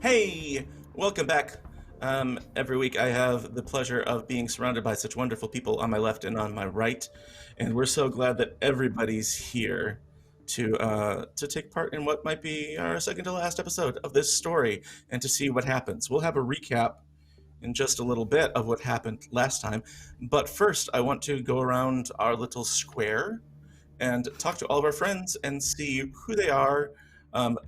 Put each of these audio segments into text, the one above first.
Hey, welcome back. Every week I have the pleasure of being surrounded by such wonderful people on my left and on my right, and we're so glad that everybody's here to take part in what might be our second to last episode of this story and to see what happens. We'll have a recap in just a little bit of what happened last time, but first I want to go around our little square and talk to all of our friends and see who they are.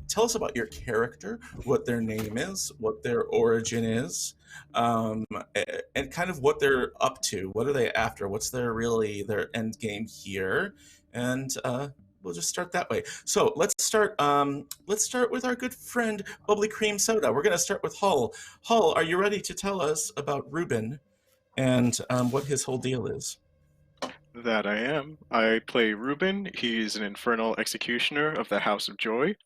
Tell us about your character, what their name is, what their origin is, and kind of what they're up to. What are they after? What's their end game here? And we'll just start that way. So let's start. Let's start with our good friend Bubbly Cream Soda. We're going to start with Hull. Hull, are you ready to tell us about Ruben and what his whole deal is? That I am. I play Ruben. He's an infernal executioner of the House of Joy.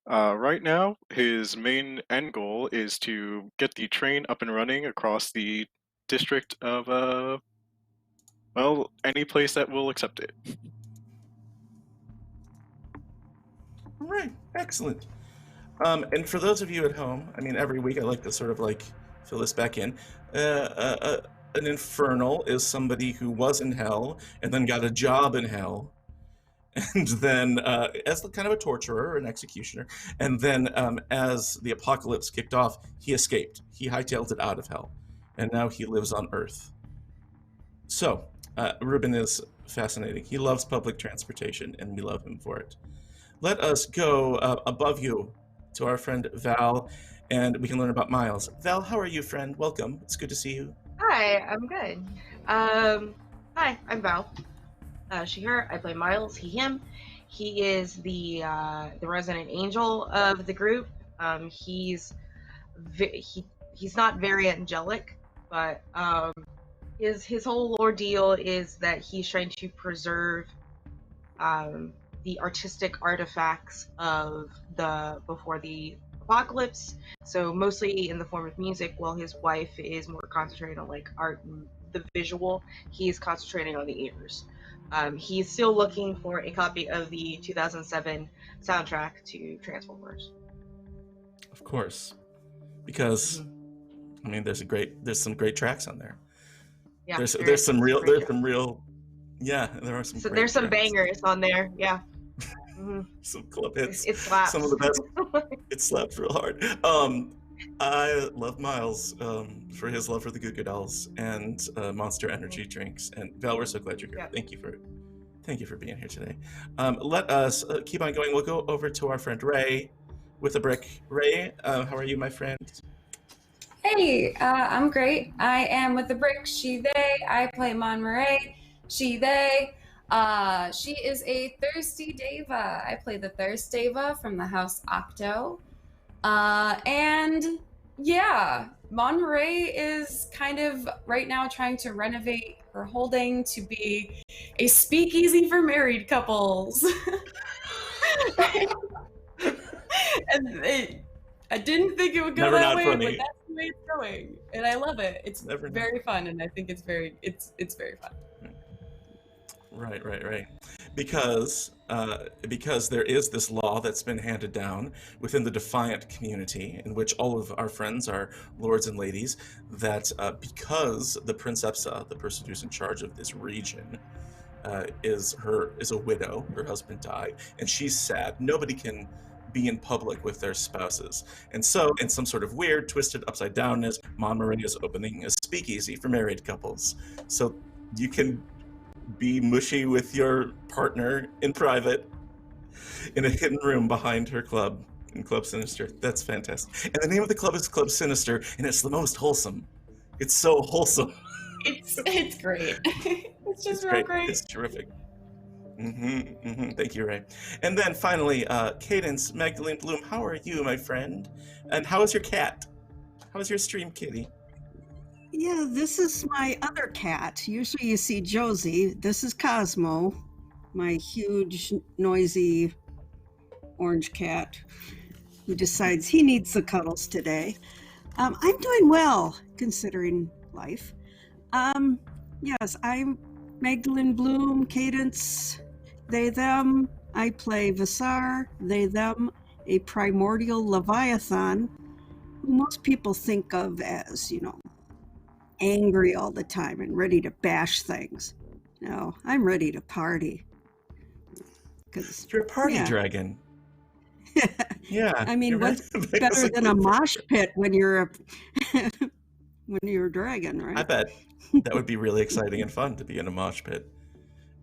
Right now, his main end goal is to get the train up and running across the district of, any place that will accept it. All right, excellent. And for those of you at home, I mean, every week I like to sort of like fill this back in. An infernal is somebody who was in hell and then got a job in hell, and then as kind of a torturer or an executioner, and then as the apocalypse kicked off, he escaped. He hightailed it out of hell, and now he lives on Earth. So Ruben is fascinating. He loves public transportation, and we love him for it. Let us go above you to our friend Val, and we can learn about Miles. Val, how are you, friend? Welcome. It's good to see you. Hi, I'm good. Hi, I'm Val. She, her. I play Miles. He, him. He is the resident angel of the group. He's not very angelic, but his whole ordeal is that he's trying to preserve the artistic artifacts of before the apocalypse, so mostly in the form of music, while his wife is more concentrated on like art and the visual. He's concentrating on the ears. He's still looking for a copy of the 2007 soundtrack to Transformers. Of course, because I mean, there's some great tracks on there. Yeah, there's some real yeah, there are some. So there's some bangers on there. Yeah. Mm-hmm. Some club hits. It slaps. Some of the best. It slaps real hard. I love Miles for his love for the Goo Goo Dolls and Monster Energy drinks. And Val, we're so glad you're here. Yeah. Thank you for being here today. Let us keep on going. We'll go over to our friend Ray with a brick. Ray, how are you, my friend? Hey, I'm great. I am with the brick. She, they. I play Monmurai. She, they. She is a thirsty Deva. I play the Thirst Deva from the House Octo. And yeah, Monmurai is kind of right now trying to renovate her holding to be a speakeasy for married couples. And I didn't think it would go that way, but that's the way it's going, and I love it. It's very fun, and I think it's very fun. Right. Because there is this law that's been handed down within the Defiant community, in which all of our friends are lords and ladies, that because the Princepsa, the person who's in charge of this region, is a widow, her husband died, and she's sad. Nobody can be in public with their spouses. And so, in some sort of weird, twisted upside downness, Monmurai is opening a speakeasy for married couples. So you can be mushy with your partner in private in a hidden room behind her club in Club Sinister. That's fantastic. And the name of the club is Club Sinister, and it's the most wholesome. It's so wholesome. It's great. It's just real great. It's terrific. Thank you, Ray. And then finally, Cadence, Magdalene Bloom, how are you, my friend? And how is your cat? How is your stream kitty? Yeah, this is my other cat. Usually you see Josie. This is Cosmo, my huge, noisy orange cat who decides he needs the cuddles today. I'm doing well, considering life. Yes, I'm Magdalene Bloom, Cadence, they, them. I play Visar, they, them, a primordial leviathan. who most people think of as, angry all the time and ready to bash things. No, I'm ready to party. 'Cause, You're a party yeah. dragon. Yeah. I mean, you're what's basically better than a a mosh pit when you're a dragon, I right? bet that would be really exciting and fun to be in a mosh pit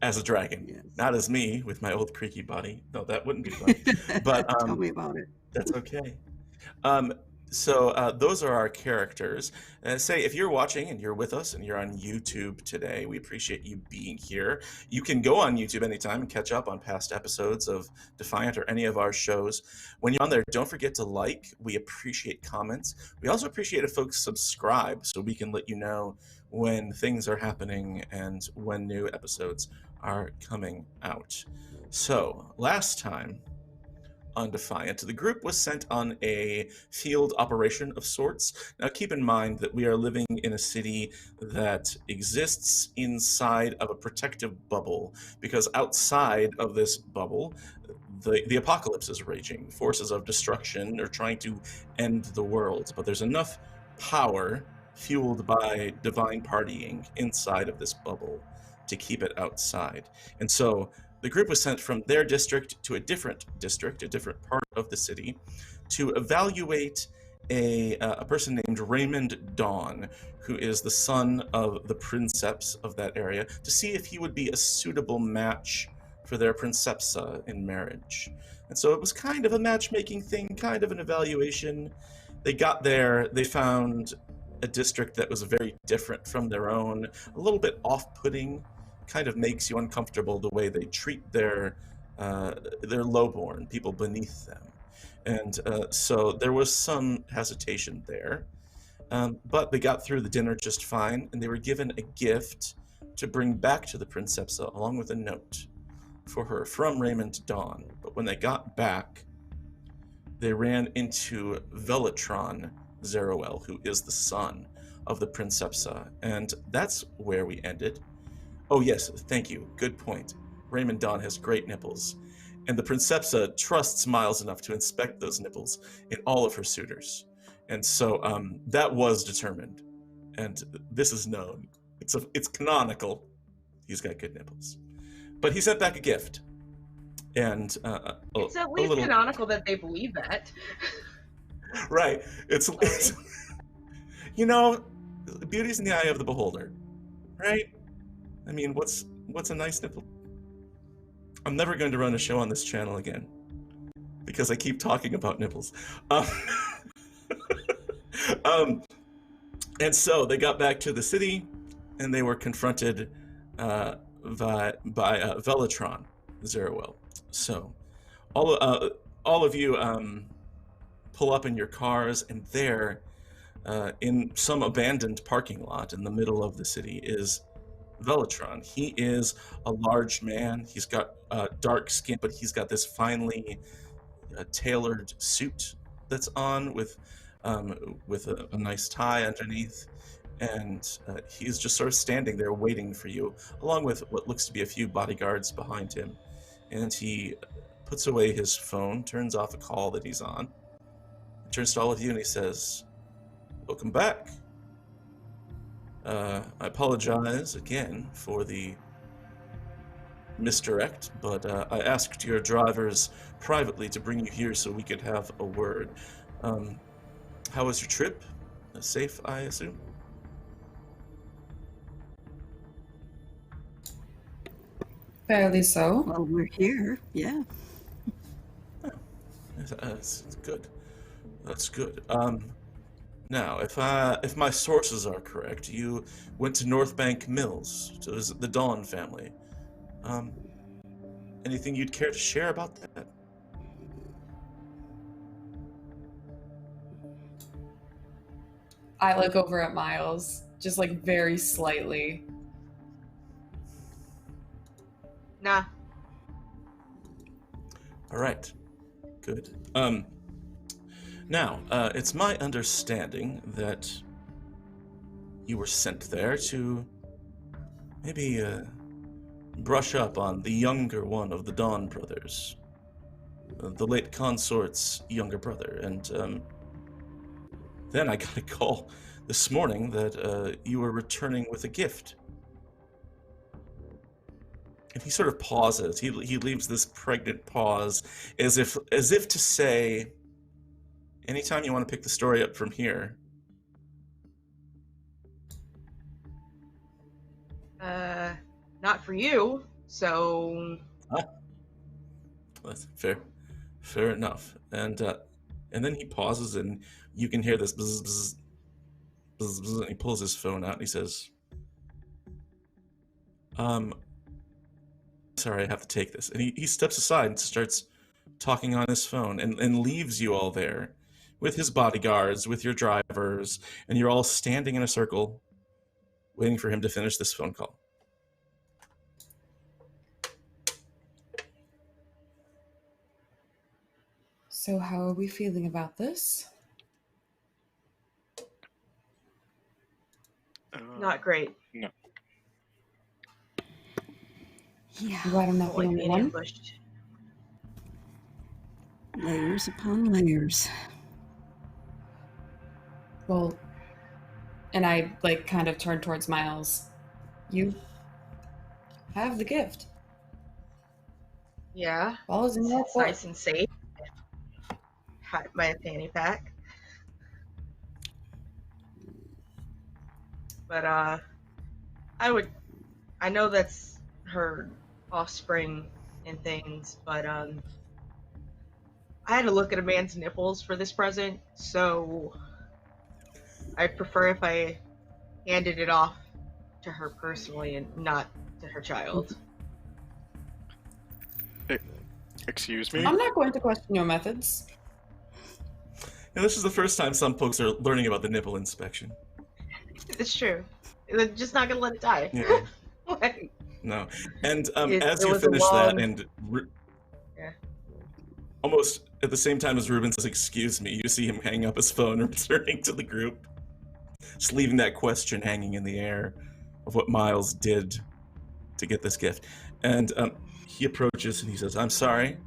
as a dragon. Yes. Not as me with my old creaky body. No, that wouldn't be fun. But Tell me about it. that's okay. So those are our characters. Say if you're watching and you're with us and you're on YouTube today, we appreciate you being here. You can go on YouTube anytime and catch up on past episodes of Defiant or any of our shows. When you're on there, don't forget to like. We appreciate comments. We also appreciate if folks subscribe so we can let you know when things are happening and when new episodes are coming out. So last time on Defiant, the group was sent on a field operation of sorts. Now keep in mind that we are living in a city that exists inside of a protective bubble, because outside of this bubble, the apocalypse is raging. Forces of destruction are trying to end the world, but there's enough power fueled by divine partying inside of this bubble to keep it outside. And so the group was sent from their district to a different district, a different part of the city, to evaluate a person named Raymond Dawn, who is the son of the Princepsa of that area, to see if he would be a suitable match for their Princepsa in marriage. And so it was kind of a matchmaking thing, kind of an evaluation. They got there, they found a district that was very different from their own, a little bit off-putting, kind of makes you uncomfortable the way they treat their lowborn, people beneath them. And so there was some hesitation there. But they got through the dinner just fine, and they were given a gift to bring back to the Princepsa, along with a note for her from Raymond Dawn. But when they got back, they ran into Veletron Zeruel, who is the son of the Princepsa, and that's where we ended. Oh yes, thank you. Good point. Raymond Dawn has great nipples, and the Princepsa trusts Miles enough to inspect those nipples in all of her suitors. And so that was determined, and this is known. It's canonical. He's got good nipples. But he sent back a gift, and It's at least canonical that they believe that. Right. It's beauty's in the eye of the beholder, right? I mean, what's a nice nipple? I'm never going to run a show on this channel again because I keep talking about nipples. And so they got back to the city, and they were confronted by Veletron Zeruel. So all of you pull up in your cars, and there, in some abandoned parking lot in the middle of the city, is Veletron. He is a large man. He's got dark skin, but he's got this finely tailored suit that's on with a nice tie underneath, and he's just sort of standing there waiting for you, along with what looks to be a few bodyguards behind him. And he puts away his phone, turns off a call that he's on, turns to all of you, and he says, "Welcome back. I apologize again for the misdirect, but I asked your drivers privately to bring you here so we could have a word. How was your trip? Safe, I assume?" Fairly so. Well, we're here. Yeah. That's good. That's good. Now, if my sources are correct, you went to North Bank Mills to visit the Dawn family. Anything you'd care to share about that? I look over at Miles, just like very slightly. Nah. All right. Good. Now, it's my understanding that you were sent there to maybe brush up on the younger one of the Dawn brothers, the late consort's younger brother, and then I got a call this morning that you were returning with a gift. And he sort of pauses. He leaves this pregnant pause, as if to say, anytime you want to pick the story up from here. Not for you. So. That's fair enough. And then he pauses, and you can hear this bzz, bzz, bzz, bzz, and he pulls his phone out and he says, sorry, I have to take this. And he steps aside and starts talking on his phone and leaves you all there with his bodyguards, with your drivers, and you're all standing in a circle waiting for him to finish this phone call. So how are we feeling about this? Not great. No. Yeah. Glad I'm not the Like only being one. ambushed. Layers upon layers. Well, and I kind of turn towards Miles. You have the gift. Yeah. Balls in your It's court. nice and safe. Hide my fanny pack. But I know that's her offspring and things, but I had to look at a man's nipples for this present, so I'd prefer if I handed it off to her personally and not to her child. Excuse me? I'm not going to question your methods. And this is the first time some folks are learning about the nipple inspection. It's true. They're just not gonna let it die. Yeah. Like, No. And It- as it you was a finish long- that, and Yeah. almost at the same time as Ruben says, excuse me, you see him hang up his phone and returning to the group. Just leaving that question hanging in the air of what Miles did to get this gift. And he approaches and he says, I'm sorry,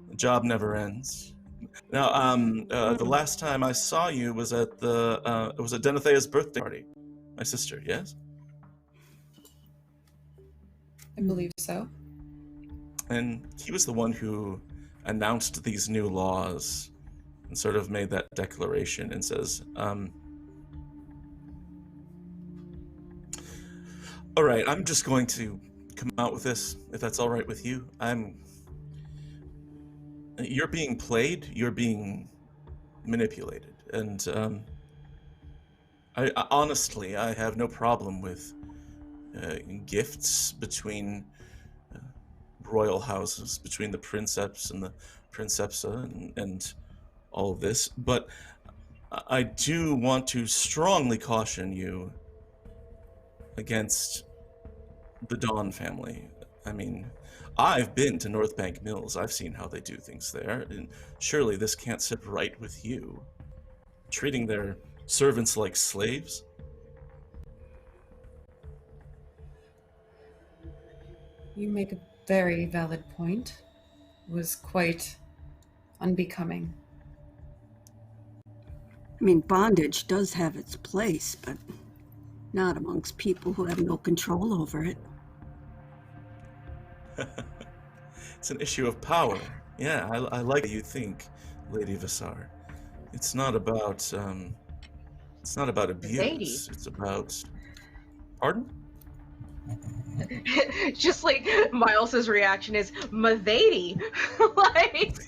the job never ends. Now, the last time I saw you was at it was at Denethea's birthday party. My sister, yes? I believe so. And he was the one who announced these new laws and sort of made that declaration and says, all right, I'm just going to come out with this, if that's all right with you. You're being played, you're being manipulated, and I honestly, I have no problem with gifts between royal houses, between the Princeps and the Princepsa and all of this, but I do want to strongly caution you against the Dawn family. I mean, I've been to North Bank Mills. I've seen how they do things there, and surely this can't sit right with you. Treating their servants like slaves? You make a very valid point. It was quite unbecoming. I mean, bondage does have its place, but not amongst people who have no control over it. It's an issue of power. Yeah, I like how you think, Lady Vassar. It's not about abuse. It's about... Pardon? just like Miles's reaction is Mavady. Like,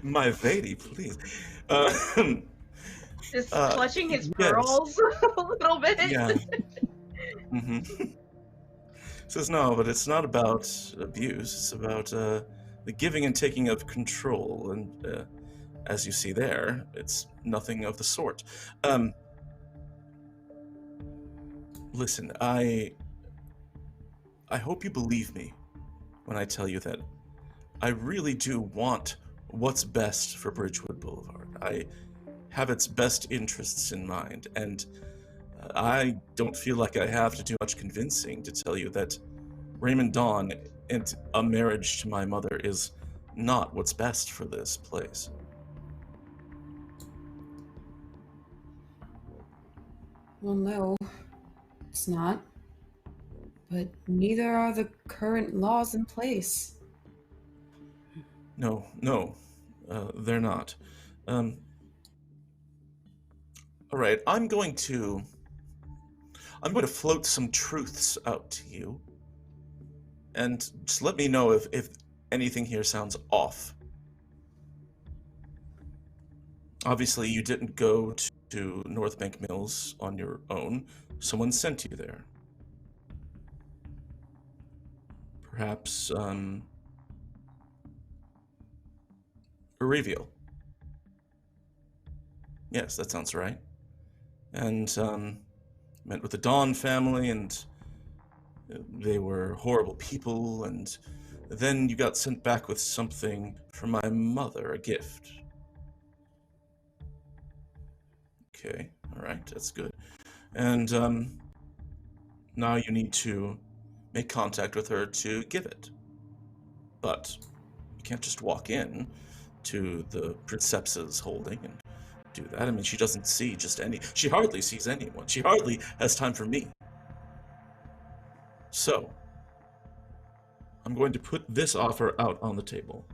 My lady, please. just clutching his yes. pearls a little bit. Yeah. Says no, but it's not about abuse. It's about the giving and taking of control, and as you see there, it's nothing of the sort. Listen, I hope you believe me when I tell you that I really do want what's best for Bridgewood Boulevard. I have its best interests in mind, and I don't feel like I have to do much convincing to tell you that Raymond Dawn and a marriage to my mother is not what's best for this place. Well, no, it's not. But neither are the current laws in place. No, they're not. All right, I'm going to float some truths out to you, and just let me know if anything here sounds off. Obviously, you didn't go to North Bank Mills on your own. Someone sent you there. Perhaps, a reveal. Yes, that sounds right. And, met with the Dawn family, and they were horrible people, and then you got sent back with something from my mother, a gift. Okay, alright, that's good. And, now you need to make contact with her to give it. But you can't just walk in to the Princepsa's holding and do that. I mean, she doesn't see she hardly sees anyone. She hardly has time for me. So, I'm going to put this offer out on the table.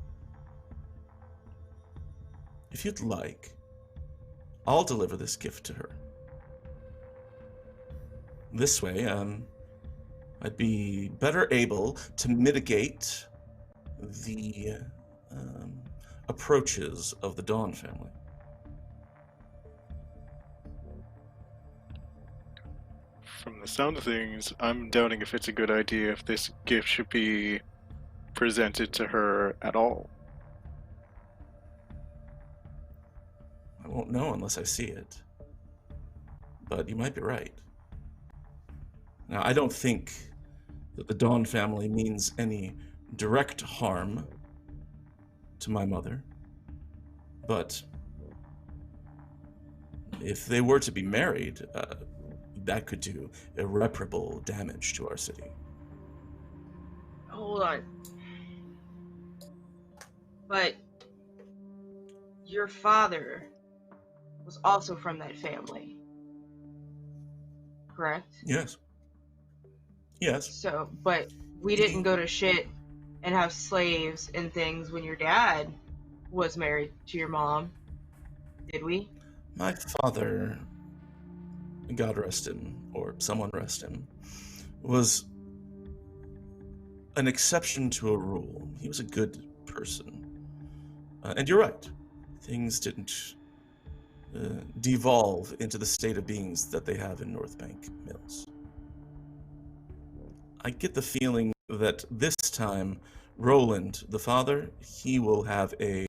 If you'd like, I'll deliver this gift to her. This way, I'd be better able to mitigate the approaches of the Dawn family. From the sound of things, I'm doubting if it's a good idea if this gift should be presented to her at all. I won't know unless I see it. But you might be right. Now, I don't think that the Dawn family means any direct harm to my mother, but if they were to be married, that could do irreparable damage to our city. Hold on. But your father was also from that family, correct? Yes. Yes. So, but we didn't go to shit and have slaves and things when your dad was married to your mom, did we? My father, God rest him, or someone rest him, was an exception to a rule. He was a good person. And you're right. Things didn't devolve into the state of beings that they have in North Bank Mills. I get the feeling that this time, Roland, the father, he will have a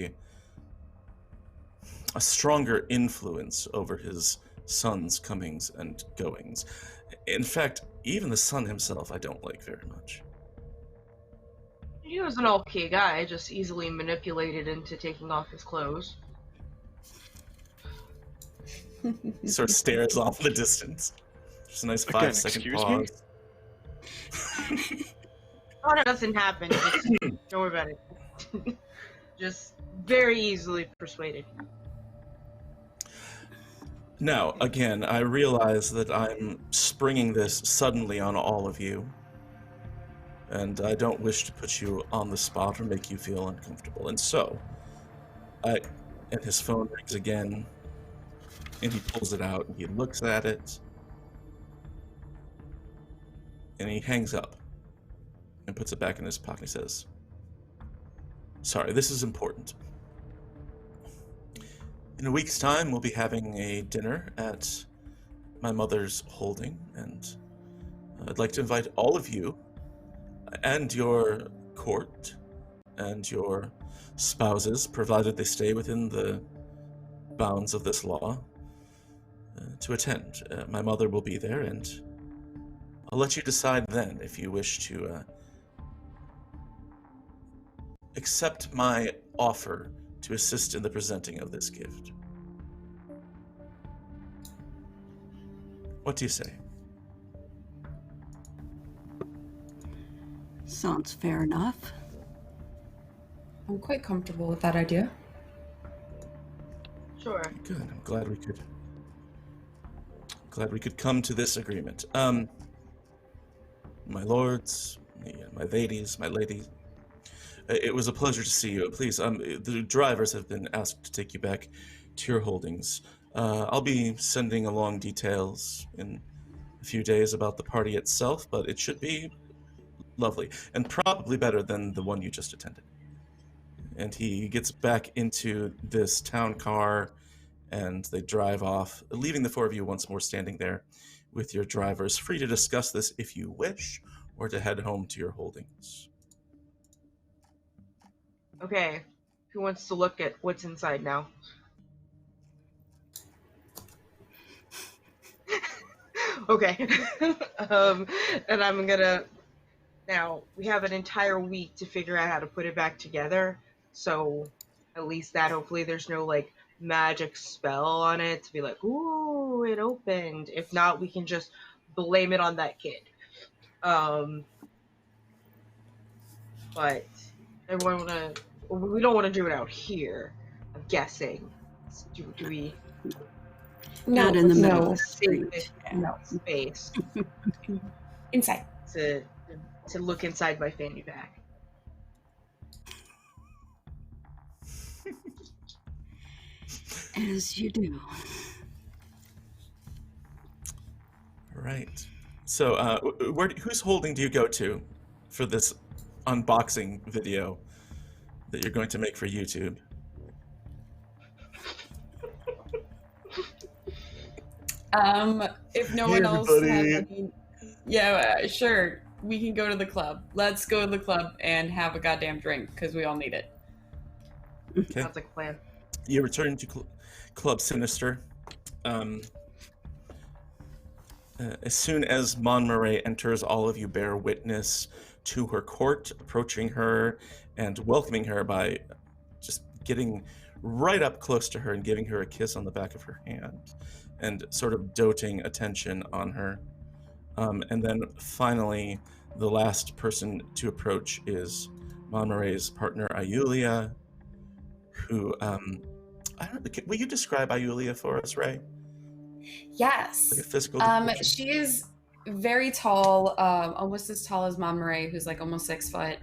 stronger influence over his son's comings and goings. In fact, even the son himself I don't like very much. He was an okay guy, just easily manipulated into taking off his clothes. He sort of stares off in the distance. Just a nice 5-second excuse me? pause. Oh, no, nothing happened. Just don't worry about it. Just very easily persuaded. Now, again, I realize that I'm springing this suddenly on all of you, and I don't wish to put you on the spot or make you feel uncomfortable. And so, and his phone rings again, and he pulls it out, and he looks at it, and he hangs up and puts it back in his pocket. He says, "Sorry, this is important. In a week's time, we'll be having a dinner at my mother's holding, and I'd like to invite all of you and your court and your spouses, provided they stay within the bounds of this law, to attend. My mother will be there, and I'll let you decide then if you wish to accept my offer to assist in the presenting of this gift. What do you say?" Sounds fair enough. I'm quite comfortable with that idea. Sure. Good. I'm glad glad we could come to this agreement. My lords, my ladies, my ladies, it was a pleasure to see you. Please, the drivers have been asked to take you back to your holdings. I'll be sending along details in a few days about the party itself, but it should be lovely and probably better than the one you just attended. And he gets back into this town car and they drive off, leaving the four of you once more standing there with your drivers, free to discuss this if you wish, or to head home to your holdings. Okay, who wants to look at what's inside now? Okay. And I'm gonna... Now, we have an entire week to figure out how to put it back together, so at least that, hopefully there's no, like, magic spell on it to be like, ooh, it opened. If not, we can just blame it on that kid. But everyone wanna... We don't want to do it out here, I'm guessing. Do we... Not in the middle of the Save street. no space Inside. to look inside my fanny pack. As you do. All right. So, whose holding do you go to for this unboxing video that you're going to make for YouTube? If no Hey, one else everybody. has any... Yeah, sure. We can go to the club. Let's go to the club and have a goddamn drink, because we all need it. Okay. Sounds like a plan. You return to Club Sinister. As soon as Monmurai enters, all of you bear witness to her court, approaching her and welcoming her by just getting right up close to her and giving her a kiss on the back of her hand and sort of doting attention on her. And then finally, the last person to approach is Monmurai's partner, Iulia, who, will you describe Iulia for us, Ray? Yes. Like a physical description? She is very tall, almost as tall as Monmurai, who's like almost 6 foot.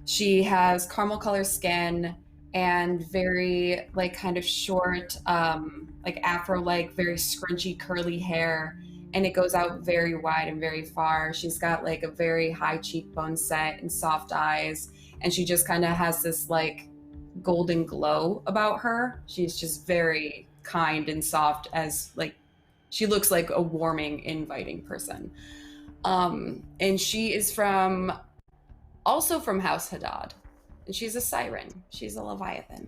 She has caramel color skin and very like kind of short, like afro-like, very scrunchy curly hair, and it goes out very wide and very far. She's got like a very high cheekbone set and soft eyes, and she just kind of has this like golden glow about her. She's just very kind and soft, as like she looks like a warming, inviting person. And she is also from House Haddad. And she's a siren. She's a Leviathan.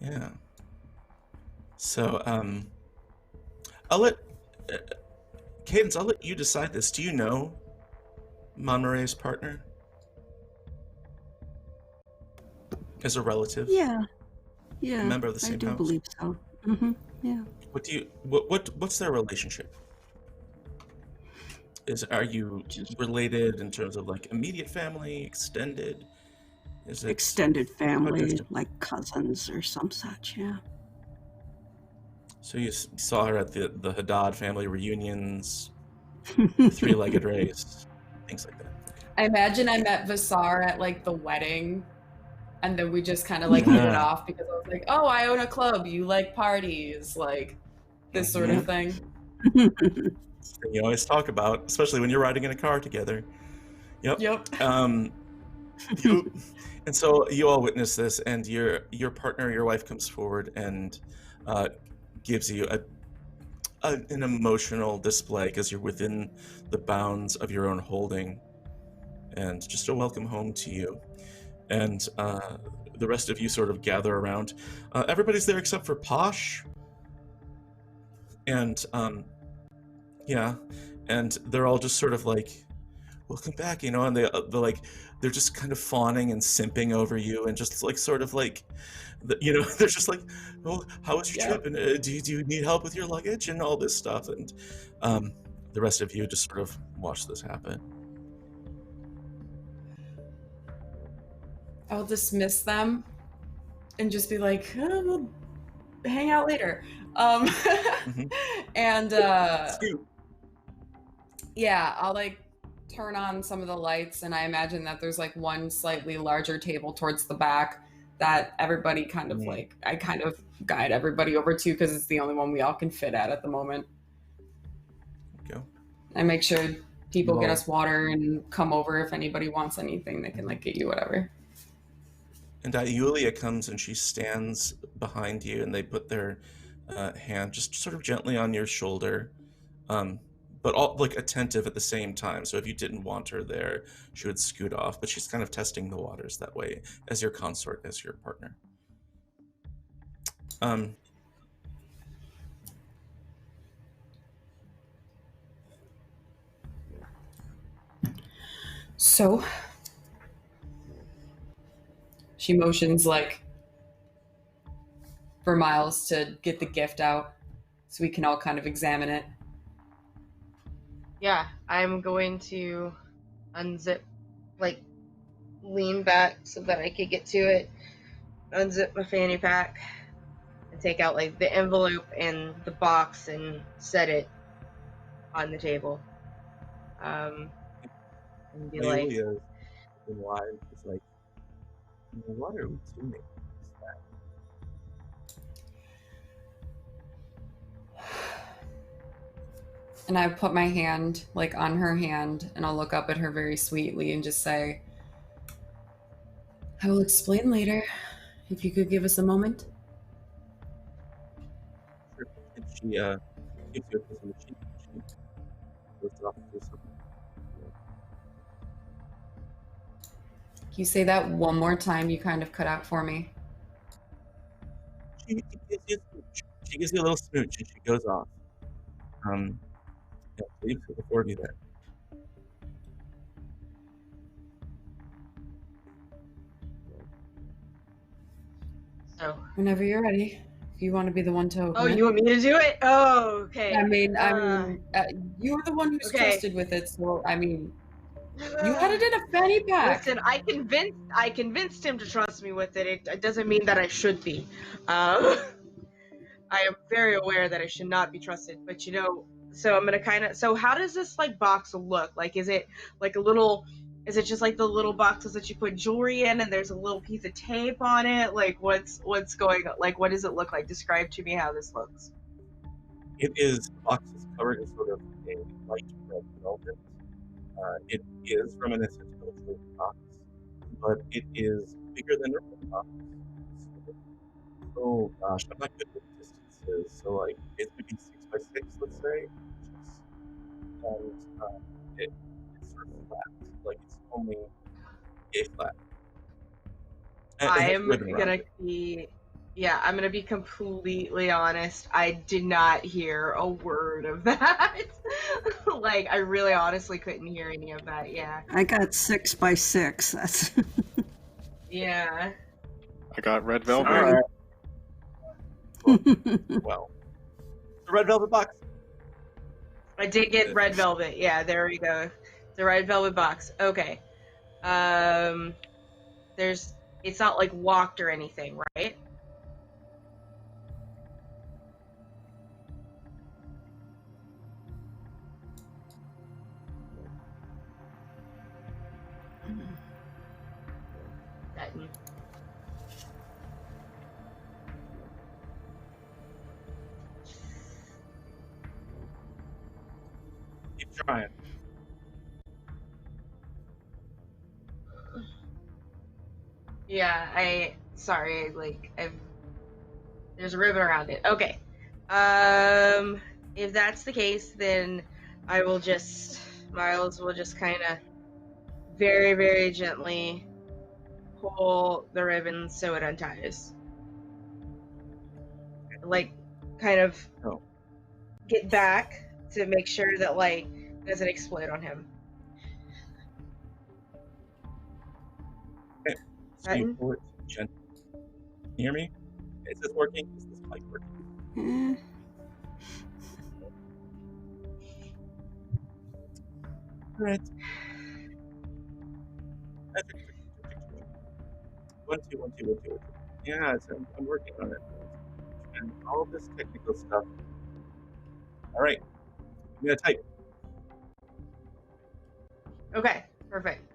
Yeah. So, I'll let Cadence, I'll let you decide this. Do you know Monmurai's partner? As a relative? Yeah. Yeah. A member of the same I do house? believe so. Mm-hmm. Yeah. What's their relationship? Are you related in terms of like immediate family, extended? Is it Extended family, distant? like cousins or some such, yeah. So you saw her at the Haddad family reunions, three-legged race, things like that. I imagine I met Vasar at like the wedding, and then we just kind of like hit it Yeah. off because I was like, oh, I own a club, you like parties, like this sort of thing. You always talk about, especially when you're riding in a car together. Yep. And so you all witness this, and your partner, your wife, comes forward and gives you an emotional display because you're within the bounds of your own holding, and just a welcome home to you. And the rest of you sort of gather around. Everybody's there except for Posh. And yeah, and they're all just sort of like, welcome back, and they're just kind of fawning and simping over you, and just like sort of like, they're just like, well, how was your trip, and do you need help with your luggage and all this stuff, and the rest of you just sort of watch this happen. I'll dismiss them and just be like, oh, well, hang out later. And Scoot. yeah, I'll like turn on some of the lights, and I imagine that there's like one slightly larger table towards the back that everybody kind of like, I kind of guide everybody over to because it's the only one we all can fit at the moment. Go. I make sure people get Roll. us water and come over if anybody wants anything. They can like get you whatever. And Yulia comes and she stands behind you, and they put their hand just sort of gently on your shoulder, but all like attentive at the same time. So if you didn't want her there, she would scoot off. But she's kind of testing the waters that way, as your consort, as your partner. So she motions like for Miles to get the gift out so we can all kind of examine it. Yeah, I'm going to unzip, like, lean back so that I could get to it, unzip my fanny pack, and take out, like, the envelope and the box and set it on the table. And be like, Yulia's in line. It's like, what are we doing? And I put my hand like on her hand, and I'll look up at her very sweetly and just say, I will explain later, if you could give us a moment. Sure. And she gives you a kiss on the cheek. She goes off to do something. Can you say that one more time? You kind of cut out for me. She gives you a smooch. She gives you a little smooch, and she goes off. Yeah, leave for the four of you there. so. Whenever you're ready, if you want to be the one to open Oh, it. you want me to do it? Oh, okay. I mean, you're the one who's okay. trusted with it, so I mean, you had it in a fanny pack. Listen, I convinced him to trust me with it. It doesn't mean that I should be. I am very aware that I should not be trusted, but you know, so I'm gonna so how does this like box look? Like, is it like a little, is it just like the little boxes that you put jewelry in and there's a little piece of tape on it? Like, what's going on? Like, what does it look like? Describe to me how this looks. It is, the box is covered in sort of a light red velvet. It is reminiscent of a jewelry box, but it is bigger than a normal box. Oh gosh, I'm not good with distances, so like it's maybe 6x6, let's say. And it's sort of flat, like it's only a flat. And it has I'm ribbon around gonna it. be, yeah, I'm gonna be completely honest. I did not hear a word of that. Like, I really honestly couldn't hear any of that. Yeah. I got 6x6. That's Yeah. I got red velvet. Sorry. Well, the red velvet box. I did get red velvet. Yeah, there we go. The red velvet box. Okay. It's not like locked or anything, right? Button. Keep trying. Yeah, sorry, like, there's a ribbon around it. Okay. If that's the case, then Miles will just kind of very, very gently pull the ribbon so it unties. Like, kind of get back to make sure that, like, it doesn't explode on him. Okay. So you pull it gently. Can you hear me? Is this working? Is this mic working? All right. 1 2 1 2 1 2 1 2. Yeah, I'm working on it. and all this technical stuff. All right, I'm gonna type. Okay, perfect.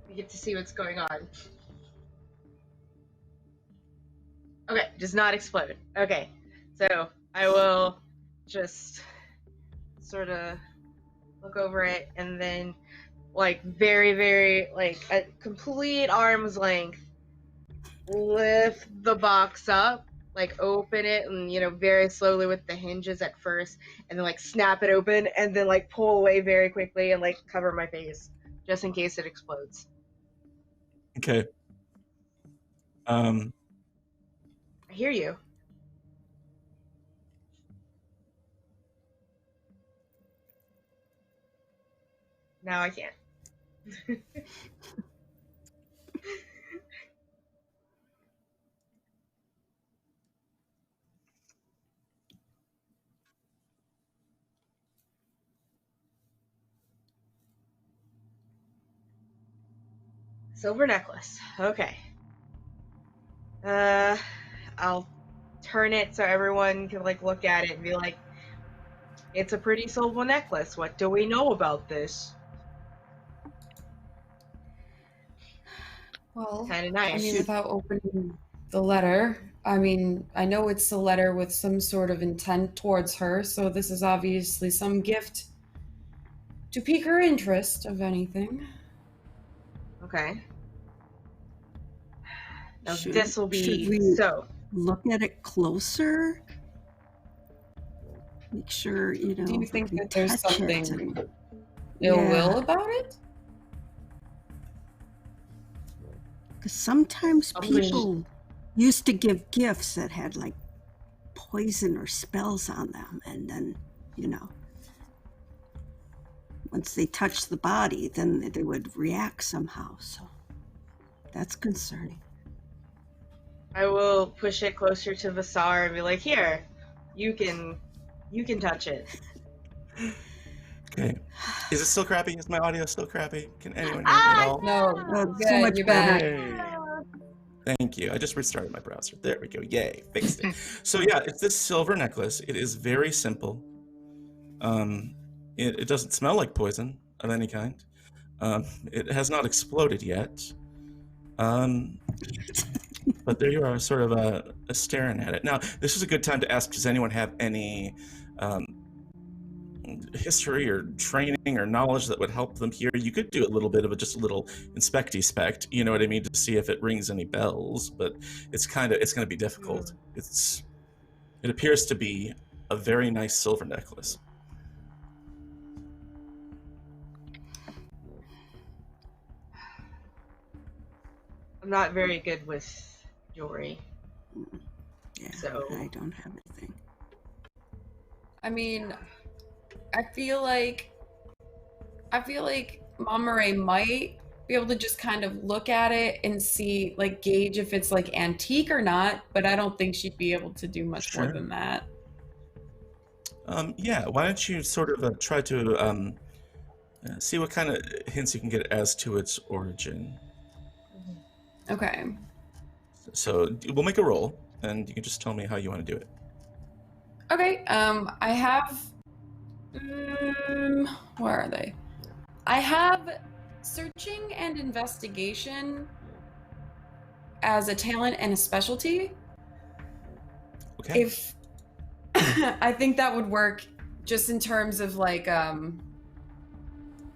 We get to see what's going on. Okay, does not explode. Okay, so I will just sort of look over it and then, like, very, very, like, at complete arm's length, lift the box up, like, open it, and, you know, very slowly with the hinges at first, and then, like, snap it open, and then, like, pull away very quickly and, like, cover my face, just in case it explodes. Okay. I hear you. Now I can't. Silver necklace. Okay. I'll turn it so everyone can, like, look at it and be like, it's a pretty silver necklace. What do we know about this? Well, Kind of nice. I mean, without opening the letter, I mean, I know it's a letter with some sort of intent towards her, so this is obviously some gift to pique her interest, of anything. Okay. Now Should- this will should be we- so. Look at it closer. Make sure, you know. Do you we think can that there's touch it something and- ill Yeah. will about it? 'Cause sometimes I'll push- people used to give gifts that had like poison or spells on them, and then, you know, once they touched the body, then they would react somehow. So that's concerning. I will push it closer to Vasar and be like, here, you can touch it. Okay. Is it still crappy? Is my audio still crappy? Can anyone hear me at all? No, Oh, good, so much you're better. back. Thank you. I just restarted my browser. There we go. Yay, fixed it. So yeah, it's this silver necklace. It is very simple. It doesn't smell like poison of any kind. It has not exploded yet. But there you are, sort of staring at it. Now, this is a good time to ask, does anyone have any history or training or knowledge that would help them here? You could do a little bit of just a little inspect, you know what I mean, to see if it rings any bells, but it's going to be difficult. It appears to be a very nice silver necklace. I'm not very good with jewelry. Yeah, So- I don't have anything. I mean, I feel like Monmurai might be able to just kind of look at it and see, like, gauge if it's like antique or not, but I don't think she'd be able to do much more Sure. than that. Yeah, why don't you sort of try to see what kind of hints you can get as to its origin. Okay. So we'll make a roll, and you can just tell me how you want to do it. Okay, I have, where are they? I have searching and investigation as a talent and a specialty. Okay. If I think that would work just in terms of like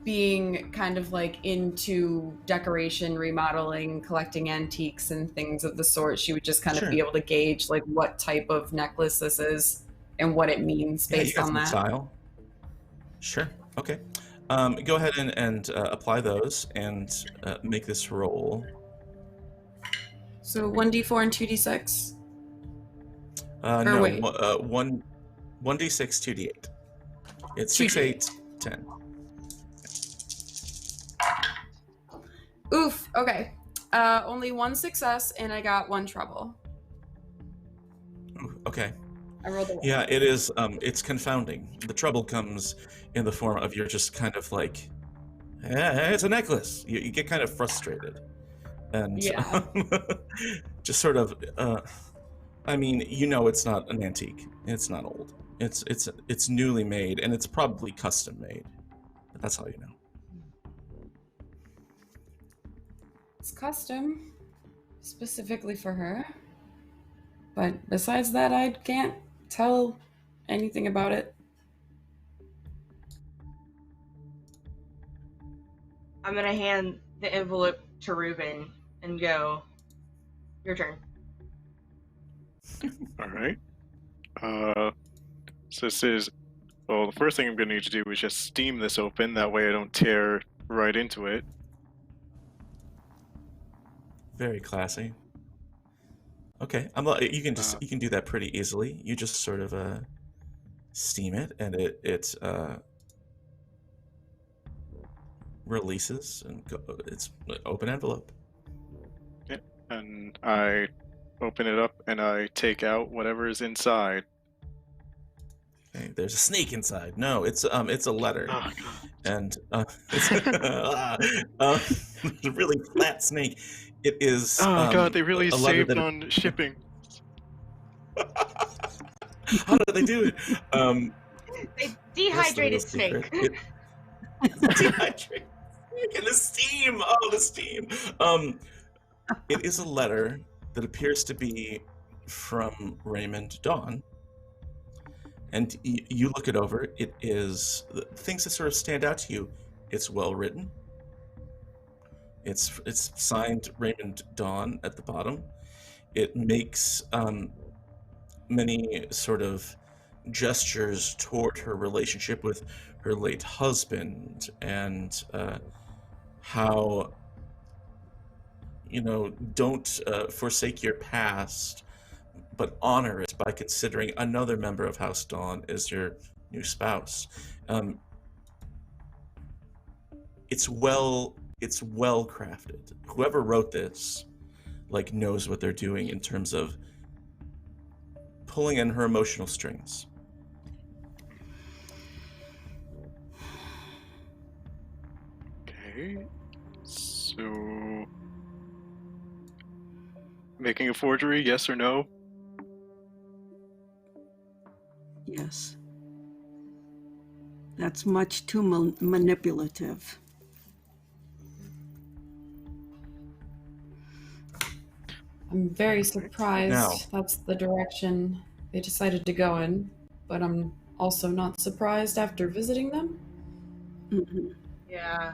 being kind of like into decoration, remodeling, collecting antiques and things of the sort, she would just kind Sure. of be able to gauge like what type of necklace this is and what it means Yeah, you based got on some that. style. Sure. Okay. Go ahead and apply those and make this roll. So 1d4 and 2d6. No, wait. 1d6, 2d8. It's 6, 2d8. 8, 10. Oof. Okay. Only one success and I got one trouble. Ooh, okay. I rolled a 1. Yeah, it is. It's confounding. The trouble comes in the form of you're just kind of like, it's a necklace. You get kind of frustrated, and Yeah. just sort of. I mean, you know, it's not an antique. It's not old. It's newly made, and it's probably custom made. But that's all you know. It's custom, specifically for her. But besides that, I can't tell anything about it. I'm gonna hand the envelope to Ruben and go, your turn. All right. So this is, well, the first thing I'm going to need to do is just steam this open. That way I don't tear right into it. Very classy. Okay, you can do that pretty easily. You just sort of steam it, and it releases, and it's an open envelope. Yeah. And I open it up and I take out whatever is inside. Okay, there's a snake inside. No, it's a letter, Oh, God. and it's a really flat snake. It is. Oh, God, they really a letter saved that on shipping. How did they do it? They dehydrated That's the real snake. secret. Dehydrated snake and the steam. Oh, the steam. It is a letter that appears to be from Raymond Dawn. And you look it over. It is the things that sort of stand out to you. It's well written. It's signed Raymond Dawn at the bottom. It makes many sort of gestures toward her relationship with her late husband, and how, you know, don't forsake your past, but honor it by considering another member of House Dawn as your new spouse. It's well crafted. Whoever wrote this, like, knows what they're doing in terms of pulling in her emotional strings. Okay. So, making a forgery, yes or no? Yes. That's much too manipulative. I'm very surprised Now- that's the direction they decided to go in, but I'm also not surprised after visiting them. Mm-hmm. Yeah.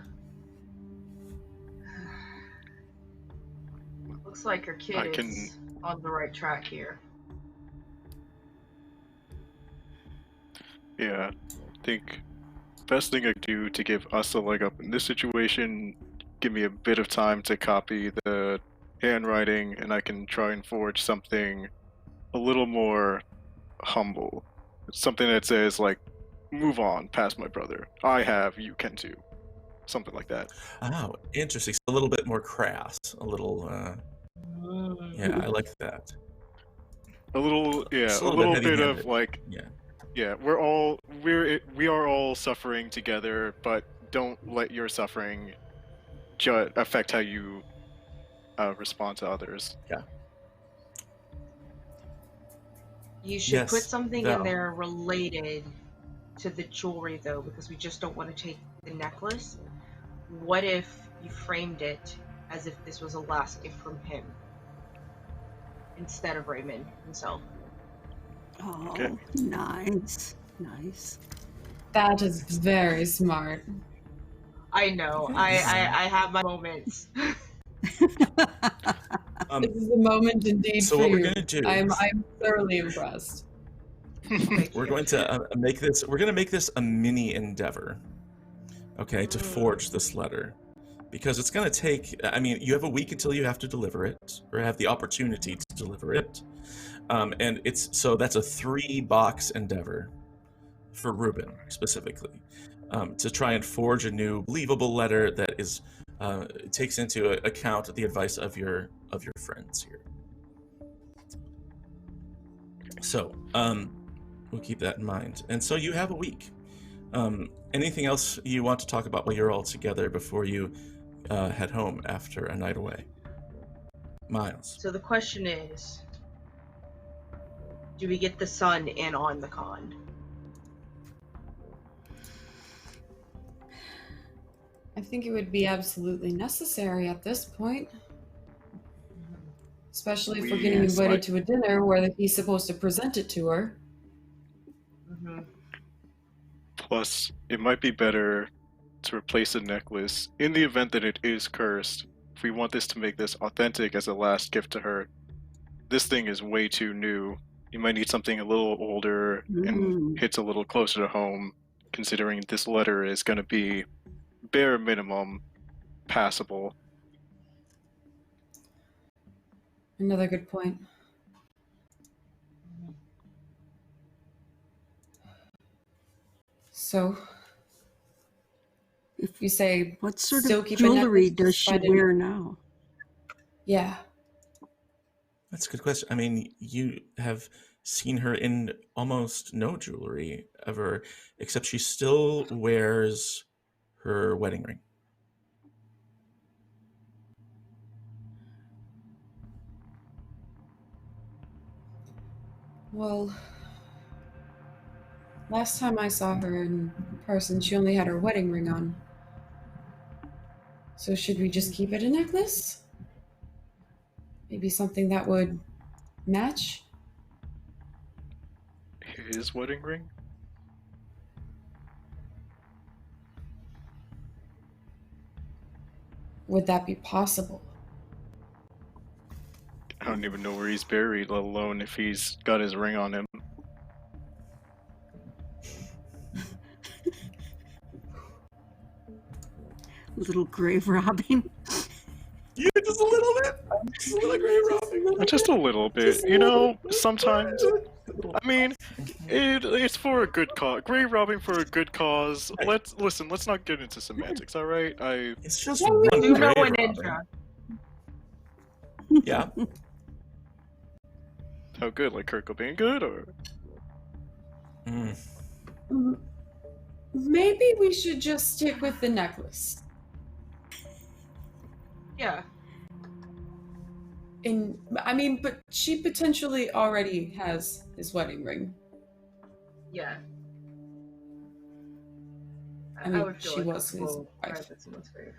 Looks like your kid is on the right track here. Yeah. I think best thing I could do to give us a leg up in this situation, give me a bit of time to copy the handwriting, and I can try and forge something a little more humble. Something that says, like, move on past my brother. I have, you can too. Something like that. Oh, interesting. So a little bit more crass. A little, yeah, I like that. A little, yeah, Just a little bit heavy-handed. of, like, Yeah. yeah, we are all suffering together, but don't let your suffering affect how you respond to others. Yeah. You should Yes, put something Val. in there related to the jewelry, though, because we just don't want to take the necklace. What if you framed it as if this was a last gift from him instead of Raymond himself? Oh, Okay. nice. Nice. That is very smart. I know. I have my moments. This is a moment indeed So for what we're you. gonna do? I'm thoroughly impressed. Thank We're you. going to make this. We're going to make this a mini endeavor. Okay, to forge this letter, because it's going to take. I mean, you have a week until you have to deliver it, or have the opportunity to deliver it, and that's a 3-box endeavor for Ruben specifically, to try and forge a new believable letter that is takes into account the advice of your friends here. So, we'll keep that in mind. And so you have a week. Anything else you want to talk about while you're all together before you head home after a night away? Miles. So the question is, do we get the sun in on the con? I think it would be absolutely necessary at this point. Especially if we're getting Yes, invited to a dinner where he's supposed to present it to her. Mm-hmm. Plus, it might be better to replace the necklace in the event that it is cursed. If we want this to make this authentic as a last gift to her, this thing is way too new. You might need something a little older and hits a little closer to home, considering this letter is going to be bare minimum passable. Another good point. So, if you say, What sort still of keep a jewelry necklace does she despite it- wear now? Yeah. That's a good question. I mean, you have seen her in almost no jewelry ever, except she still wears her wedding ring. Well, last time I saw her in person, she only had her wedding ring on. So should we just keep it a necklace? Maybe something that would match? His wedding ring? Would that be possible? I don't even know where he's buried, let alone if he's got his ring on him. Little grave robbing. You just a little bit. Just a little grave robbing. Just a little bit, you know. Sometimes, I mean, it's for a good cause. Grave robbing for a good cause. Let's not get into semantics, all right? It's just Yeah, one we do know grave an robbing. intro. Yeah. How good? Like Kurt Cobain good, or Maybe we should just stick with the necklace. Yeah. But she potentially already has his wedding ring. Yeah. I mean, would feel she was his comfortable wife. right at someone's grave.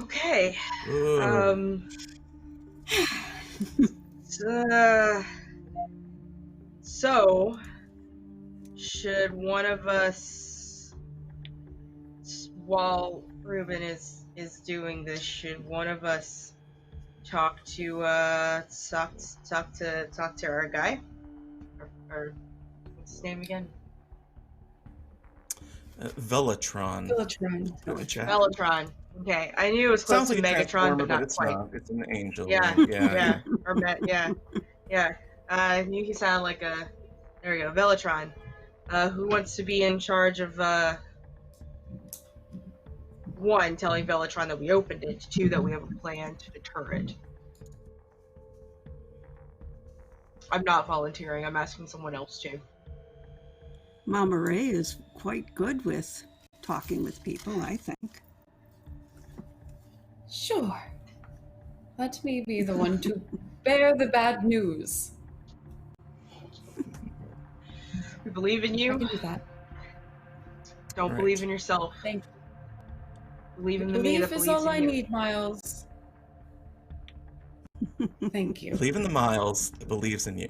Okay. Ooh. So, should one of us, while Ruben is doing this, should one of us talk to our guy, or what's his name again? Veletron. Veletron. Okay, I knew it was close Sounds to like a Megatron, transformer, but not it's quite. not. It's an angel. Yeah, Yeah. yeah. I knew he sounded like a. There we go, Veletron. Who wants to be in charge of one, telling Veletron that we opened it, two, that we have a plan to deter it. I'm not volunteering. I'm asking someone else to. Monmurai is quite good with talking with people, I think. Sure. Let me be the one to bear the bad news. We believe in I you. can do that. Don't Right. believe in yourself. Thank Believe in you. the me that Belief is believes all I in you. need, Miles. Thank you. Believe in the Miles that believes in you.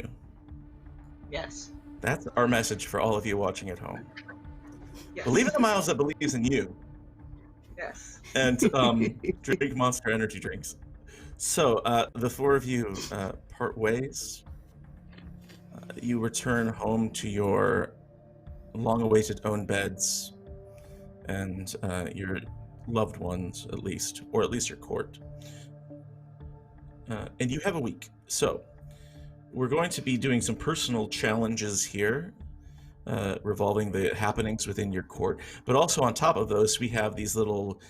Yes. That's our message for all of you watching at home. Yes. Believe in the Miles that believes in you. Yes. And drink Monster Energy drinks. So the four of you part ways. You return home to your long-awaited own beds and your loved ones, at least, or at least your court. And you have a week. So we're going to be doing some personal challenges here, revolving the happenings within your court. But also on top of those, we have these little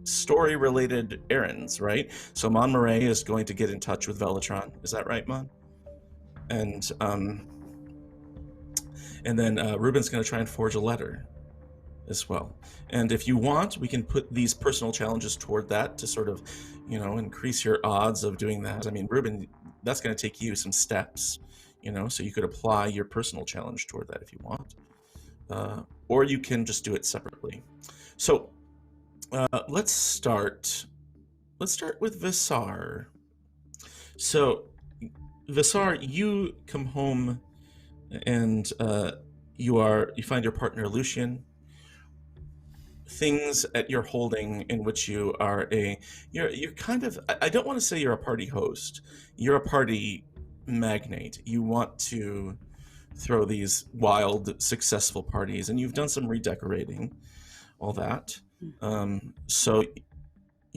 story-related errands, right? So Monmurai is going to get in touch with Veletron. Is that right, Mon? And then Ruben's going to try and forge a letter as well. And if you want, we can put these personal challenges toward that to sort of, increase your odds of doing that. I mean, Ruben, that's going to take you some steps, so you could apply your personal challenge toward that if you want. Or you can just do it separately. So let's start with Visar. So Visar, you come home and you find your partner Lucian. Things at your holding in which you are you're kind of, I don't want to say you're a party host. You're a party magnate. You want to throw these wild, successful parties, and you've done some redecorating, all that. So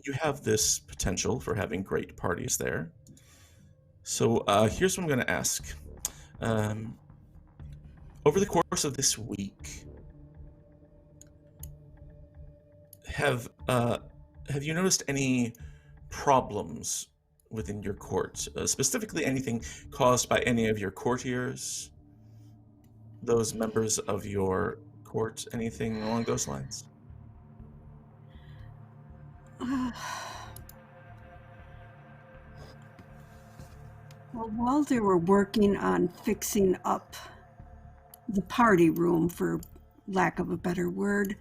you have this potential for having great parties there. So here's what I'm going to ask. Over the course of this week, have you noticed any problems within your court? Specifically, anything caused by any of your courtiers, those members of your court, anything along those lines? Well, while they were working on fixing up the party room, for lack of a better word,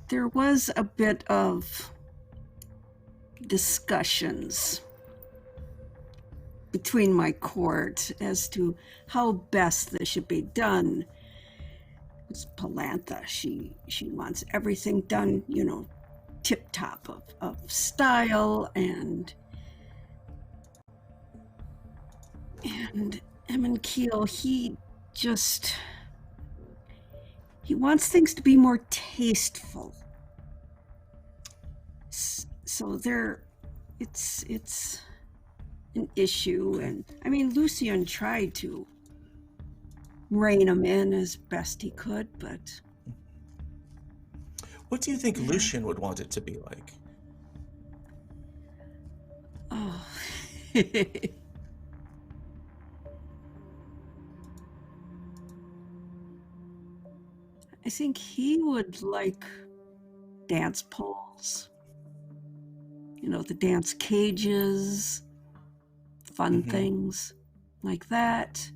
there was a bit of discussions between my court as to how best this should be done. It's Palantha. She wants everything done, tip top of style, and Emmon Keel, he wants things to be more tasteful. So it's an issue, and I mean, Lucian tried to rein him in as best he could, but... What do you think Lucian would want it to be like? Oh... I think he would like dance poles, the dance cages, fun things like that.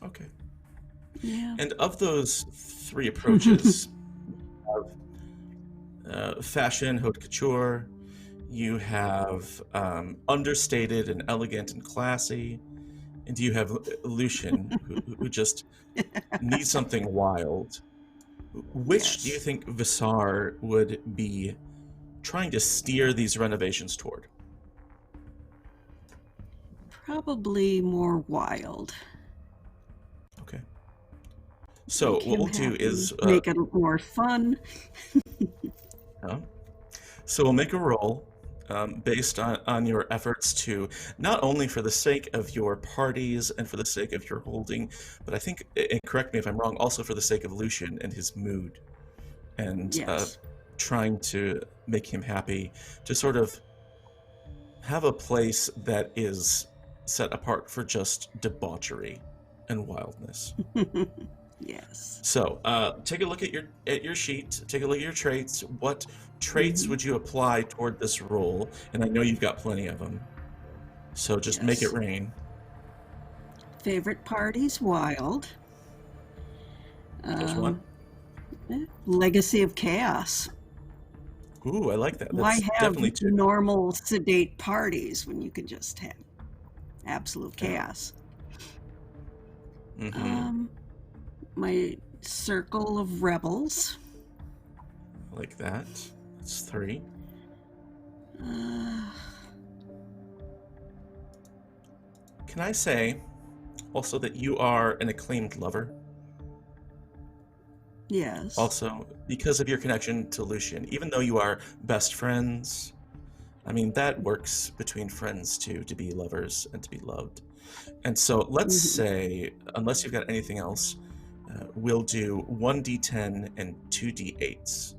Okay. Yeah. And of those three approaches, fashion, haute couture, you have understated and elegant and classy, and you have Lucian, who just needs something wild. Which do you think Visar would be trying to steer these renovations toward? Probably more wild. Okay. So what we'll do is... make it more fun. So we'll make a roll based on your efforts to, not only for the sake of your parties and for the sake of your holding, but I think, and correct me if I'm wrong, also for the sake of Lucian and his mood, and trying to make him happy, to sort of have a place that is set apart for just debauchery and wildness. Yes. So take a look at your sheet. Take a look at your traits. What traits would you apply toward this role? And I know you've got plenty of them. So just make it rain. Favorite parties, wild. There's one. Legacy of chaos. Ooh, I like that. That's Why have definitely two. normal sedate parties when you can just have absolute chaos? My circle of rebels. I like that. That's 3. Can I say also that you are an acclaimed lover? Yes. Also, because of your connection to Lucian, even though you are best friends, I mean, that works between friends too, to be lovers and to be loved. And so let's say, unless you've got anything else, we'll do 1d10 and 2d8s.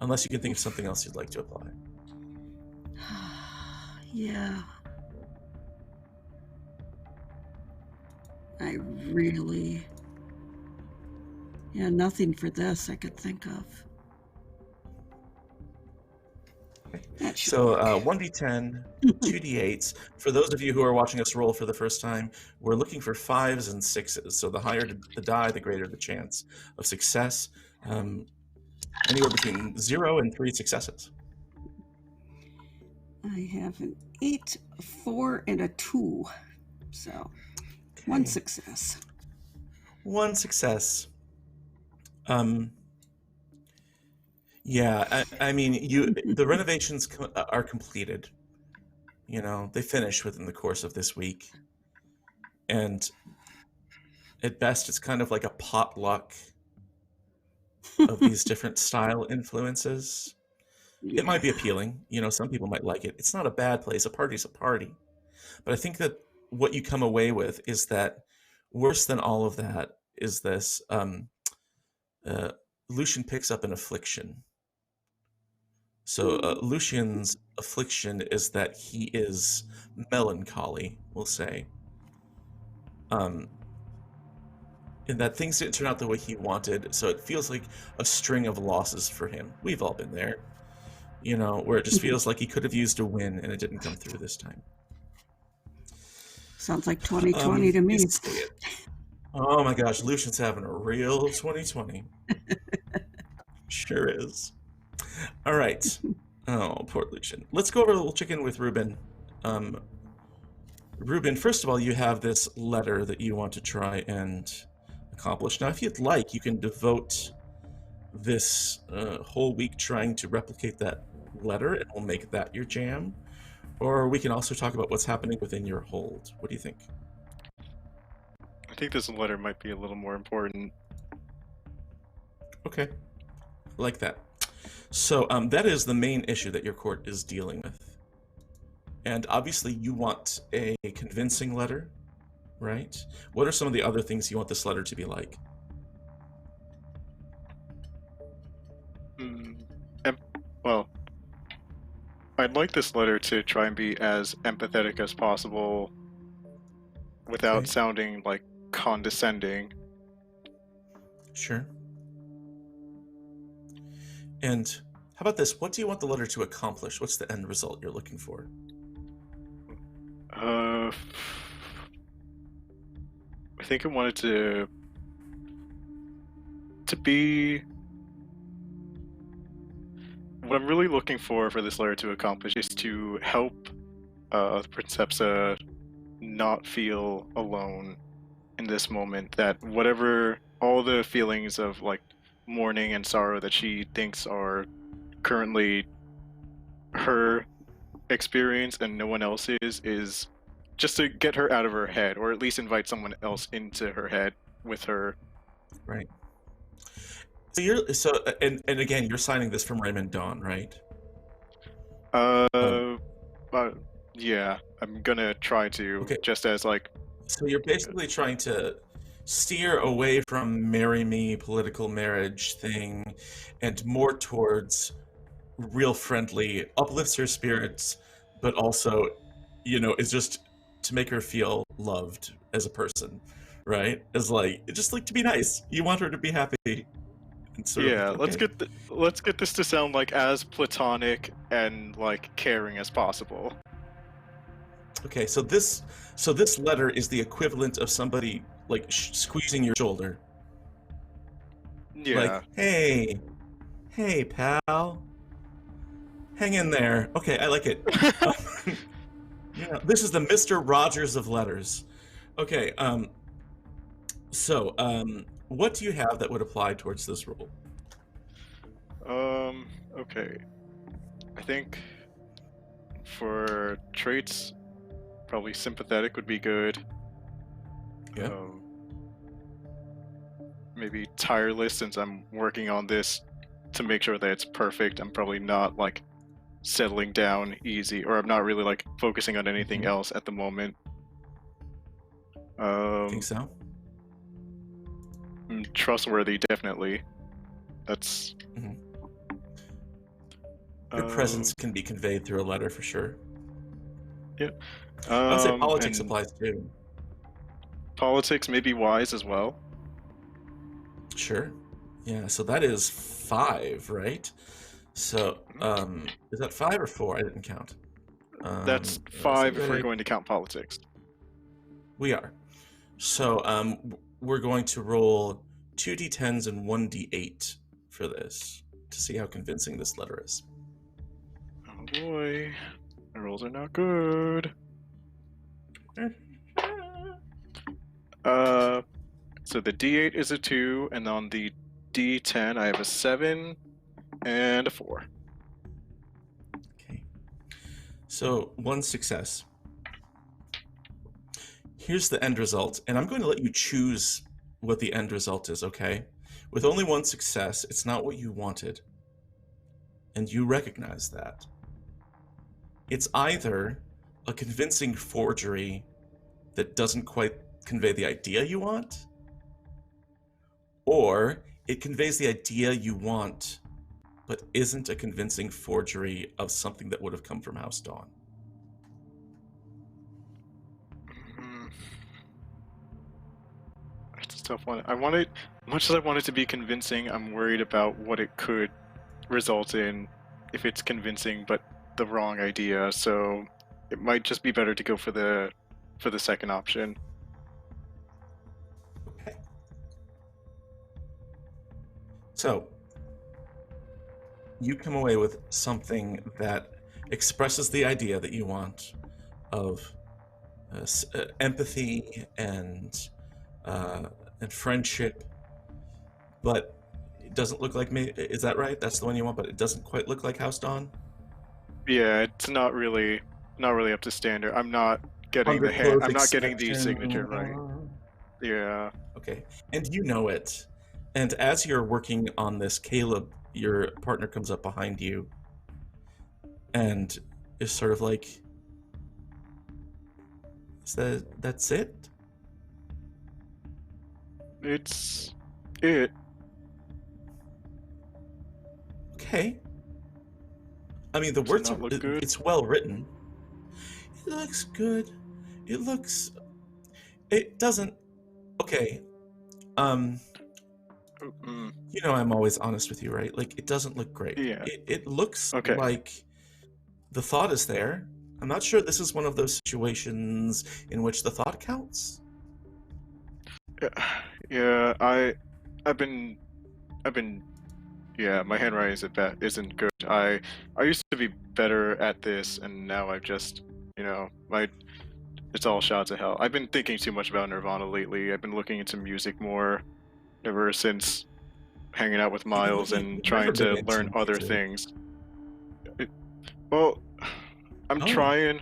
Unless you can think of something else you'd like to apply. Yeah. I really... Yeah, nothing for this I could think of. That should So work. 1d10, 2d8s. For those of you who are watching us roll for the first time, we're looking for 5s and 6s. So the higher the die, the greater the chance of success. Anywhere between 0 and 3 successes. I have an 8, a 4, and a 2. So, one Okay. success. 1 success. Yeah, I mean, the renovations are completed. You know, they finish within the course of this week. And at best, it's kind of like a potluck of these different style influences. Yeah. It might be appealing. You know, some people might like it. It's not a bad place. A party's a party. But I think that what you come away with is that worse than all of that is this. Lucian picks up an affliction. So Lucian's affliction is that he is melancholy, we'll say. And that things didn't turn out the way he wanted, so it feels like a string of losses for him. We've all been there, you know, where it just feels like he could have used a win and it didn't come through this time. Sounds like 2020 to me. Oh my gosh, Lucian's having a real 2020. Sure is. All right. Oh, poor Lucian. Let's go over a little chicken with Ruben. Ruben, first of all, you have this letter that you want to try and accomplish. Now, if you'd like, you can devote this whole week trying to replicate that letter, and we'll make that your jam. Or we can also talk about what's happening within your hold. What do you think? I think this letter might be a little more important. Okay. I like that. So that is the main issue that your court is dealing with. And obviously you want a convincing letter, right? What are some of the other things you want this letter to be like? Well, I'd like this letter to try and be as empathetic as possible without Okay. sounding like condescending. Sure. And how about this? What do you want the letter to accomplish? What's the end result you're looking for? I think I wanted to be... What I'm really looking for this letter to accomplish is to help Princepsa not feel alone in this moment, that whatever, all the feelings of like mourning and sorrow that she thinks are currently her experience and no one else's, is just to get her out of her head, or at least invite someone else into her head with her. Right. So and again, you're signing this from Raymond Dawn, right? Yeah, I'm gonna try to, Okay. just as like... So you're basically trying to steer away from marry me, political marriage thing, and more towards real friendly, uplifts her spirits, but also, you know, is just to make her feel loved as a person, right? As like, just like to be nice. You want her to be happy. And sort of, Yeah, okay. let's get this to sound like as platonic and like caring as possible. Okay, so this letter is the equivalent of somebody like squeezing your shoulder. Yeah. Like, hey pal, hang in there. Okay, I like it. Yeah, this is the Mr. Rogers of letters. Okay, so what do you have that would apply towards this rule? Okay. I think for traits, probably sympathetic would be good. Yeah. Maybe tireless, since I'm working on this to make sure that it's perfect. I'm probably not like settling down easy, or I'm not really like focusing on anything else at the moment. Think so? Trustworthy, definitely. That's... Your presence can be conveyed through a letter for sure. Yeah. I would say politics applies too. politics may be wise as well. Sure. Yeah, so that is 5, right? So, is that 5 or 4? I didn't count. That's Let's 5 see, if we're going to count politics. We are. So, we're going to roll 2d10s and 1d8 for this to see how convincing this letter is. Oh boy, my rolls are not good. So the D8 is a 2, and on the D10 I have a 7 and a 4. Okay. So, 1 success. Here's the end result, and I'm going to let you choose what the end result is, okay? With only 1 success, it's not what you wanted. And you recognize that. It's either a convincing forgery that doesn't quite convey the idea you want, or it conveys the idea you want, but isn't a convincing forgery of something that would have come from House Dawn. It's a tough one. Much as I want it to be convincing, I'm worried about what it could result in if it's convincing but the wrong idea. So it might just be better to go for the second option. Okay. So, you come away with something that expresses the idea that you want of empathy and friendship, but it doesn't look like me. Is that right? That's the one you want, but it doesn't quite look like House Dawn? Yeah, it's not really up to standard. I'm not getting the hand. I'm not getting the signature right. Yeah. Okay, and you know it. And as you're working on this, Caleb, your partner, comes up behind you and is sort of like, that's it? It's it. Okay. I mean, the words not look good? it's well written. It looks good. It doesn't. Okay. You know I'm always honest with you, right? Like, it doesn't look great. Yeah. It looks Okay. like the thought is there. I'm not sure this is one of those situations in which the thought counts. Yeah, I've been yeah, my handwriting isn't good. I used to be better at this, and now I've just, it's all shots of hell. I've been thinking too much about Nirvana lately. I've been looking into music more ever since hanging out with Miles and trying to learn other things. Well, I'm trying,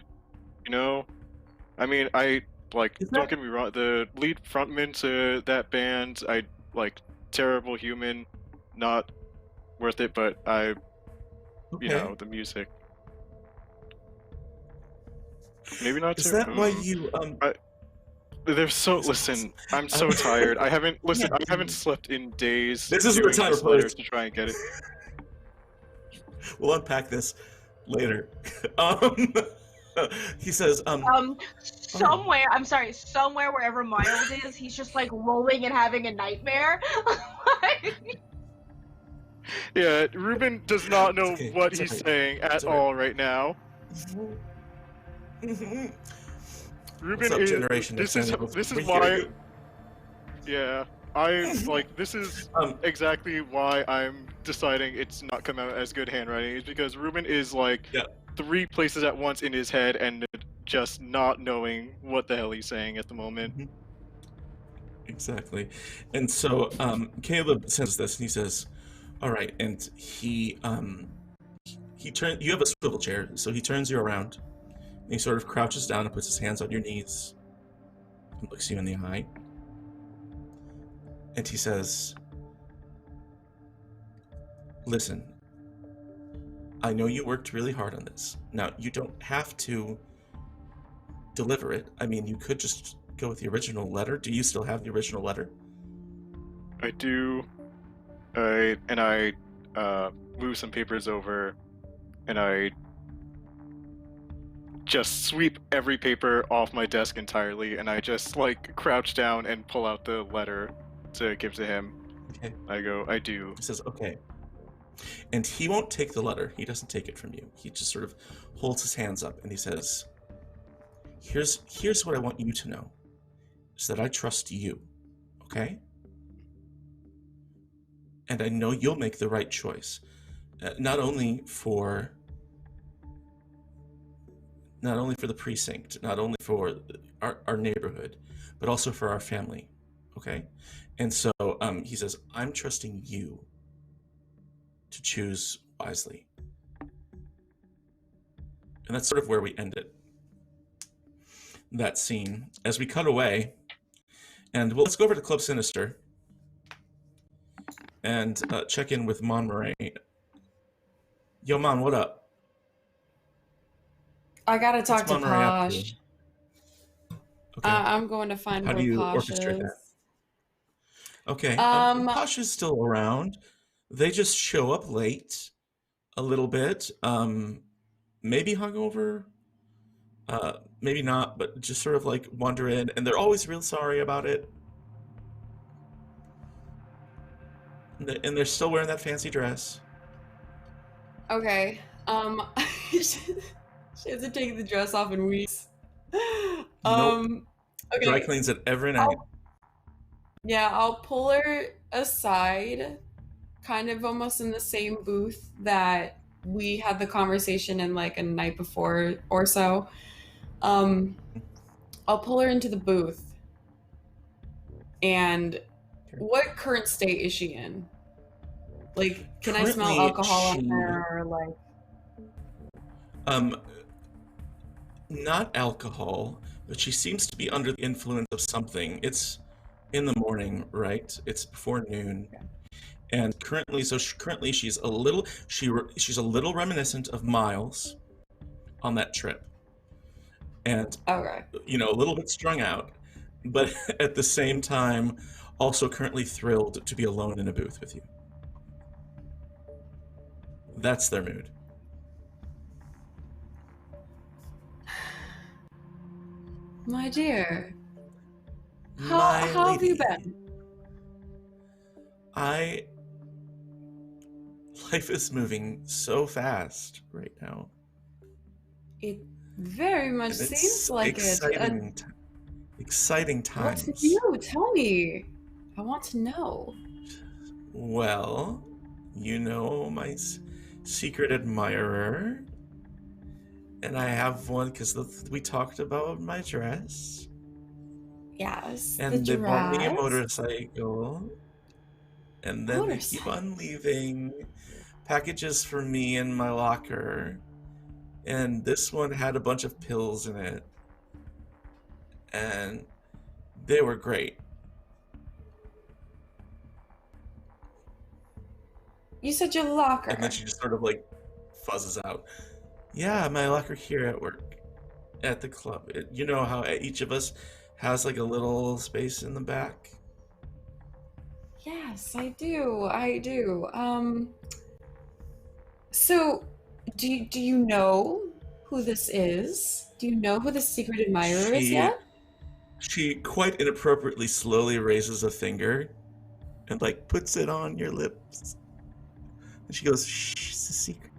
I mean, don't get me wrong, the lead frontman to that band, terrible human, not worth it, but the music. Maybe not. Is that why you listen, I'm so tired. I haven't slept in days. This isn't the time or place to try and get it. We'll unpack this later. He says, somewhere, I'm sorry, somewhere wherever Miles is, he's just like rolling and having a nightmare. Yeah, Ruben does not know what he's saying at all right now. Ruben up, is. Generation This is why. Yeah, this is exactly why I'm deciding it's not come out as good handwriting. Is because Ruben is 3 places at once in his head and just not knowing what the hell he's saying at the moment. Exactly. And so Caleb says this, and he says, all right, and he turns, you have a swivel chair, so he turns you around, and he sort of crouches down and puts his hands on your knees and looks you in the eye. And he says, listen, I know you worked really hard on this. Now, you don't have to deliver it. I mean, you could just go with the original letter. Do you still have the original letter? I do. I move some papers over, and I just sweep every paper off my desk entirely, and I just like crouch down and pull out the letter to give to him. Okay. I go, I do. He says, okay. And he won't take the letter. He doesn't take it from you. He just sort of holds his hands up and he says, here's what I want you to know, is that I trust you, okay? And I know you'll make the right choice, not only for the precinct, not only for our neighborhood, but also for our family, okay? And so he says, I'm trusting you to choose wisely. And that's sort of where we end it. That scene. As we cut away, and let's go over to Club Sinister and check in with Monmurai. Yo, Mon, what up? I gotta talk What's to Monmurai up to? Posh. Okay. I'm going to find How do where you Posh orchestrate is. that? Okay. Posh is still around. They just show up late a little bit. Maybe hungover. Maybe not, but just sort of like wander in, and they're always real sorry about it. And they're still wearing that fancy dress. Okay. She hasn't taken the dress off in weeks. Nope. Okay. Dry cleans it every night. I'll pull her aside, kind of almost in the same booth that we had the conversation in like a night before or so. I'll pull her into the booth. And what current state is she in? Like, can I smell Currently, alcohol on her? Or like, not alcohol, but she seems to be under the influence of something. It's in the morning, right? It's before noon. And currently she's a little reminiscent of Miles on that trip. And okay. a little bit strung out, but at the same time also currently thrilled to be alone in a booth with you. That's their mood. My dear, My how have you lady, been? Life is moving so fast right now. It very much And it's seems like exciting, it. Exciting times. What's new? Tell me. I want to know. Well, you know my secret admirer, and I have one because we talked about my dress. Yes. And they bought me a motorcycle, and then they keep on leaving packages for me in my locker. And this one had a bunch of pills in it, and they were great. You said your locker. And then she just sort of like fuzzes out. Yeah, my locker here at work, at the club. You know how each of us has like a little space in the back? Yes, I do. So do you know who this is? Do you know who the secret admirer is yet? She quite inappropriately slowly raises a finger and like puts it on your lips. And she goes, shh, it's a secret.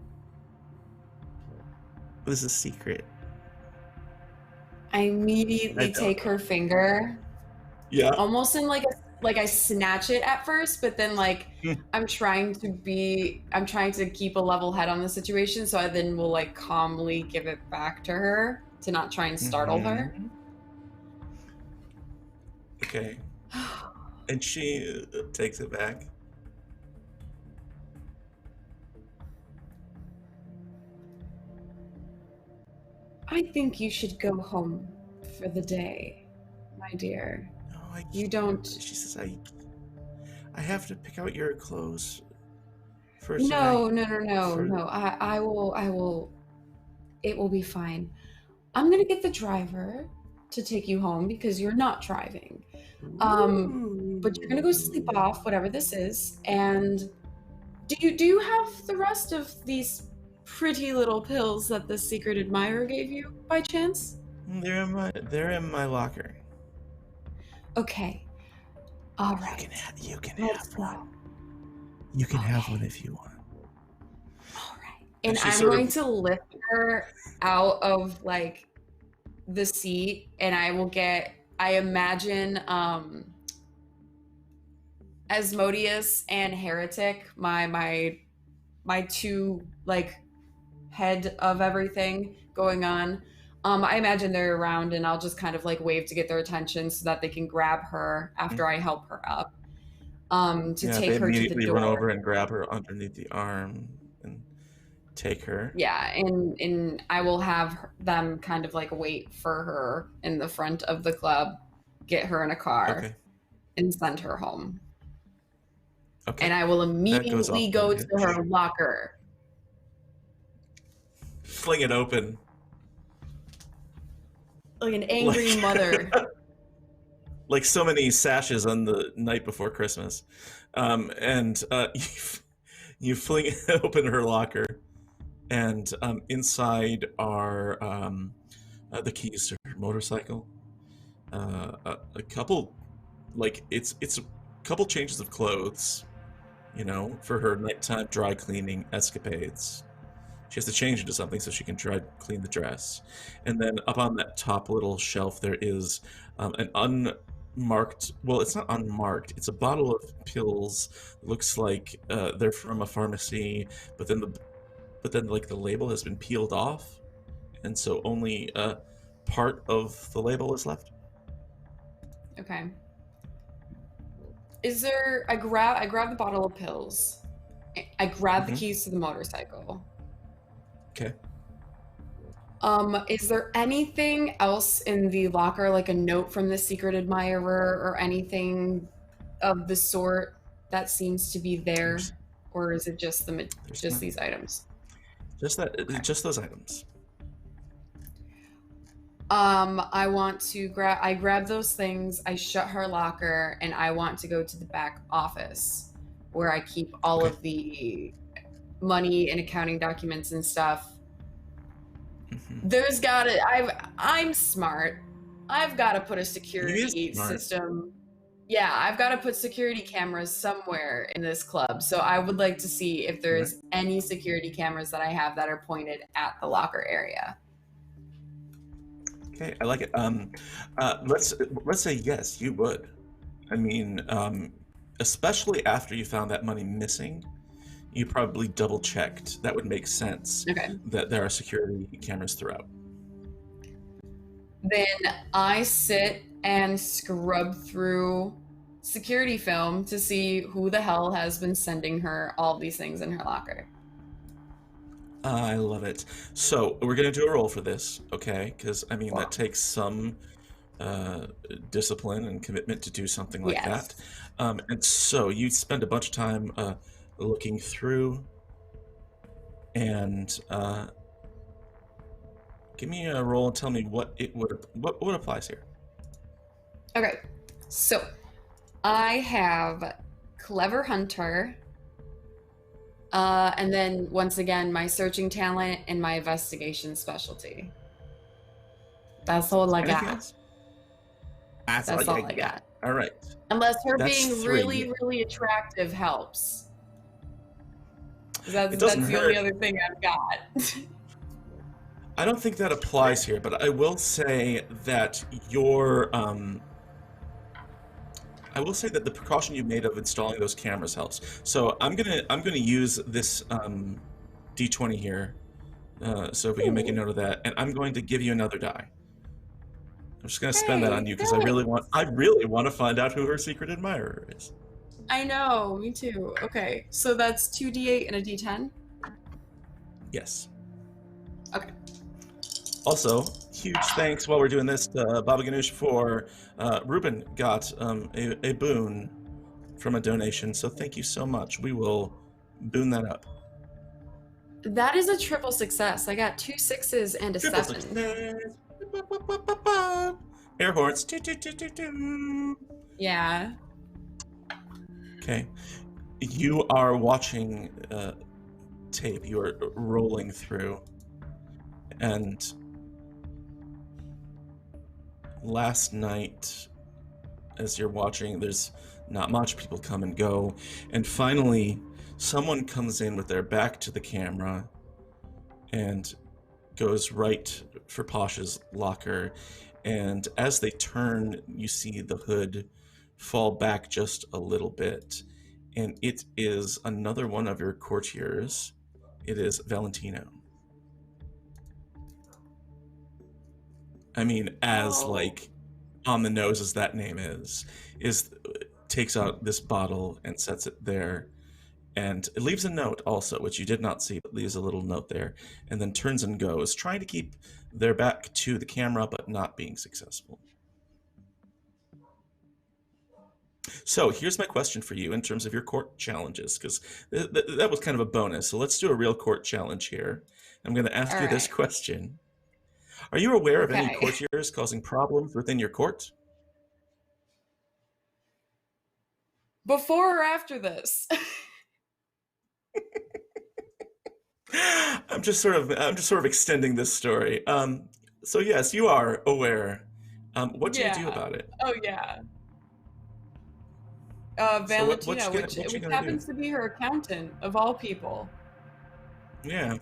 This is a secret. I immediately take her finger. Yeah. Almost in like I snatch it at first, but then like I'm trying to keep a level head on the situation, so I then will like calmly give it back to her to not try and startle her. Okay. And she takes it back. I think you should go home for the day, my dear. No, I can't. You don't. She says, I have to pick out your clothes for No. tonight. I will. It will be fine. I'm gonna get the driver to take you home because you're not driving. But you're gonna go sleep off whatever this is. And do you have the rest of these pretty little pills that the secret admirer gave you by chance? They're in my locker. Okay. All right. You can Let's have go. one. You can have Okay. one if you want. All right. And she I'm sort going of- to lift her out of like the seat, and I imagine Asmodeus and Heretic, my two like head of everything going on. I imagine they're around, and I'll just kind of like wave to get their attention so that they can grab her after I help her up. To take they her to the immediately door. run over and grab her underneath the arm and take her. Yeah, and I will have them kind of like wait for her in the front of the club, get her in a car, and send her home. Okay. And I will immediately go to her locker. Fling it open. Like an angry mother. Like so many sashes on the night before Christmas. And you fling open her locker, and inside are the keys to her motorcycle, a couple, like it's a couple changes of clothes, for her nighttime dry cleaning escapades. She has to change into something so she can dry clean the dress. And then up on that top little shelf there is an unmarked, well, it's not unmarked, it's a bottle of pills. It looks like they're from a pharmacy, but then like the label has been peeled off, and so only part of the label is left. Okay. Is there? I grab the bottle of pills. I grab the keys to the motorcycle. Okay. Is there anything else in the locker, like a note from the secret admirer or anything of the sort that seems to be there, or is it just these items? Just those items. I want to grab those things, I shut her locker, and I want to go to the back office where I keep all of the money and accounting documents and stuff. I'm smart. I've got to put a security system. Yeah, I've got to put security cameras somewhere in this club. So I would like to see if there's any security cameras that I have that are pointed at the locker area. Okay, I like it. Let's say yes, you would. I mean, especially after you found that money missing, you probably double checked. That would make sense. Okay. That there are security cameras throughout. Then I sit and scrub through security film to see who the hell has been sending her all these things in her locker. I love it. So we're gonna do a roll for this, okay? Because I mean that takes some discipline and commitment to do something like that. And so you spend a bunch of time looking through, and give me a roll and tell me what applies here. Okay, so I have Clever Hunter. And then once again, my searching talent and my investigation specialty. That's all I got. That's all I got. All right. Unless her That's being 3. really, really attractive helps. That's doesn't the hurt. only other thing I've got. I don't think that applies here, but I will say that I will say that the precaution you made of installing those cameras helps. So I'm gonna use this D20 here, so if we can make a note of that, and I'm going to give you another die. I'm just gonna spend that on you because I really want to find out who her secret admirer is. I know, me too. Okay, so that's 2d8 and a d10. Yes. Okay. Also, huge thanks while we're doing this to Baba Ganoush for Ruben got a boon from a donation, so thank you so much. We will boon that up. That is a triple success. I got 2 6s and a 7. Air horns. Yeah. Okay. You are watching tape you are rolling through, and last night, as you're watching, there's not much. People come and go, and finally someone comes in with their back to the camera and goes right for Posh's locker, and as they turn, you see the hood fall back just a little bit, and it is another one of your courtiers. It is Valentino. I mean, as like on the nose as that name is takes out this bottle and sets it there, and it leaves a note also, which you did not see, but leaves a little note there, and then turns and goes, trying to keep their back to the camera, but not being successful. So here's my question for you in terms of your court challenges, because that was kind of a bonus. So let's do a real court challenge here. I'm going to ask you this question. Are you aware of any courtiers causing problems within your court? Before or after this? I'm just sort of extending this story. So yes, you are aware. What do you do about it? Oh yeah. So Valentina, which happens to be her accountant of all people. Yeah.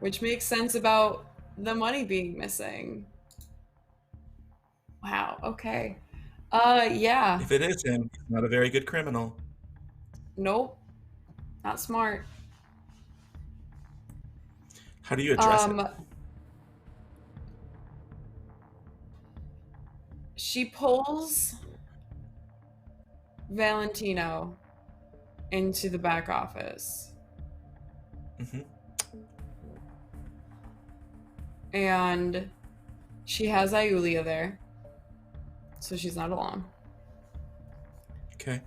Which makes sense about the money being missing. Wow, okay. Yeah. If it is him, he's not a very good criminal. Nope. Not smart. How do you address it? She pulls Valentino into the back office. Mm-hmm. And she has Iulia there, so she's not alone. Okay.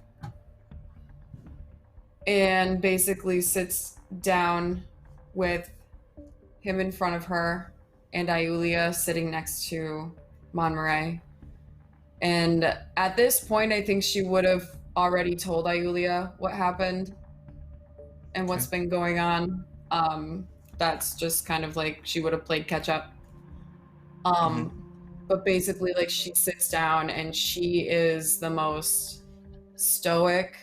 And basically sits down with him in front of her and Iulia sitting next to Monmurai. And at this point, I think she would have already told Iulia what happened and what's been going on. That's just kind of like she would have played catch up. But basically, like, she sits down and she is the most stoic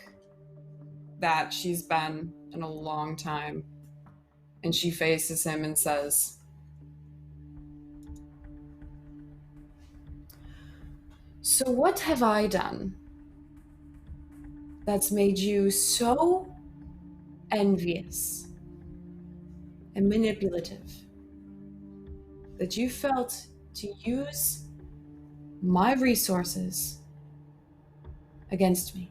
that she's been in a long time. And she faces him and says, "So what have I done that's made you so envious and manipulative that you felt to use my resources against me?"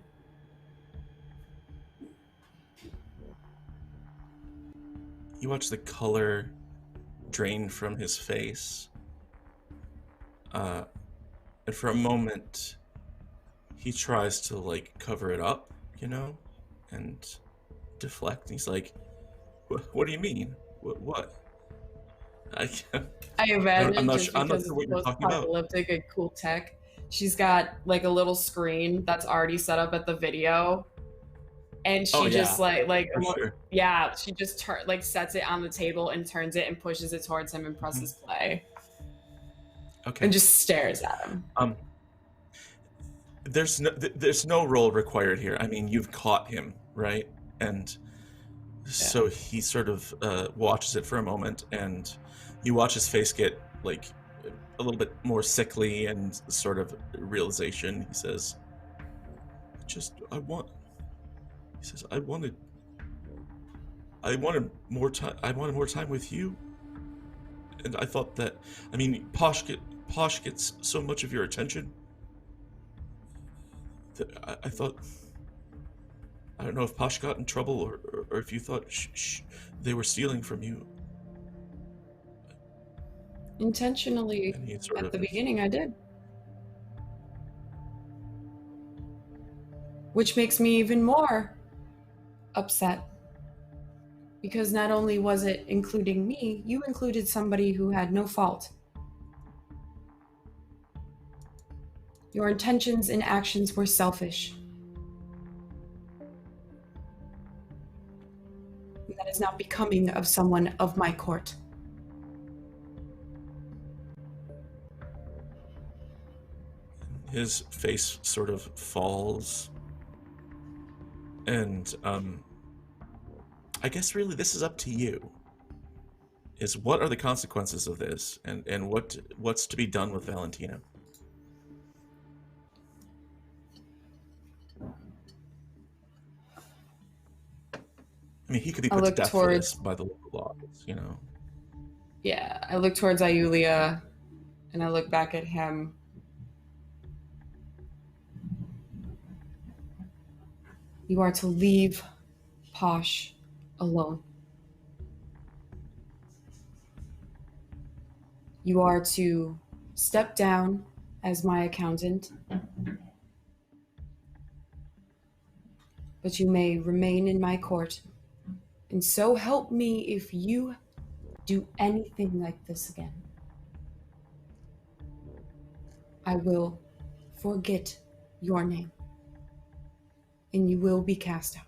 You watch the color drain from his face. And for a moment, he tries to, like, cover it up, you know, and deflect. He's like, what do you mean? What? I imagine I'm not just sure, because what you're it's talking about. post-apocalyptic and cool tech, she's got like a little screen that's already set up at the video, and she just she just sets it on the table and turns it and pushes it towards him and presses play. Okay. And just stares at him. There's no role required here. I mean, you've caught him, right? And so he sort of watches it for a moment, and you watch his face get like a little bit more sickly and sort of realization. He says, I wanted more time. I wanted more time with you. And I thought that, I mean, Posh gets so much of your attention. I thought, I don't know if Posh got in trouble or if you thought they were stealing from you. Intentionally, at the beginning, I did. Which makes me even more upset. Because not only was it including me, you included somebody who had no fault. Your intentions and actions were selfish. is not becoming of someone of my court. His face sort of falls. And, I guess really this is up to you. Is what are the consequences of this, and what's to be done with Valentina? I mean, he could be put to death for this by the local laws, you know. Yeah, I look towards Iulia, and I look back at him. You are to leave Posh alone. You are to step down as my accountant, but you may remain in my court. And so help me if you do anything like this again. I will forget your name, and you will be cast out.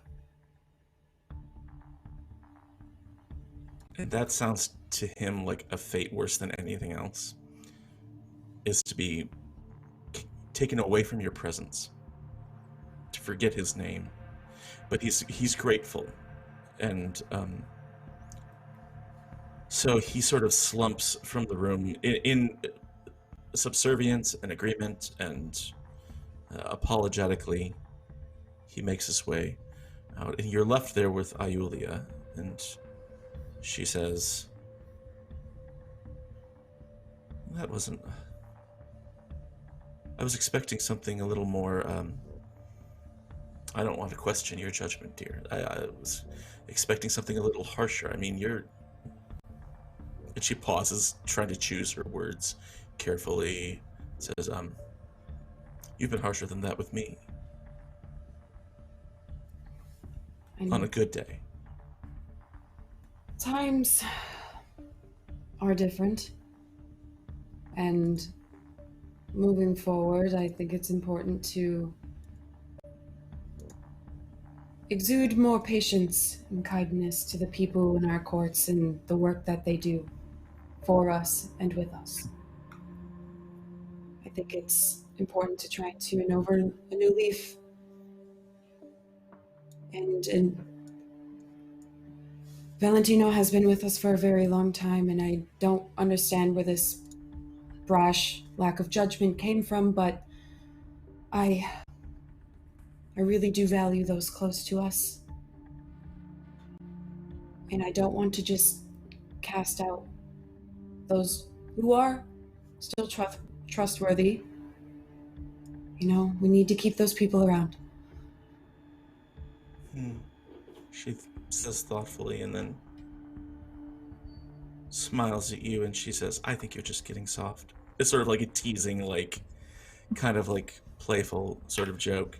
And that sounds to him like a fate worse than anything else, is to be taken away from your presence, to forget his name. But he's grateful, and so he sort of slumps from the room in subservience and agreement, and apologetically he makes his way out, and you're left there with Iulia, and she says, that wasn't... I was expecting something a little more, I don't want to question your judgment, dear. I was expecting something a little harsher. I mean, you're... And she pauses, trying to choose her words carefully. Says, you've been harsher than that with me. On a good day. Times are different, and moving forward, I think it's important to exude more patience and kindness to the people in our courts and the work that they do for us and with us. I think it's important to try to turn over a new leaf and Valentino has been with us for a very long time, and I don't understand where this brash lack of judgment came from, but I really do value those close to us. And I don't want to just cast out those who are still trustworthy. You know, we need to keep those people around. She says thoughtfully, and then smiles at you, and she says, I think you're just getting soft. It's sort of like a teasing, like, kind of like playful sort of joke.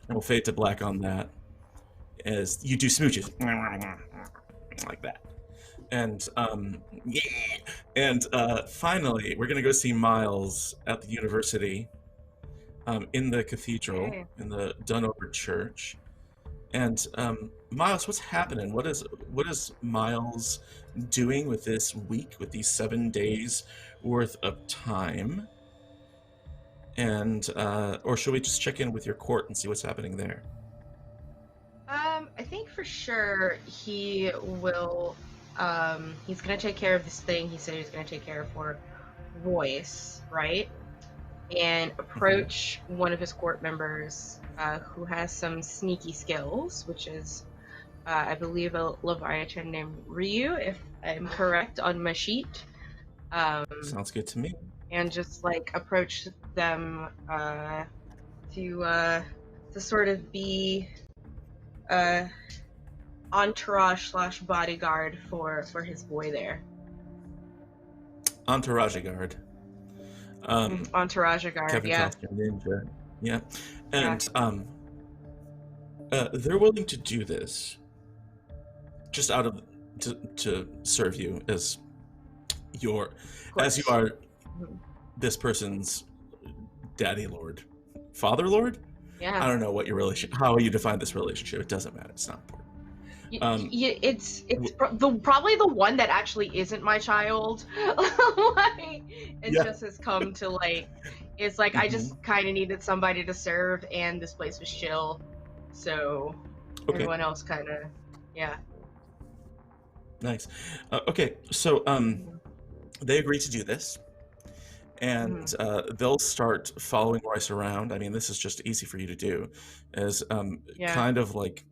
And we'll fade to black on that as you do smooches. Like that. And, yeah. And finally, we're going to go see Miles at the university, in the cathedral, in the done-over church. And Miles, what's happening? What is Miles doing with this week, with these 7 days worth of time? And or should we just check in with your court and see what's happening there? I think for sure he will. He's gonna take care of this thing. He said he's gonna take care of for Royce, right? And approach one of his court members who has some sneaky skills, which is, I believe, a Leviathan named Ryu, if I'm correct on my sheet. Sounds good to me. And just like approach them to sort of be entourage / bodyguard for his boy there. Entourage guard. Entourage guard, Kevin yeah. Costner Ninja. Yeah. And they're willing to do this just out of to serve you as you are this person's daddy lord, father lord. Yeah. I don't know what your relation, how you define this relationship. It doesn't matter. It's not important. It's probably the one that actually isn't my child. Like, it Yeah. just has come to like, it's like I just kind of needed somebody to serve, and this place was chill, so Okay. everyone else kind of, yeah. Nice. Okay, so they agree to do this, and they'll start following Royce around. I mean, this is just easy for you to do, as Yeah. kind of like,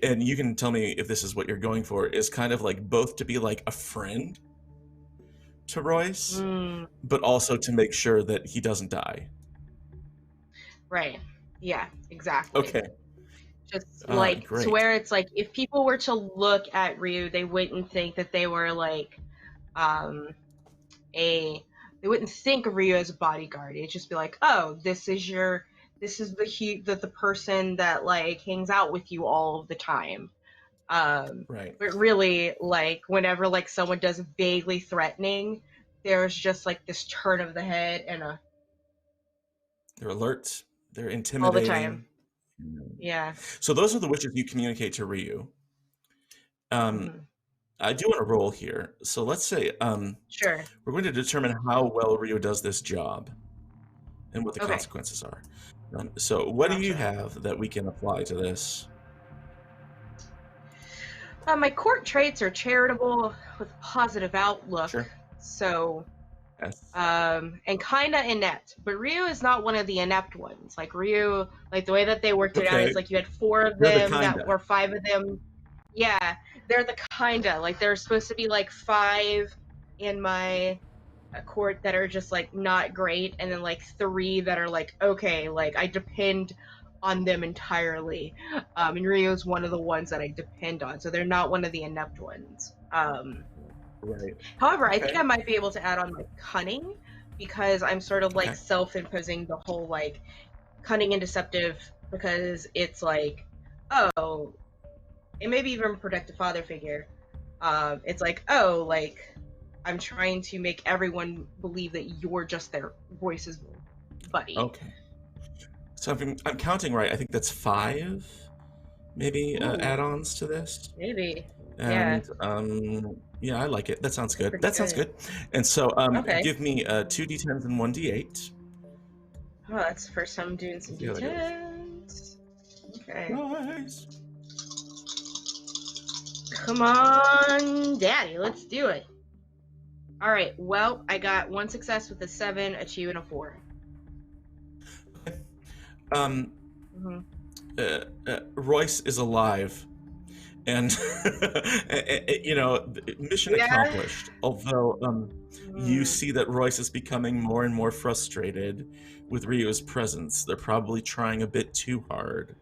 and you can tell me if this is what you're going for, is kind of like both to be like a friend to Royce, but also to make sure that he doesn't die. Right. Yeah, exactly. Okay. Just like great. to where it's like if people were to look at Ryu, they wouldn't think that they were like they wouldn't think of Ryu as a bodyguard. It'd just be like, oh, this is the person that like hangs out with you all of the time. Right. But really, like whenever like someone does vaguely threatening, there's just like this turn of the head and a They're alert. They're all intimidating. the time. Yeah. So those are the wishes you communicate to Ryu. I do want to roll here. So let's say Sure. we're going to determine how well Ryu does this job and what the consequences are. So what do you have that we can apply to this? My court traits are charitable with positive outlook. Sure. So, Yes. and kind of inept. But Ryu is not one of the inept ones. Like Ryu, like the way that they worked it out is like you had 4 of them or 5 of them. Yeah, they're the kinda. Like there's supposed to be like 5 in my court that are just like not great, and then like 3 that are like okay, like I depend on them entirely. And Ryu is one of the ones that I depend on, so they're not one of the inept ones. Right. However, I think I might be able to add on like cunning, because I'm sort of like self-imposing the whole like cunning and deceptive, because it's like, oh, and maybe even protect a father figure. It's like, oh, like I'm trying to make everyone believe that you're just their Royce's buddy. Okay. So if I'm counting right, I think that's 5, maybe add-ons to this. Maybe. And yeah, I like it. That sounds good. That sounds good. And so give me 2 d10s and 1 d8. Oh, that's the first time I'm doing some d10s. Okay. Nice. Come on, Daddy, let's do it. All right. Well, I got 1 success with a 7, a 2, and a 4. Royce is alive, and you know, mission accomplished. Although you see that Royce is becoming more and more frustrated with Ryu's presence. They're probably trying a bit too hard,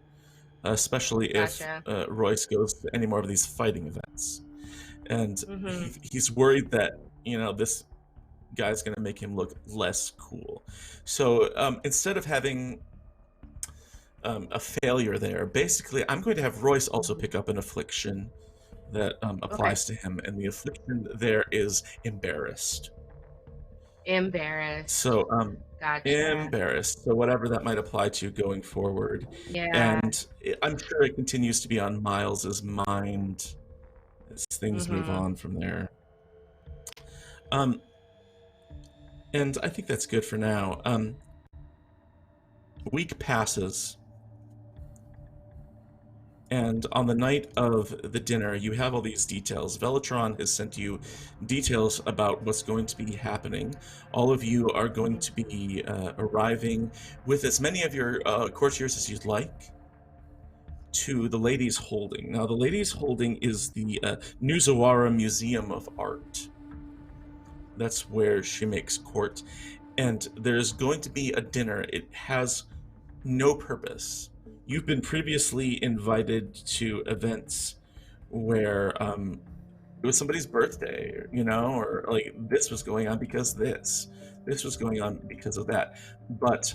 especially if Royce goes to any more of these fighting events, and he's worried that, you know, this guy's going to make him look less cool. So instead of having a failure there, basically I'm going to have Royce also pick up an affliction that applies to him, and the affliction there is embarrassed. So embarrassed. So whatever that might apply to going forward. And I'm sure it continues to be on Miles's mind as things move on from there. And I think that's good for now. Week passes, and on the night of the dinner, you have all these details. Veletron has sent you details about what's going to be happening. All of you are going to be arriving with as many of your courtiers as you'd like to the Ladies' Holding. Now, the Ladies' Holding is the Nuzawara Museum of Art. That's where she makes court. And there's going to be a dinner. It has no purpose. You've been previously invited to events where it was somebody's birthday, you know, or like this was going on because this was going on because of that. But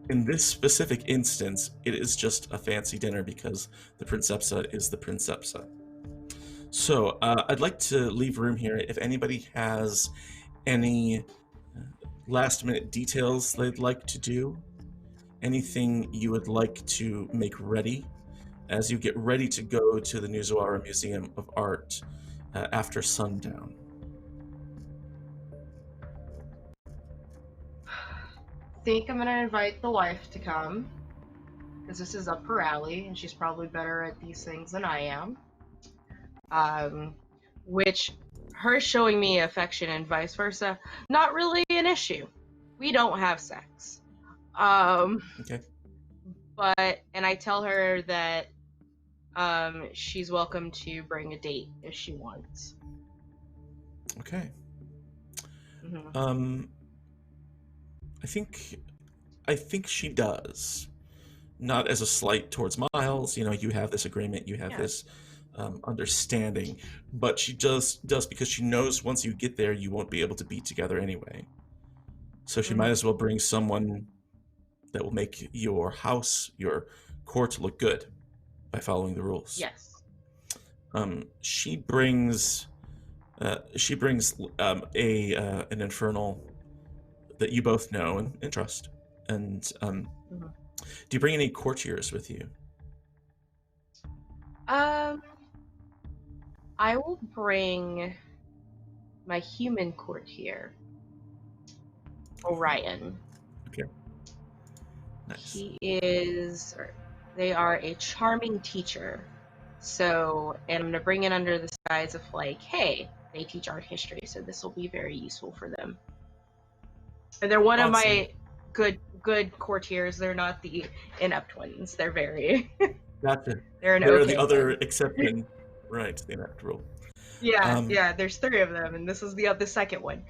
in this specific instance, it is just a fancy dinner because the Princepsa is the Princepsa. So I'd like to leave room here if anybody has any last-minute details they'd like to do, anything you would like to make ready as you get ready to go to the Nuzuara Museum of Art after sundown. I think I'm gonna invite the wife to come, because this is up her alley, and she's probably better at these things than I am. Which, her showing me affection and vice versa, not really an issue. We don't have sex. Okay. But, and I tell her that she's welcome to bring a date if she wants. Okay. Mm-hmm. I think she does. Not as a slight towards Miles. You have this agreement, you have this understanding, but she does because she knows once you get there, you won't be able to be together anyway. So she might as well bring someone that will make your house, your court, look good by following the rules. Yes. She brings an infernal that you both know and trust. And do you bring any courtiers with you? I will bring my human courtier, Orion. Okay. Nice. They are a charming teacher. So, and I'm going to bring it under the guise of like, hey, they teach art history, so this will be very useful for them. And they're one of my good courtiers. They're not the inept ones. They're very... Gotcha. They're the other exception. Right, the inept rule. Yeah, there's 3 of them, and this is the second one.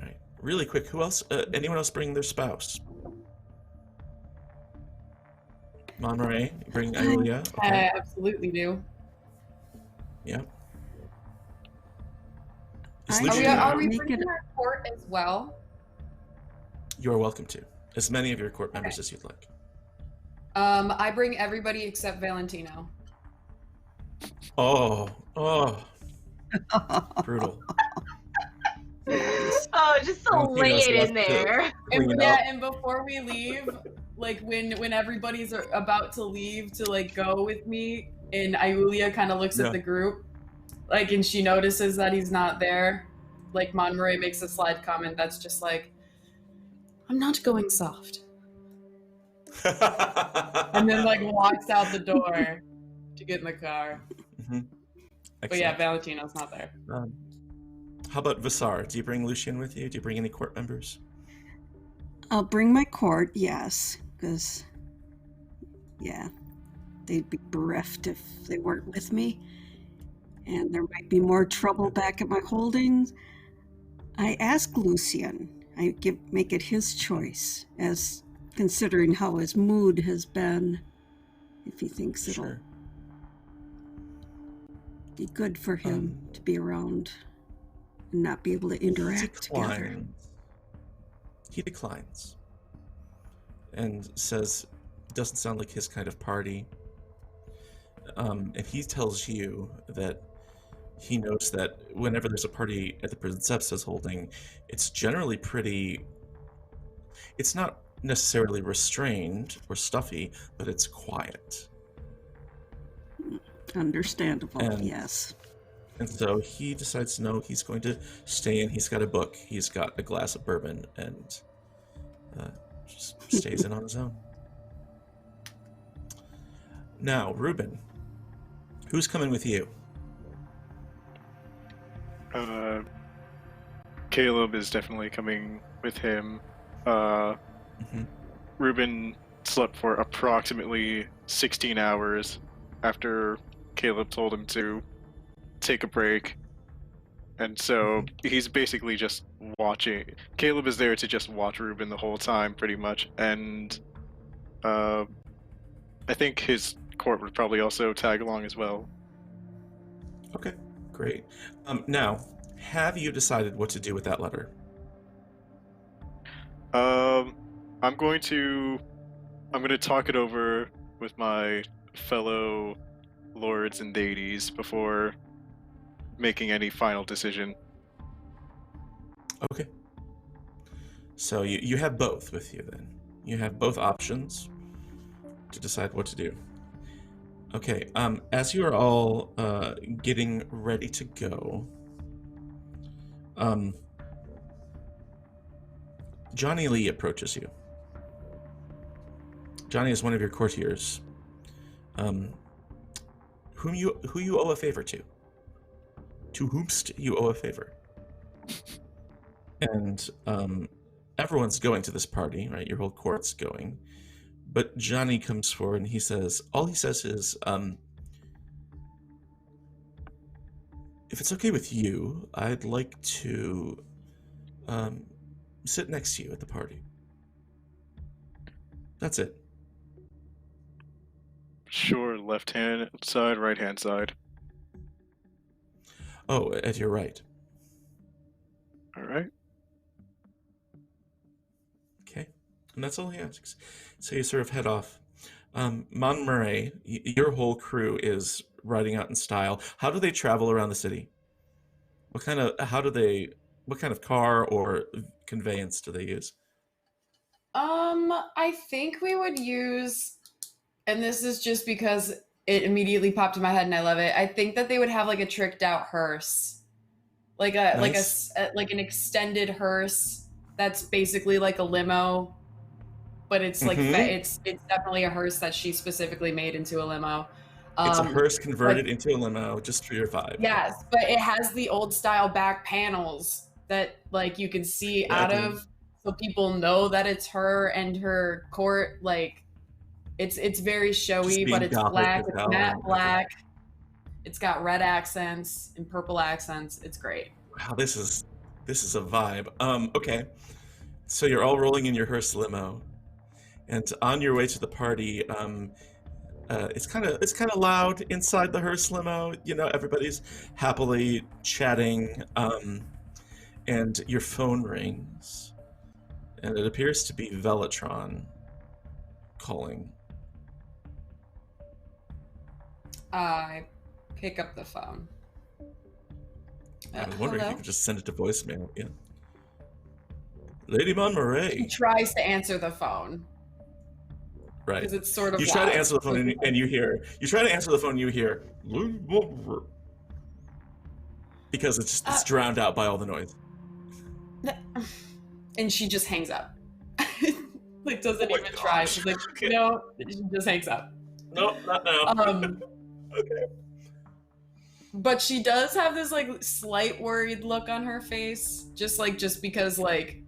All right, really quick, who else? Anyone else bring their spouse? Monmurai, bring Iulia? Okay. I absolutely do. Yeah. Are we bringing our court as well? You're welcome to. As many of your court members as you'd like. I bring everybody except Valentino. Oh. Brutal. Oh, just to lay it in there. And before we leave, like when everybody's about to leave to like go with me, and Iulia kind of looks at the group, like, and she notices that he's not there. Like Monmurai makes a slide comment that's just like, "I'm not going soft," and then like walks out the door to get in the car. Mm-hmm. But yeah, Valentino's not there. How about Visar? Do you bring Lucian with you? Do you bring any court members? I'll bring my court, yes, because, they'd be bereft if they weren't with me, and there might be more trouble back at my holdings. I ask Lucian. I make it his choice, as considering how his mood has been, if he thinks it'll be good for him to be around and not be able to interact together. He declines and says it doesn't sound like his kind of party. And he tells you that he knows that whenever there's a party at the Princepsa's holding, it's generally it's not necessarily restrained or stuffy, but it's quiet. Understandable, yes. And so he decides, no, he's going to stay in. He's got a book. He's got a glass of bourbon, and just stays in on his own. Now, Ruben, who's coming with you? Caleb is definitely coming with him. Ruben slept for approximately 16 hours after Caleb told him to take a break. And so he's basically just watching. Caleb is there to just watch Ruben the whole time, pretty much. And I think his court would probably also tag along as well. Okay, great. Now, have you decided what to do with that letter? I'm going to talk it over with my fellow lords and deities before making any final decision. Okay. So you have both with you then. You have both options to decide what to do. Okay, as you are all getting ready to go, Johnny Lee approaches you. Johnny is one of your courtiers, who you owe a favor to. To whomst you owe a favor. And everyone's going to this party, right? Your whole court's going. But Johnny comes forward and he says, all he says is, if it's okay with you, I'd like to sit next to you at the party. That's it. Sure, left hand side, right hand side. Oh, at your right. All right. Okay. And that's all he asks. So you sort of head off. Monmurai, your whole crew is riding out in style. How do they travel around the city? What kind of car or conveyance do they use? I think we would use, and this is just because it immediately popped in my head and I love it. I think that they would have like a tricked out hearse, like Nice. like an extended hearse that's basically like a limo, but it's like it's definitely a hearse that she specifically made into a limo. It's a hearse But converted into a limo, just for your vibe. yes, but it has the old style back panels that like you can see out dude. of, so people know that it's her and her court. Like it's very showy, Just but being it's gothic black. as It's hell. matte black. It's got red accents and purple accents. It's great. Wow, this is a vibe. Okay. So you're all rolling in your hearse limo, and on your way to the party, it's kind of loud inside the hearse limo. You know, everybody's happily chatting, and your phone rings, and it appears to be Veletron calling. I pick up the phone. I was wondering if Hello? you could just send it to voicemail. Yeah. Lady He Monmurai. tries to answer the phone Right. because it's sort of You try to loud. answer the phone and you hear. You try to answer the phone and you hear. Because it's drowned out by all the noise. And she just hangs up. Like doesn't Oh my even try. gosh. She's like, Okay. no, she just hangs up. Nope, not now. Okay. But she does have this like slight worried look on her face, just because like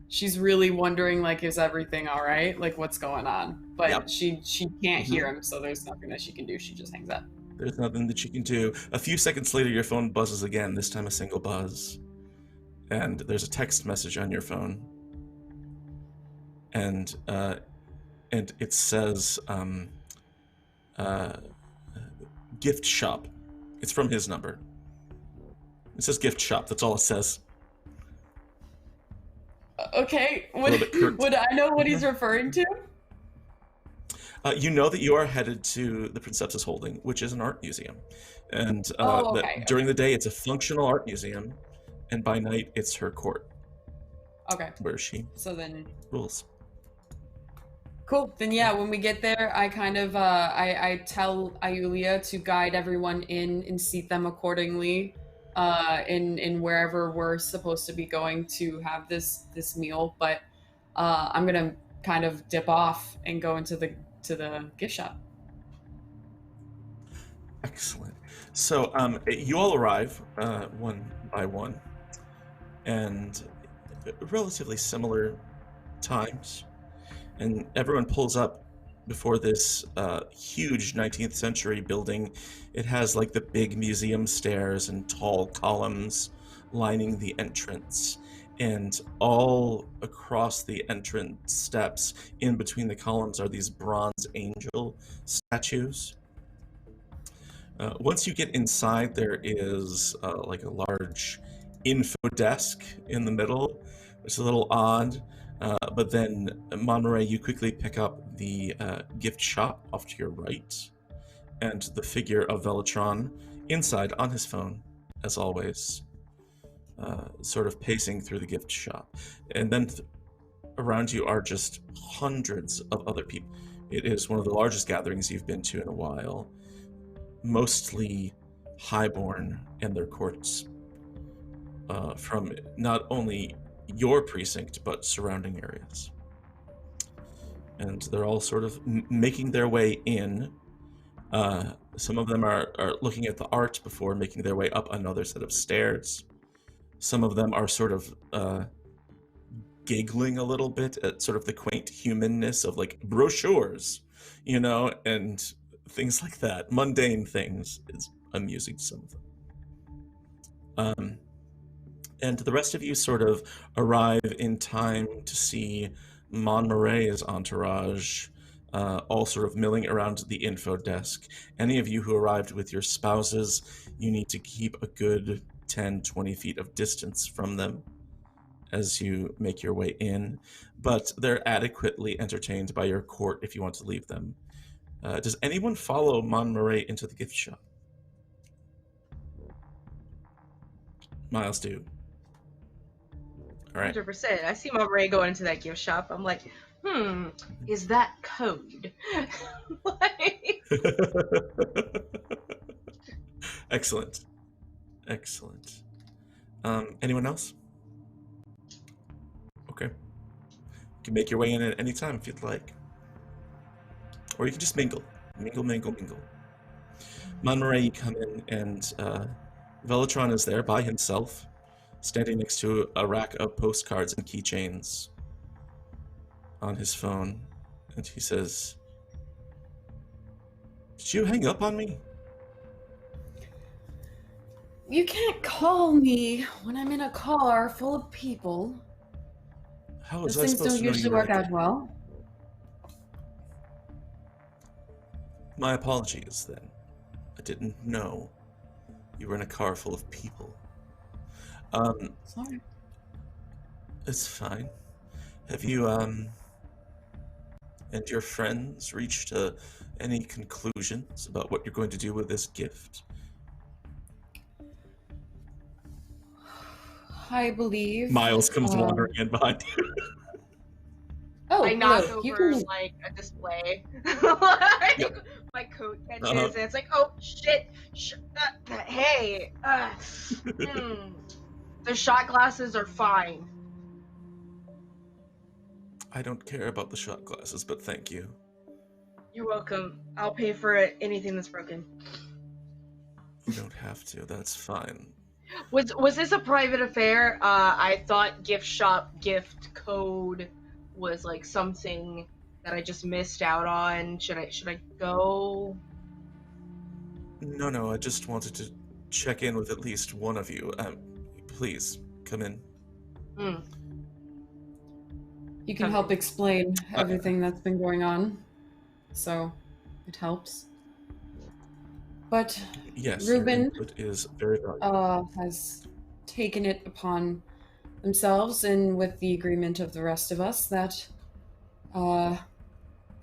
she's really wondering like, is everything all right? Like what's going on? But Yep. she can't hear him, so there's nothing that she can do. She just hangs up. There's nothing that you can do. A few seconds later, your phone buzzes again, this time a single buzz. And there's a text message on your phone. And it says, gift shop. It's from his number. It says gift shop, that's all it says. Okay, A little bit curt. would I know what he's referring to? You know that you are headed to the Princepsa's holding, which is an art museum. And Okay. during the day, it's a functional art museum. And by night, it's her court, Okay, where she so then rules. cool. Then yeah, when we get there, I kind of I tell Iulia to guide everyone in and seat them accordingly, in wherever we're supposed to be going to have this meal. But I'm gonna kind of dip off and go into the gift shop. Excellent. So you all arrive one by one, and relatively similar times, and everyone pulls up before this huge 19th century building. It has like the big museum stairs and tall columns lining the entrance, and all across the entrance steps in between the columns are these bronze angel statues. Once you get inside, there is like a large info desk in the middle. It's a little odd, but then Monmurai, you quickly pick up the gift shop off to your right, and the figure of Veletron inside on his phone, as always, sort of pacing through the gift shop. And then around you are just hundreds of other people. It is one of the largest gatherings you've been to in a while. Mostly highborn and their courts from not only your precinct, but surrounding areas. And they're all sort of making their way in. Some of them are looking at the art before making their way up another set of stairs. Some of them are sort of giggling a little bit at sort of the quaint humanness of like brochures, and things like that. Mundane things is amusing to some of them. And the rest of you sort of arrive in time to see Monmurai's entourage all sort of milling around the info desk. Any of you who arrived with your spouses, you need to keep a good 10, 20 feet of distance from them as you make your way in, but they're adequately entertained by your court if you want to leave them. Does anyone follow Monmurai into the gift shop? Miles, do. All right. 100%. I see Monmurai going into that gift shop. I'm like, is that code? Like... Excellent. Anyone else? Okay. You can make your way in at any time if you'd like. Or you can just mingle. Mingle. Monmurai, you come in, and Veletron is there by himself, standing next to a rack of postcards and keychains on his phone. And he says, "Did you hang up on me?" You can't call me when I'm in a car full of people. How is Those I things supposed don't to know usually you were work there? out well. My apologies, then. I didn't know you were in a car full of people. Sorry. It's fine. Have you, and your friends reached any conclusions about what you're going to do with this gift? I believe. Miles comes wandering in behind you. Oh, I knock hello. You over can... like a display. Like, Yep. my coat catches, Uh-huh. and it's like, oh shit! Hey, the shot glasses are fine. I don't care about the shot glasses, but thank you. You're welcome. I'll pay for it. Anything that's broken. You don't have to. That's fine. Was this a private affair? I thought gift shop gift code was like something that I just missed out on. Should I go? No. I just wanted to check in with at least one of you. Please come in. You can help explain everything that's been going on, so it helps. But Yes, Ruben your input is very valuable. has taken it upon themselves, and with the agreement of the rest of us, that the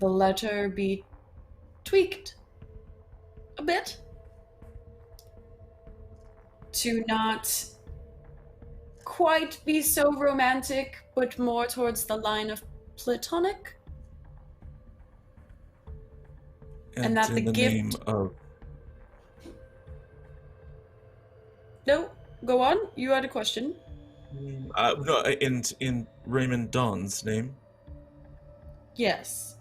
letter be tweaked a bit to not quite be so romantic, but more towards the line of platonic. And that in the the gift... name of... No, go on. You had a question. No, in Raymond Dawn's name. Yes.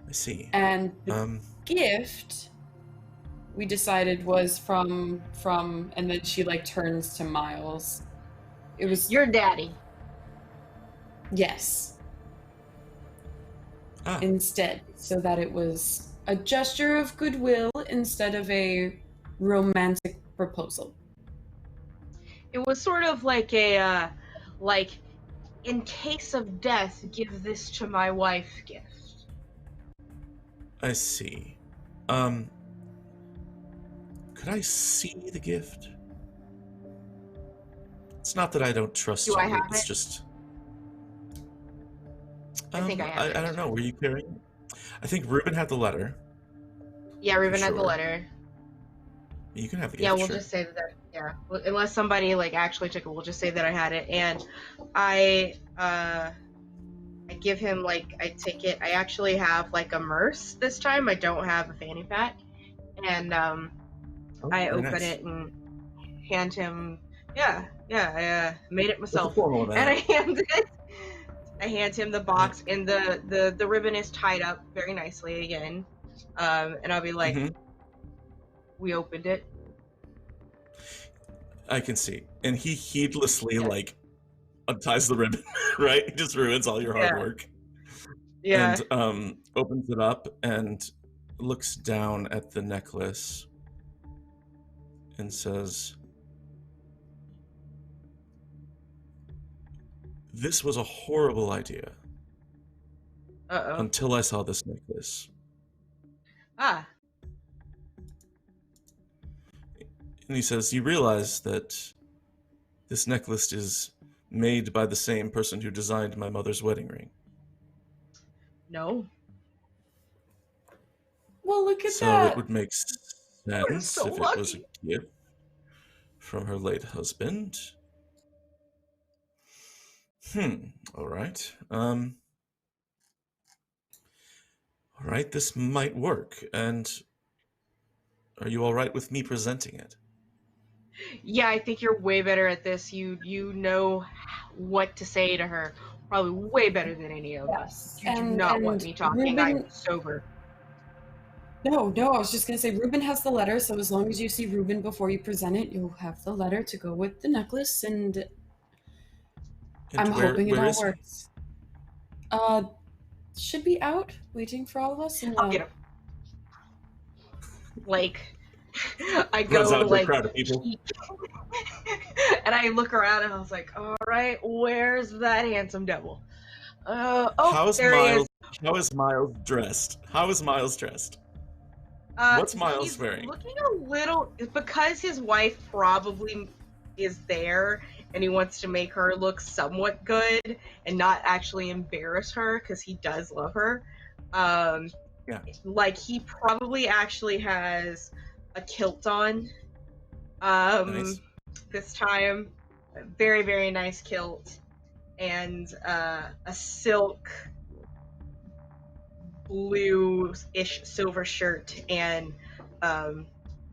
I see. And the gift we decided was from and then she like turns to Miles. It was Your daddy. Yes. Instead, so that it was a gesture of goodwill instead of a romantic proposal. It was sort of like a like, in case of death, give this to my wife gift. I see. Could I see the gift? It's not that I don't trust Do you. I have It's it? just... I think I have it. I don't know. Were you carrying it? I think Ruben had the letter. Yeah, Ruben had the sure. letter. You can have the gift. Yeah, we'll sure. just say that. Yeah, unless somebody like actually took it, we'll just say that I had it, and I I give him I take it. I actually have a merce this time. I don't have a fanny pack, and Oh, I very open nice. it and hand him. Yeah, I made it What's the myself, formal of and that? I hand him the box, and the ribbon is tied up very nicely again. And I'll be like, Mhm. we opened it. I can see. And he heedlessly Yeah. unties the ribbon, right? He just ruins all your hard Yeah. work. Yeah. And opens it up and looks down at the necklace and says, "This was a horrible idea Uh-oh. until I saw this necklace." Ah. And he says, "You realize that this necklace is made by the same person who designed my mother's wedding ring. No. Well, look at So that. it would make We're sense so if it was a lucky. gift from her late husband." All right. All right, this might work. And are you all right with me presenting it? Yeah, I think you're way better at this. You know what to say to her. Probably way better than any of us. Yes. You do not want me talking. Ruben, I'm sober. No, I was just gonna say Ruben has the letter, so as long as you see Ruben before you present it, you'll have the letter to go with the necklace, and I'm hoping it where all is he? works. Should be out, waiting for all of us. And, I'll get him. I Runs out go into a crowd of people. and I look around and I was like, all right, where's that handsome devil? There he is. How is Miles dressed? What's Miles He's wearing? looking a little, because his wife probably is there and he wants to make her look somewhat good and not actually embarrass her because he does love her. Yeah. He probably actually has a kilt on. Nice. This time, a very, very nice kilt and a silk blue-ish silver shirt and a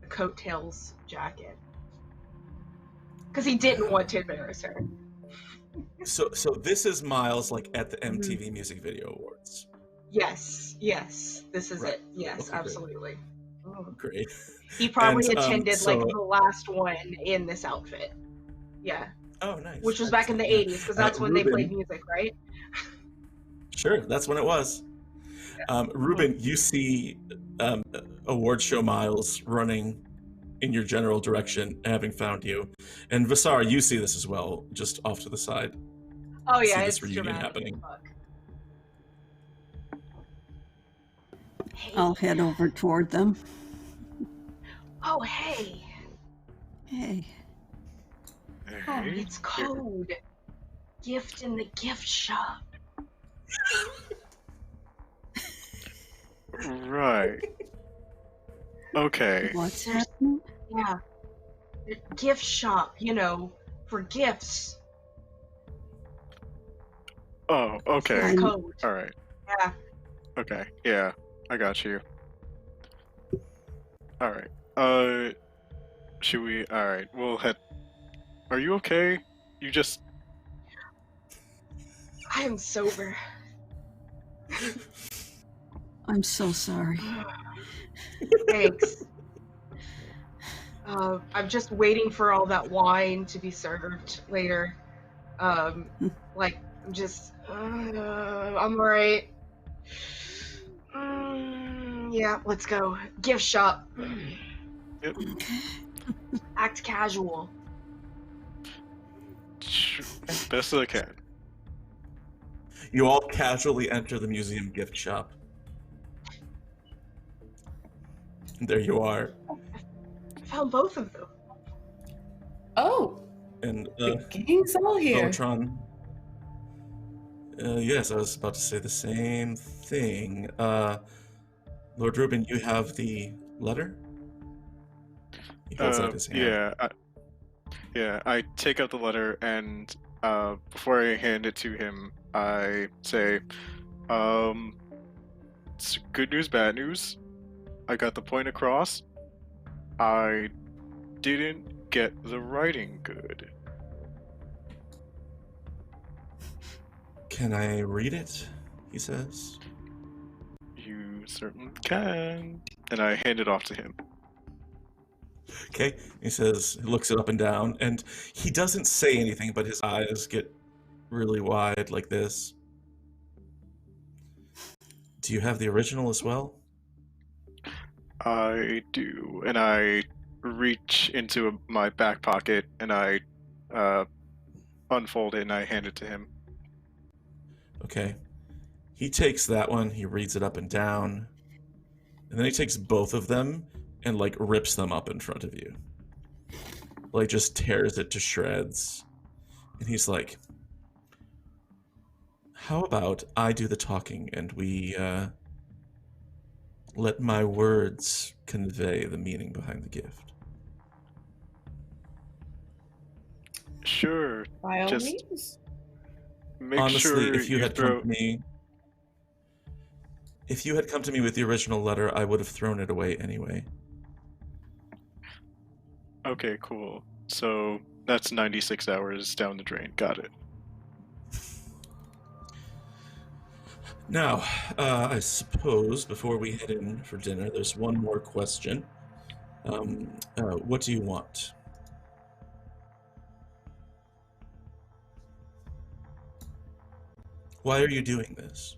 coattails jacket. Because he didn't want to embarrass her. So this is Miles at the MTV Music Video Awards. Yes, this is Right. it. Yes, Okay, absolutely. Great. He probably attended so- the last one in this outfit. Yeah. Oh, nice. Which was back in the 80s, because that's when they played music, right? Sure, that's when it was. Ruben, you see award show Miles running in your general direction, having found you. And Vasar, you see this as well, just off to the side. Oh yeah, see it's this reunion dramatic happening. as fuck. Hey. I'll head over toward them. Oh, hey. Hey. Hey, It's code. Gift in the gift shop. Right. Okay. What's happening? Yeah. Gift shop, for gifts. Oh, okay. I'm- Code. All right. Yeah. Okay. Yeah, I got you. All right. Should we? All right. We'll head. Are you okay? You just. I am sober. I'm so sorry. Thanks. I'm just waiting for all that wine to be served later. I'm alright. Yeah, let's go. Gift shop. Yep. Act casual. Best I can. You all casually enter the museum gift shop. There you are. I found both of them. Oh, And the gang's all here. Veletron. Yes, I was about to say the same thing. Lord Ruben, you have the letter? He holds out his hand. Yeah. I take out the letter and before I hand it to him, I say, it's good news, bad news. I got the point across. I didn't get the writing good. Can I read it? He says. You certainly can. And I hand it off to him. Okay. He says, he looks it up and down, and he doesn't say anything, but his eyes get really wide like this. Do you have the original as well? I do. And I reach into my back pocket and I unfold it and I hand it to him. Okay. He takes that one, he reads it up and down, and then he takes both of them and, like, rips them up in front of you. Like, just tears it to shreds. And he's like, how about I do the talking and we, let my words convey the meaning behind the gift? Sure. By all Just means. make Honestly, sure if you had throw... come to me with the original letter, I would have thrown it away anyway. Okay, cool. So that's 96 hours down the drain. Got it. Now, I suppose before we head in for dinner, there's one more question. What do you want? Why are you doing this?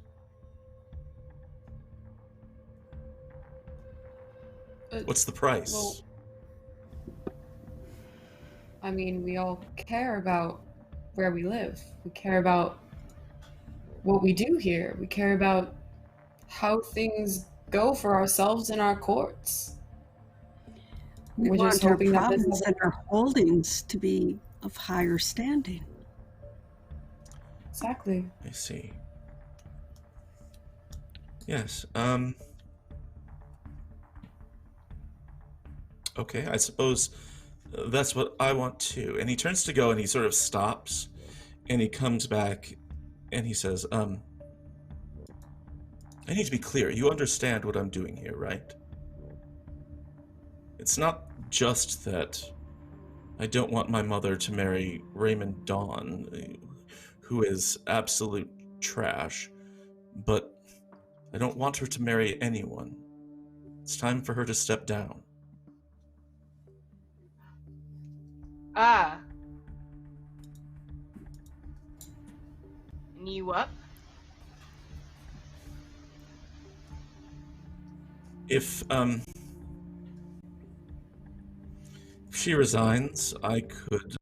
What's the price? Well, I mean, we all care about where we live. We care about what we do here. We care about how things go for ourselves in our courts. We We're want just our hoping that this province and our holdings to be of higher standing. Exactly. I see. Yes, okay, I suppose that's what I want too. And he turns to go and he sort of stops and he comes back and he says, I need to be clear. You understand what I'm doing here, right? It's not just that I don't want my mother to marry Raymond Dawn, who is absolute trash, but I don't want her to marry anyone. It's time for her to step down. Ah. And you up? If she resigns, I could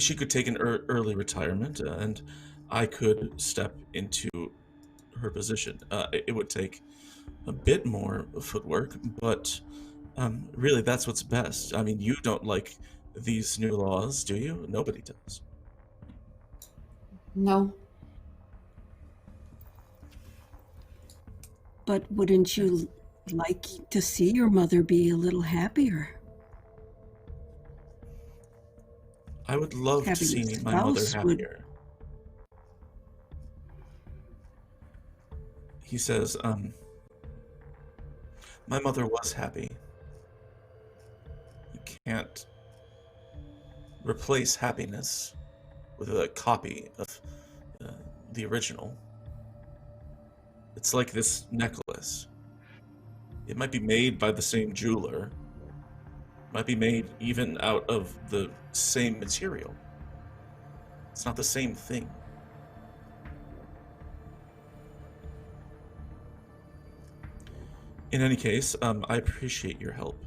she could take an early retirement, and I could step into her position. It would take a bit more footwork, but really, that's what's best. I mean, you don't like these new laws, do you? Nobody does. No. But wouldn't you like to see your mother be a little happier? I would love to Having a see my mother spouse would- happier. He says, my mother was happy. You can't replace happiness with a copy of the original. It's like this necklace. It might be made by the same jeweler. It might be made even out of the same material. It's not the same thing. In any case, I appreciate your help.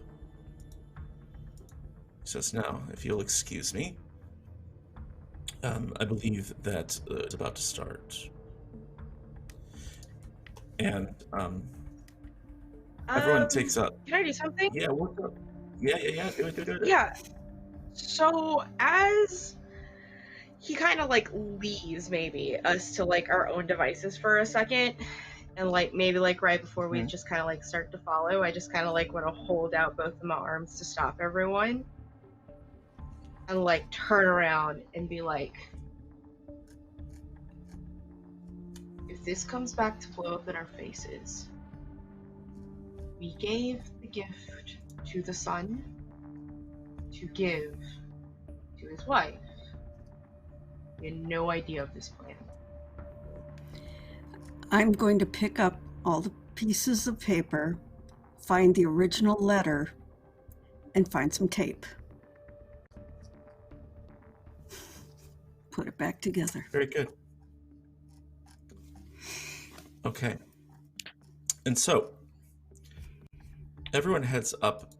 He says, now, if you'll excuse me, I believe that it's about to start. And everyone takes up. Can I do something? Yeah, what's up? Yeah. Do it. Yeah. So as he kind of like leaves maybe us to like our own devices for a second, and like maybe like right before we just kind of like start to follow, I just kind of like want to hold out both of my arms to stop everyone and like turn around and be like, If this comes back to blow up in our faces, we gave the gift to the son to give to his wife. We had no idea of this plan. I'm going to pick up all the pieces of paper, find the original letter, and find some tape. Put it back together. Very good. Okay. And so, everyone heads up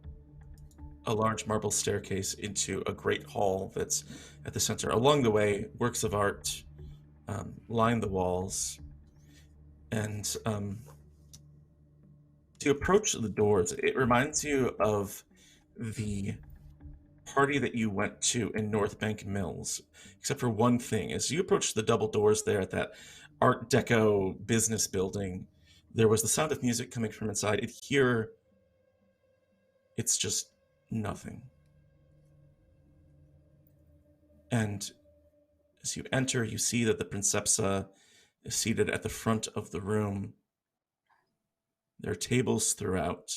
a large marble staircase into a great hall that's at the center. Along the way, works of art line the walls. And to approach the doors, it reminds you of the party that you went to in North Bank Mills, except for one thing. As you approach the double doors there at that Art Deco business building, there was the sound of music coming from inside. Here, it's just nothing. And as you enter, you see that the Princepsa is seated at the front of the room. There are tables throughout.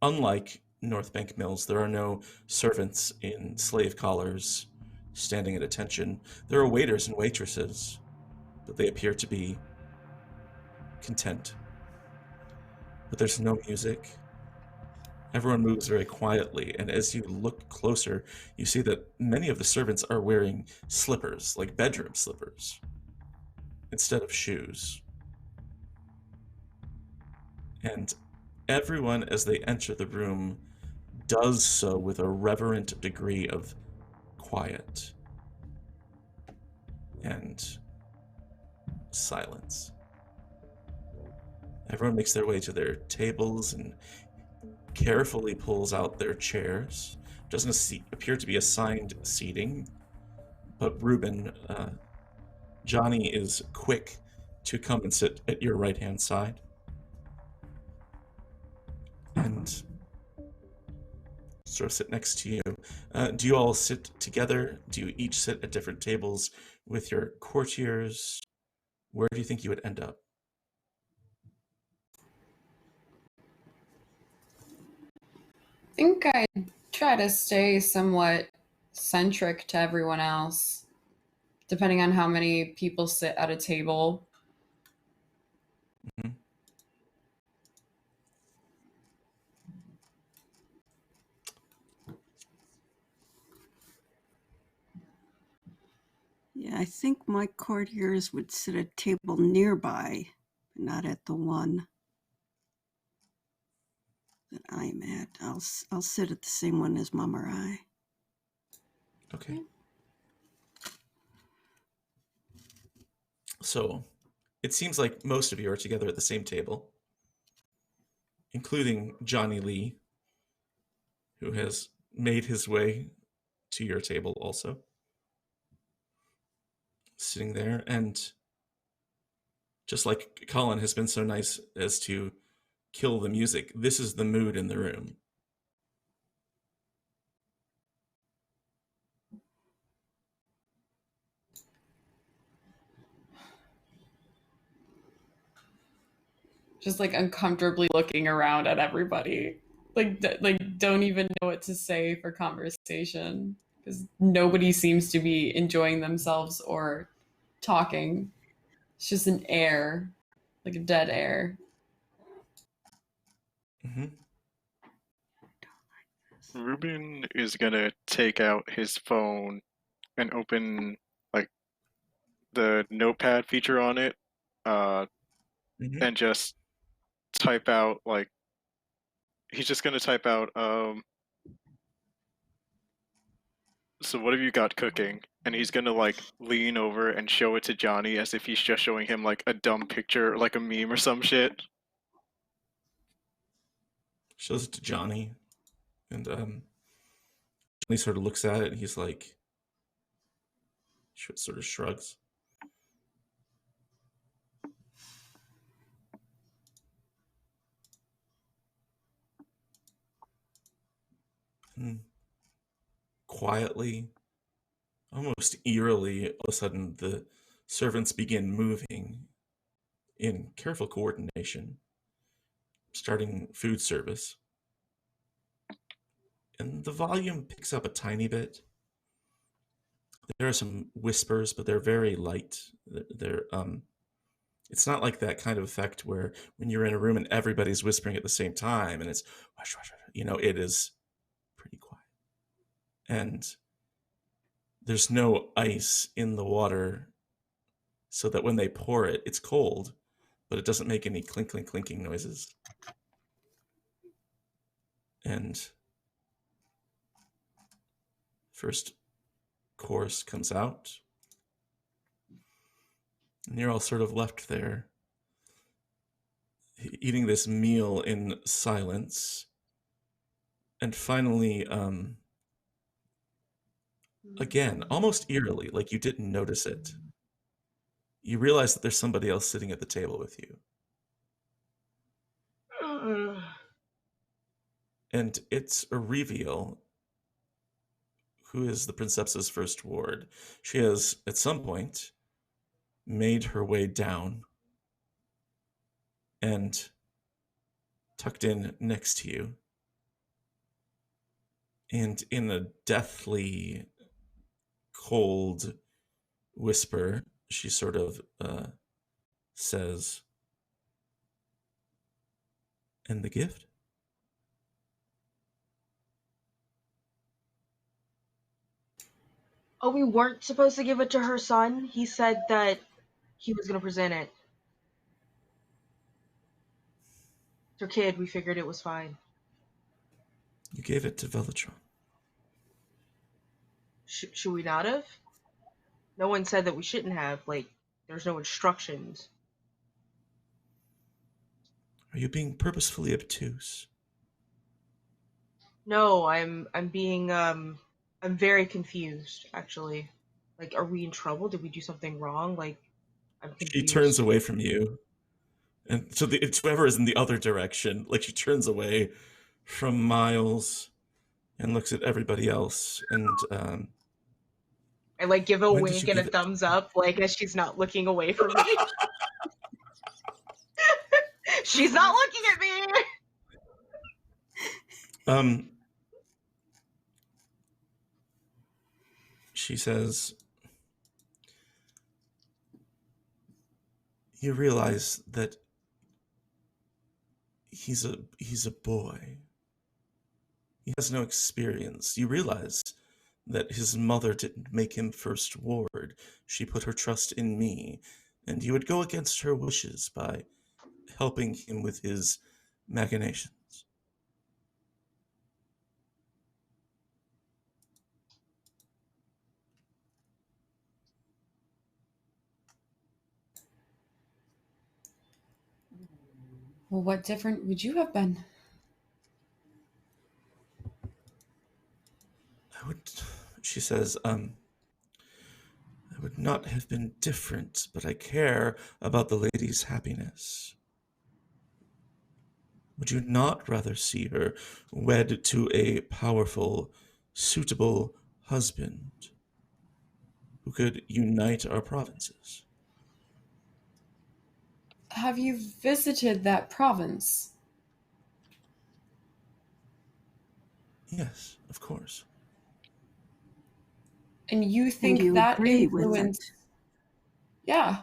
Unlike North Bank Mills, there are no servants in slave collars standing at attention. There are waiters and waitresses, but they appear to be content. But there's no music. Everyone moves very quietly, and as you look closer, you see that many of the servants are wearing slippers, like bedroom slippers, instead of shoes. And everyone, as they enter the room, does so with a reverent degree of quiet and silence. Everyone makes their way to their tables and carefully pulls out their chairs. Doesn't appear to be assigned seating, but Reuben, Johnny is quick to come and sit at your right-hand side. And sort of sit next to you. Do you all sit together? Do you each sit at different tables with your courtiers? Where do you think you would end up? I think I try to stay somewhat centric to everyone else, depending on how many people sit at a table. Mm-hmm. Yeah, I think my courtiers would sit at a table nearby, but not at the one that I'm at. I'll sit at the same one as Monmurai. Okay. So, it seems like most of you are together at the same table, including Johnny Lee, who has made his way to your table also. Sitting there, and just like Colin has been so nice as to kill the music, this is the mood in the room. Just like uncomfortably looking around at everybody, like don't even know what to say for conversation because nobody seems to be enjoying themselves or talking. It's just an air, like a dead air. Mm-hmm. Ruben is gonna take out his phone and open like the notepad feature on it, Mm-hmm. and just type out like he's just gonna type out so what have you got cooking? And he's gonna like lean over and show it to Johnny as if he's just showing him like a dumb picture, like a meme or some shit. Shows it to Johnny, and Johnny sort of looks at it, and he's like, sort of shrugs. And quietly, almost eerily, all of a sudden the servants begin moving in careful coordination, starting food service. And the volume picks up a tiny bit. There are some whispers, but they're very light. They're it's not like that kind of effect where when you're in a room and everybody's whispering at the same time and it's wash, wash, wash, it is pretty quiet. And there's no ice in the water so that when they pour it, it's cold, but it doesn't make any clinking, clinking noises. And first course comes out, and you're all sort of left there, eating this meal in silence. And finally, again, almost eerily, like you didn't notice it, you realize that there's somebody else sitting at the table with you. And it's a reveal who is the Princepsa's first ward. She has, at some point, made her way down and tucked in next to you. And in a deathly cold whisper, she sort of says, "And the gift?" Oh, we weren't supposed to give it to her son? He said that he was going to present it. It's her kid. We figured it was fine. You gave it to Veletron. Should we not have? No one said that we shouldn't have. Like, there's no instructions. Are you being purposefully obtuse? No, I'm being I'm very confused, actually. Like, are we in trouble? Did we do something wrong? Like, I'm confused. She turns away from you. And so it's whoever is in the other direction, like she turns away from Miles and looks at everybody else. And I like give a When did wink you and a give it- thumbs up, like as she's not looking away from me. She's not looking at me. She says, "You realize that he's a boy. He has no experience. You realize that his mother didn't make him first ward. She put her trust in me, and you would go against her wishes by helping him with his machinations." Well, what different would you have been? She says, I would not have been different, but I care about the lady's happiness. Would you not rather see her wed to a powerful, suitable husband who could unite our provinces? Have you visited that province? Yes, of course. And you think you that agree with influenced? it? Yeah.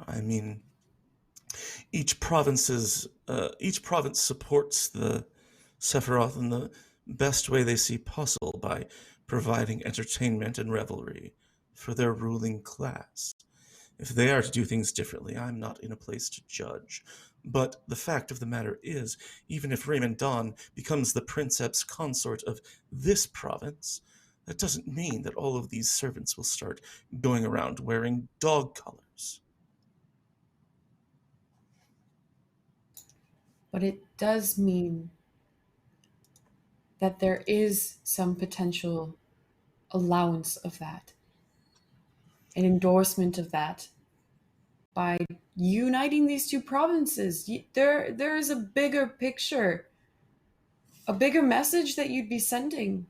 I mean, each province supports the Sephiroth in the best way they see possible by providing entertainment and revelry for their ruling class. If they are to do things differently, I'm not in a place to judge. But the fact of the matter is, even if Raymond Dawn becomes the Princeps consort of this province, that doesn't mean that all of these servants will start going around wearing dog collars. But it does mean that there is some potential allowance of that, an endorsement of that by uniting these two provinces. There is a bigger picture, a bigger message that you'd be sending.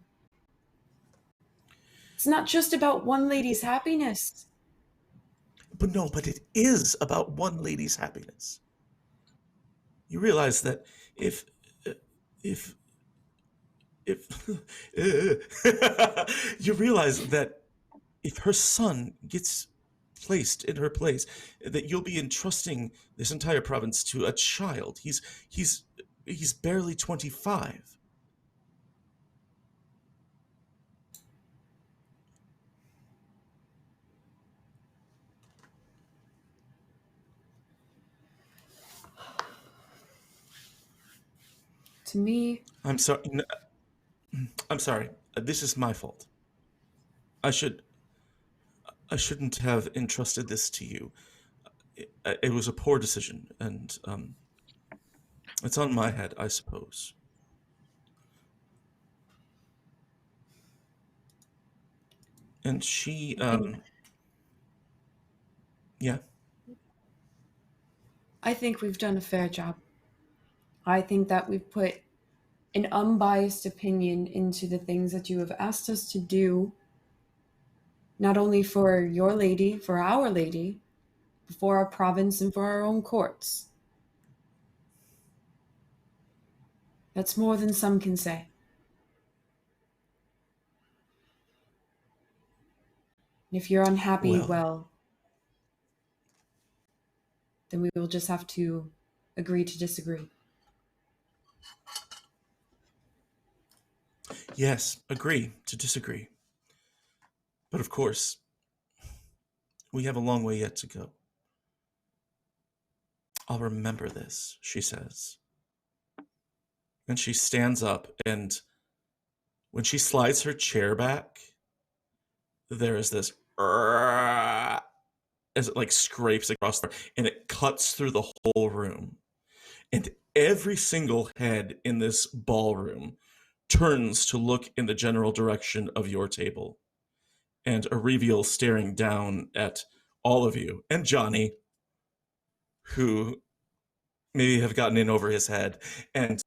It's not just about one lady's happiness. But it is about one lady's happiness. You realize that if you realize that if her son gets placed in her place, that you'll be entrusting this entire province to a child. He's barely 25. To me, I'm sorry. I'm sorry. This is my fault. I shouldn't have entrusted this to you. It was a poor decision, and it's on my head, I suppose. And she, yeah. I think we've done a fair job. I think that we've put an unbiased opinion into the things that you have asked us to do, not only for your lady, for our lady, but for our province and for our own courts. That's more than some can say. And if you're unhappy, well, then we will just have to agree to disagree. Yes, agree to disagree. But of course, we have a long way yet to go. I'll remember this, she says. And she stands up, and when she slides her chair back, there is this as it like scrapes across the, and it cuts through the whole room. And every single head in this ballroom turns to look in the general direction of your table. And a reveal staring down at all of you, and Johnny, who maybe have gotten in over his head, and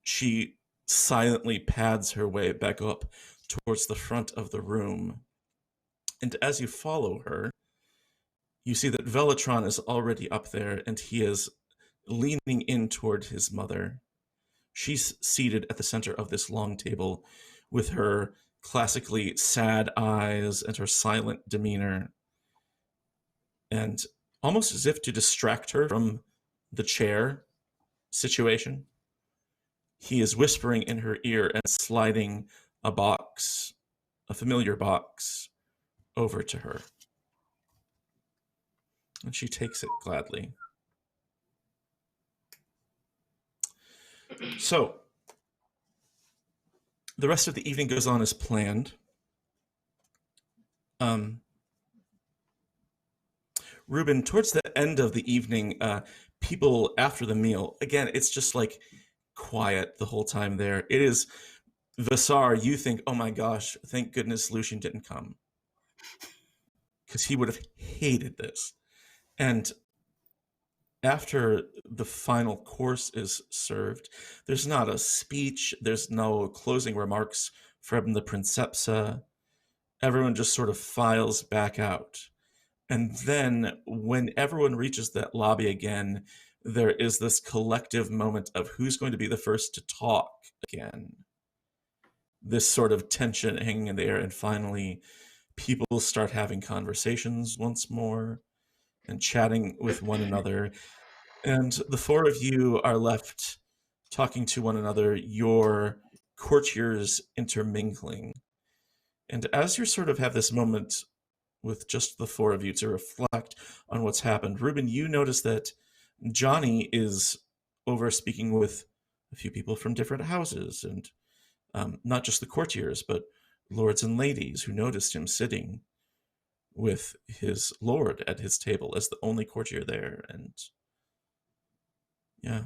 she silently pads her way back up towards the front of the room. And as you follow her, you see that Veletron is already up there, and he is leaning in toward his mother. She's seated at the center of this long table with her classically sad eyes and her silent demeanor. And almost as if to distract her from the chair situation, he is whispering in her ear and sliding a box, a familiar box, over to her. And she takes it gladly. So, the rest of the evening goes on as planned. Ruben, towards the end of the evening, people after the meal, again, it's just like quiet the whole time there. It is Vasar, you think, oh my gosh, thank goodness Lucian didn't come. Because he would have hated this. And after the final course is served, there's not a speech, there's no closing remarks from the Princepsa. Everyone just sort of files back out. And then when everyone reaches that lobby again, there is this collective moment of who's going to be the first to talk again. This sort of tension hanging in the air, and finally people start having conversations once more and chatting with one another. And the four of you are left talking to one another, your courtiers intermingling. And as you sort of have this moment with just the four of you to reflect on what's happened, Ruben, you notice that Johnny is over speaking with a few people from different houses, and not just the courtiers, but lords and ladies who noticed him sitting with his lord at his table as the only courtier there. And yeah.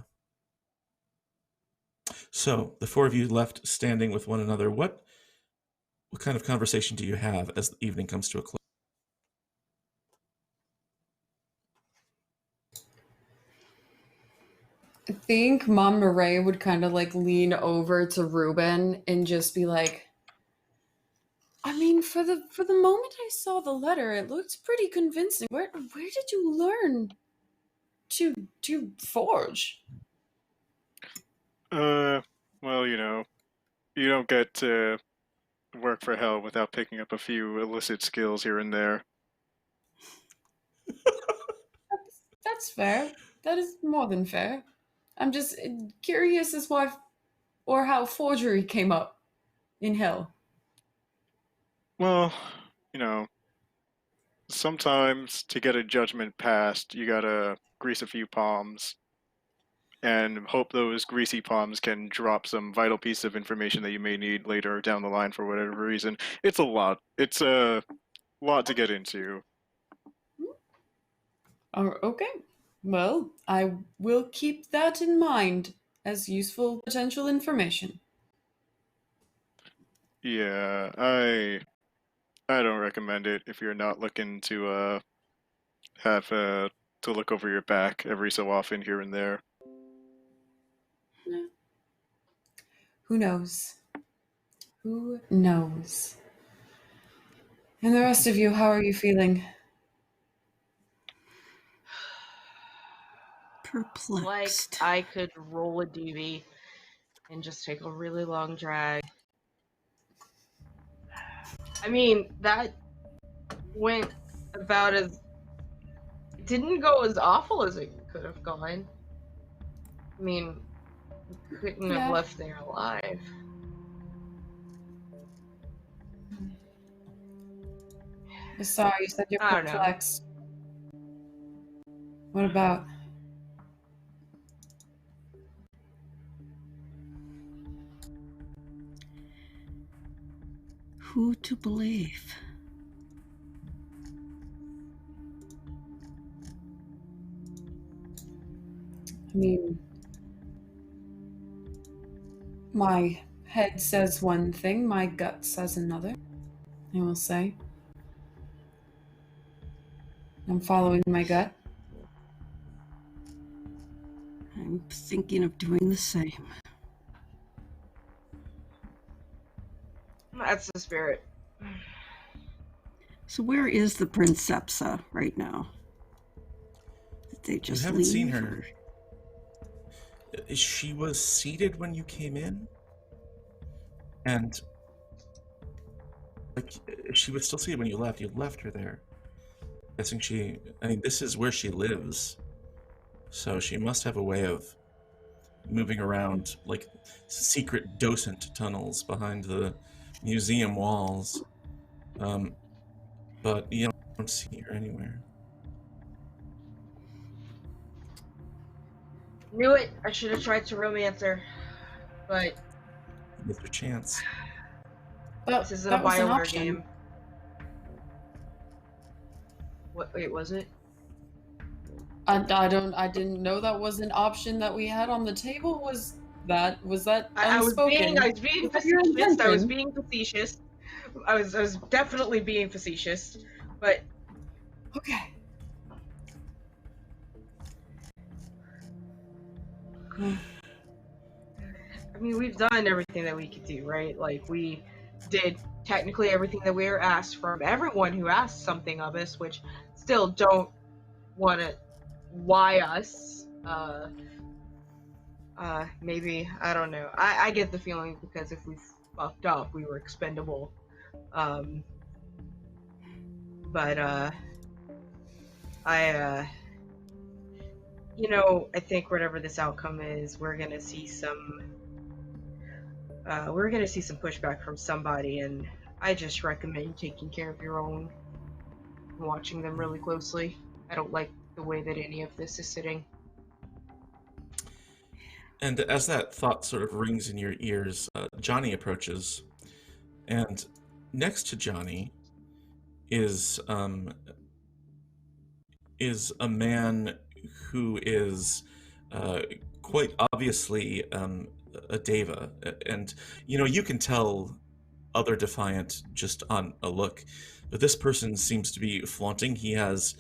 So the four of you left standing with one another. What kind of conversation do you have as the evening comes to a close? I think Monmurai would kind of like lean over to Ruben and just be like, I mean, for the moment I saw the letter, it looked pretty convincing. Where did you learn to forge? Well, you don't get to work for hell without picking up a few illicit skills here and there. That's fair. That is more than fair. I'm just curious as why or how forgery came up in hell. Well, sometimes to get a judgment passed, you gotta grease a few palms and hope those greasy palms can drop some vital piece of information that you may need later down the line for whatever reason. It's a lot. It's a lot to get into. Okay. Well, I will keep that in mind as useful potential information. Yeah, I don't recommend it if you're not looking to have to look over your back every so often here and there. Who knows? Who knows? And the rest of you, how are you feeling? Like Perplexed. I could roll a DV and just take a really long drag. I mean, that went about as... It didn't go as awful as it could have gone. I mean, we couldn't have left there alive. Sorry, you said you're I don't know. perplexed. What about? Who to believe? I mean, my head says one thing, my gut says another, I will say. I'm following my gut. I'm thinking of doing the same. That's the spirit. So where is the Princepsa right now? Did they just You haven't leave? seen her. She was seated when you came in, and like she was still seated when you left. You left her there. Guessing this is where she lives, so she must have a way of moving around like secret docent tunnels behind the museum walls. But you don't see her anywhere. Knew it. I should have tried to romance her, but With your chance. this isn't a That was an BioWare option. game. What? Wait, was it? I didn't know that was an option that we had on the table. Was that I was being unspoken? facetious. I was being facetious. I was definitely being facetious, but Okay. I mean, we've done everything that we could do, right? Like, we did technically everything that we were asked from everyone who asked something of us, which still don't want to why us. Maybe, I don't know. I get the feeling because if we fucked up, we were expendable. But, I think whatever this outcome is, we're gonna see some pushback from somebody, and I just recommend taking care of your own and watching them really closely. I don't like the way that any of this is sitting. And as that thought sort of rings in your ears, Johnny approaches, and next to Johnny is a man who is quite obviously a Deva, and you can tell other Defiant just on a look, but this person seems to be flaunting. He has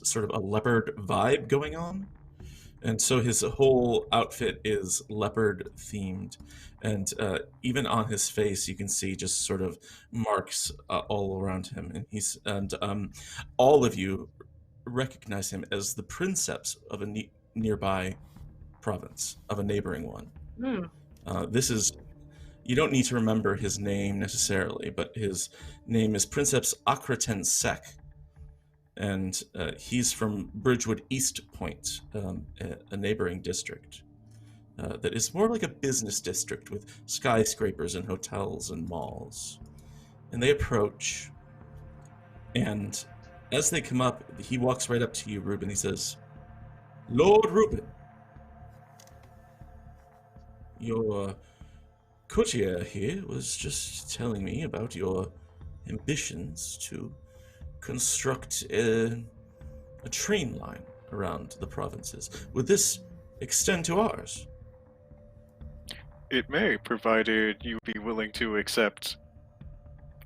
sort of a leopard vibe going on. And so his whole outfit is leopard themed, and even on his face you can see just sort of marks all around him. And all of you recognize him as the Princepsa of a nearby province, of a neighboring one. This is, you don't need to remember his name necessarily, but his name is Princeps Akraten Sek. And he's from Bridgewood East Point, a neighboring district that is more like a business district with skyscrapers and hotels and malls. And they approach, and as they come up, he walks right up to you, Reuben. He says, "Lord Reuben, your courtier here was just telling me about your ambitions to construct a train line around the provinces. Would this extend to ours?" It may, provided you be willing to accept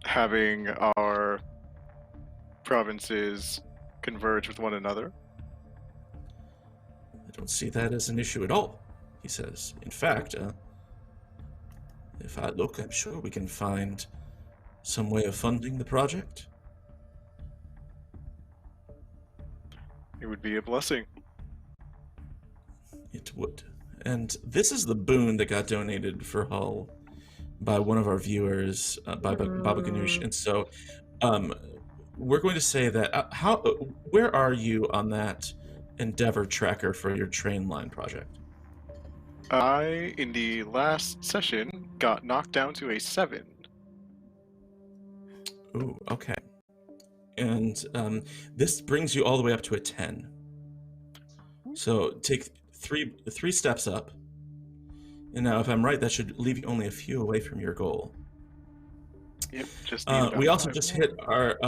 having our provinces converge with one another. "I don't see that as an issue at all," he says. "In fact, if I look, I'm sure we can find some way of funding the project." It would be a blessing. It would. And this is the boon that got donated for Hull by one of our viewers, by Baba Ganoush. And so we're going to say that, where are you on that endeavor tracker for your train line project? I, in the last session, got knocked down to a 7. Ooh, okay. And this brings you all the way up to a 10. So take three steps up. And now, if I'm right, that should leave you only a few away from your goal. Yep, just we also just hit our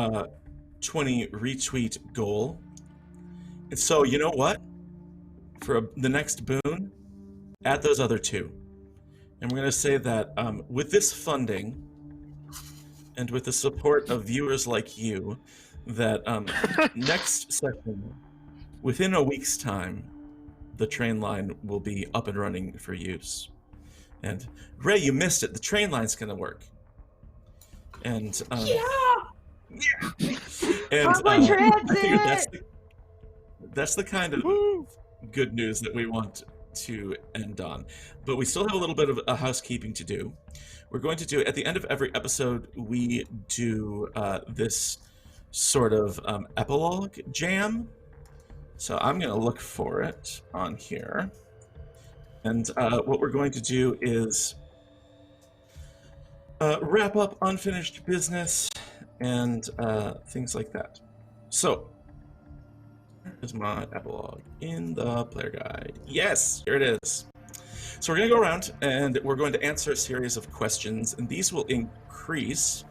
20 retweet goal. And so, you know what? For the next boon, add those other 2. And we're going to say that with this funding, and with the support of viewers like you, that next session, within a week's time, the train line will be up and running for use. And Ray, you missed it. The train line's going to work. And and Public I figured transit! that's the kind of good news that we want to end on. But we still have a little bit of a housekeeping to do. We're going to do, at the end of every episode, we do this sort of epilogue jam. So I'm going to look for it on here. And what we're going to do is wrap up unfinished business and things like that. So, here's my epilogue in the player guide. Yes, here it is. So we're going to go around and we're going to answer a series of questions, and these will increase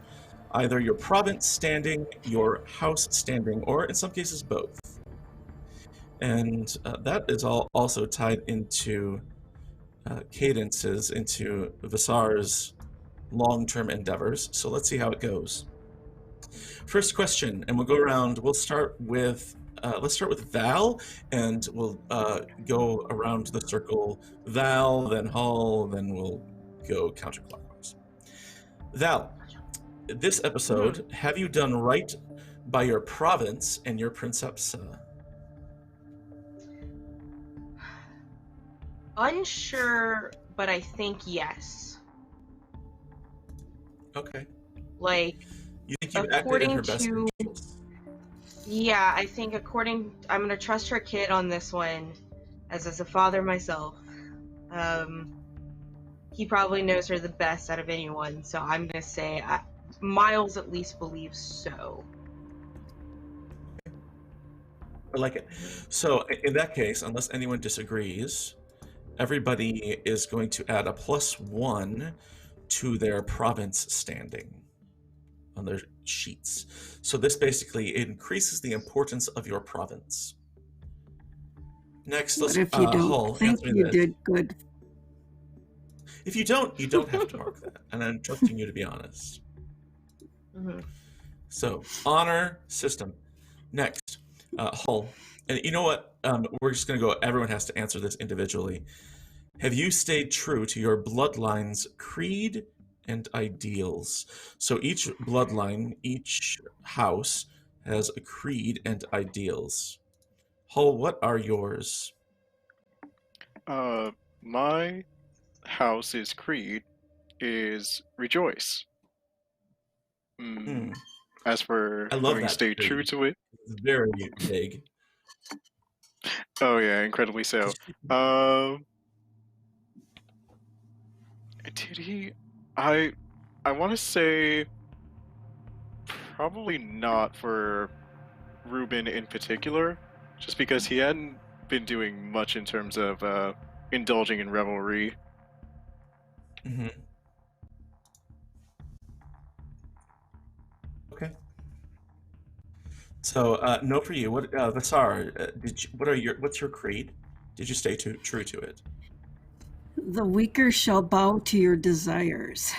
either your province standing, your house standing, or in some cases both. And that is all also tied into cadences, into Visar's long-term endeavors. So let's see how it goes. First question, and we'll go around. We'll start with let's start with Val, and we'll go around the circle. Val, then Hull, then we'll go counterclockwise. Val, this episode, have you done right by your province and your Princepsa? Unsure, but I think yes. Okay. Like, you think you've acted in her best to... interest? Yeah, I think I'm going to trust her kid on this one, as a father myself. He probably knows her the best out of anyone, so I'm going to say Miles at least believes so. I like it. So in that case, unless anyone disagrees, everybody is going to add a +1 to their province standing on their sheets. So this basically increases the importance of your province. Next, let's if you don't Hull, think you did good. If you don't have to mark that, and I'm trusting you to be honest. Mm-hmm. So honor system. Next, Hull, And you know what? We're just going to go. Everyone has to answer this individually. Have you stayed true to your bloodline's creed and ideals? So each bloodline, each house has a creed and ideals. Hull, what are yours? My house's creed is rejoice. Hmm. As for I love having that stayed true creed. to it, It's very big. oh yeah, incredibly so. Did he? I want to say probably not for Ruben in particular, just because he hadn't been doing much in terms of indulging in revelry. Mm-hmm. Okay. So no for you. What Vasar? What's your creed? Did you stay true to it? The weaker shall bow to your desires.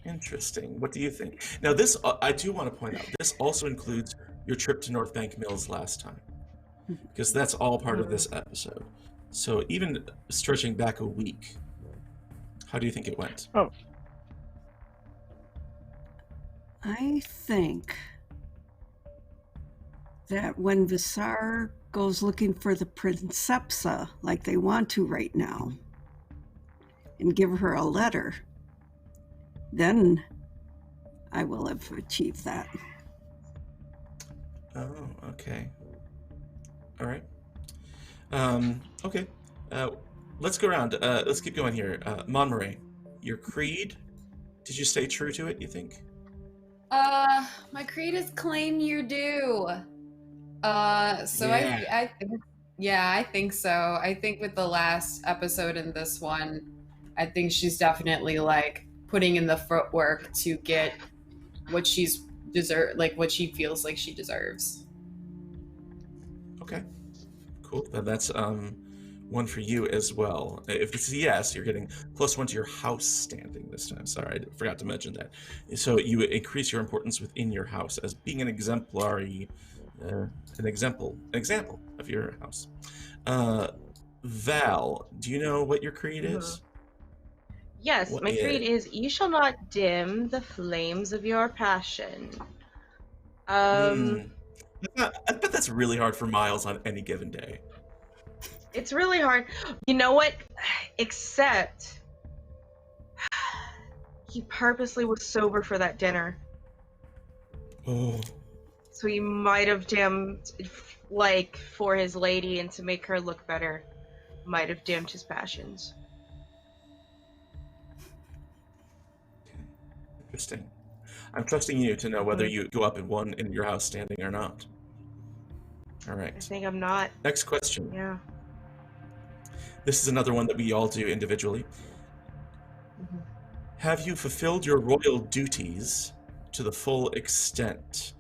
Interesting. What do you think? Now, this I do want to point out. This also includes your trip to North Bank Mills last time, because that's all part of this episode. So even stretching back a week, how do you think it went? Oh, I think that when Visar goes looking for the Princepsa, like they want to right now, and give her a letter, then I will have achieved that. Oh, okay. All right. Okay. Let's go around. Let's keep going here. Monmurai, your creed. Did you stay true to it, you think? My creed is claim your due. So Yeah. I think so. I think with the last episode and this one, I think she's definitely like putting in the footwork to get what what she feels like she deserves. Okay. Cool. Then that's one for you as well. If it's a yes, you're getting +1 to your house standing this time. Sorry, I forgot to mention that. So you increase your importance within your house as being an exemplary, an example of your house. Val, do you know what your creed is? Yes, What my creed is you shall not dim the flames of your passion. I bet that's really hard for Miles on any given day. It's really hard. You know what? Except he purposely was sober for that dinner. Oh. So he might have dimmed, like, for his lady and to make her look better, might have dimmed his passions. Interesting. I'm trusting you to know whether you go up in your house standing or not. All right. I think I'm not. Next question. Yeah. This is another one that we all do individually. Have you fulfilled your royal duties to the full extent?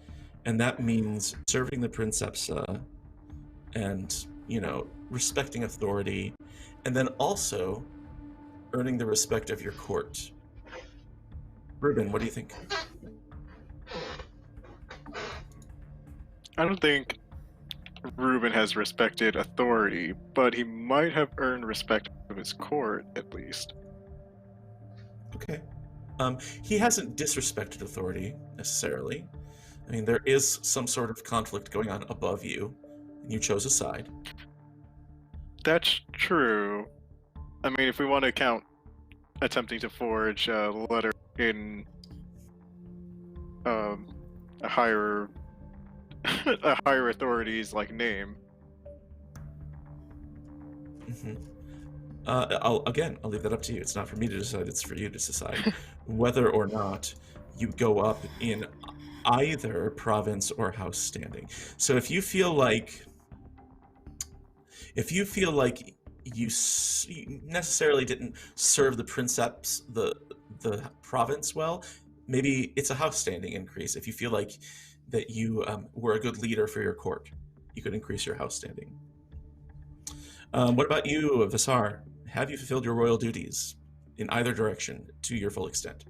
And that means serving the Princepsa and, respecting authority, and then also earning the respect of your court. Ruben, what do you think? I don't think Ruben has respected authority, but he might have earned respect of his court, at least. Okay. He hasn't disrespected authority, necessarily. I mean, there is some sort of conflict going on above you, and you chose a side. That's true. I mean, if we want to count attempting to forge a letter in a higher authority's name. Mm-hmm. I'll leave that up to you. It's not for me to decide. It's for you to decide whether or not you go up in either province or house standing. So if you feel like you necessarily didn't serve the Princeps, the province well, maybe it's a house standing increase. If you feel like that you were a good leader for your court, you could increase your house standing. What about you, Vasar? Have you fulfilled your royal duties in either direction to your full extent?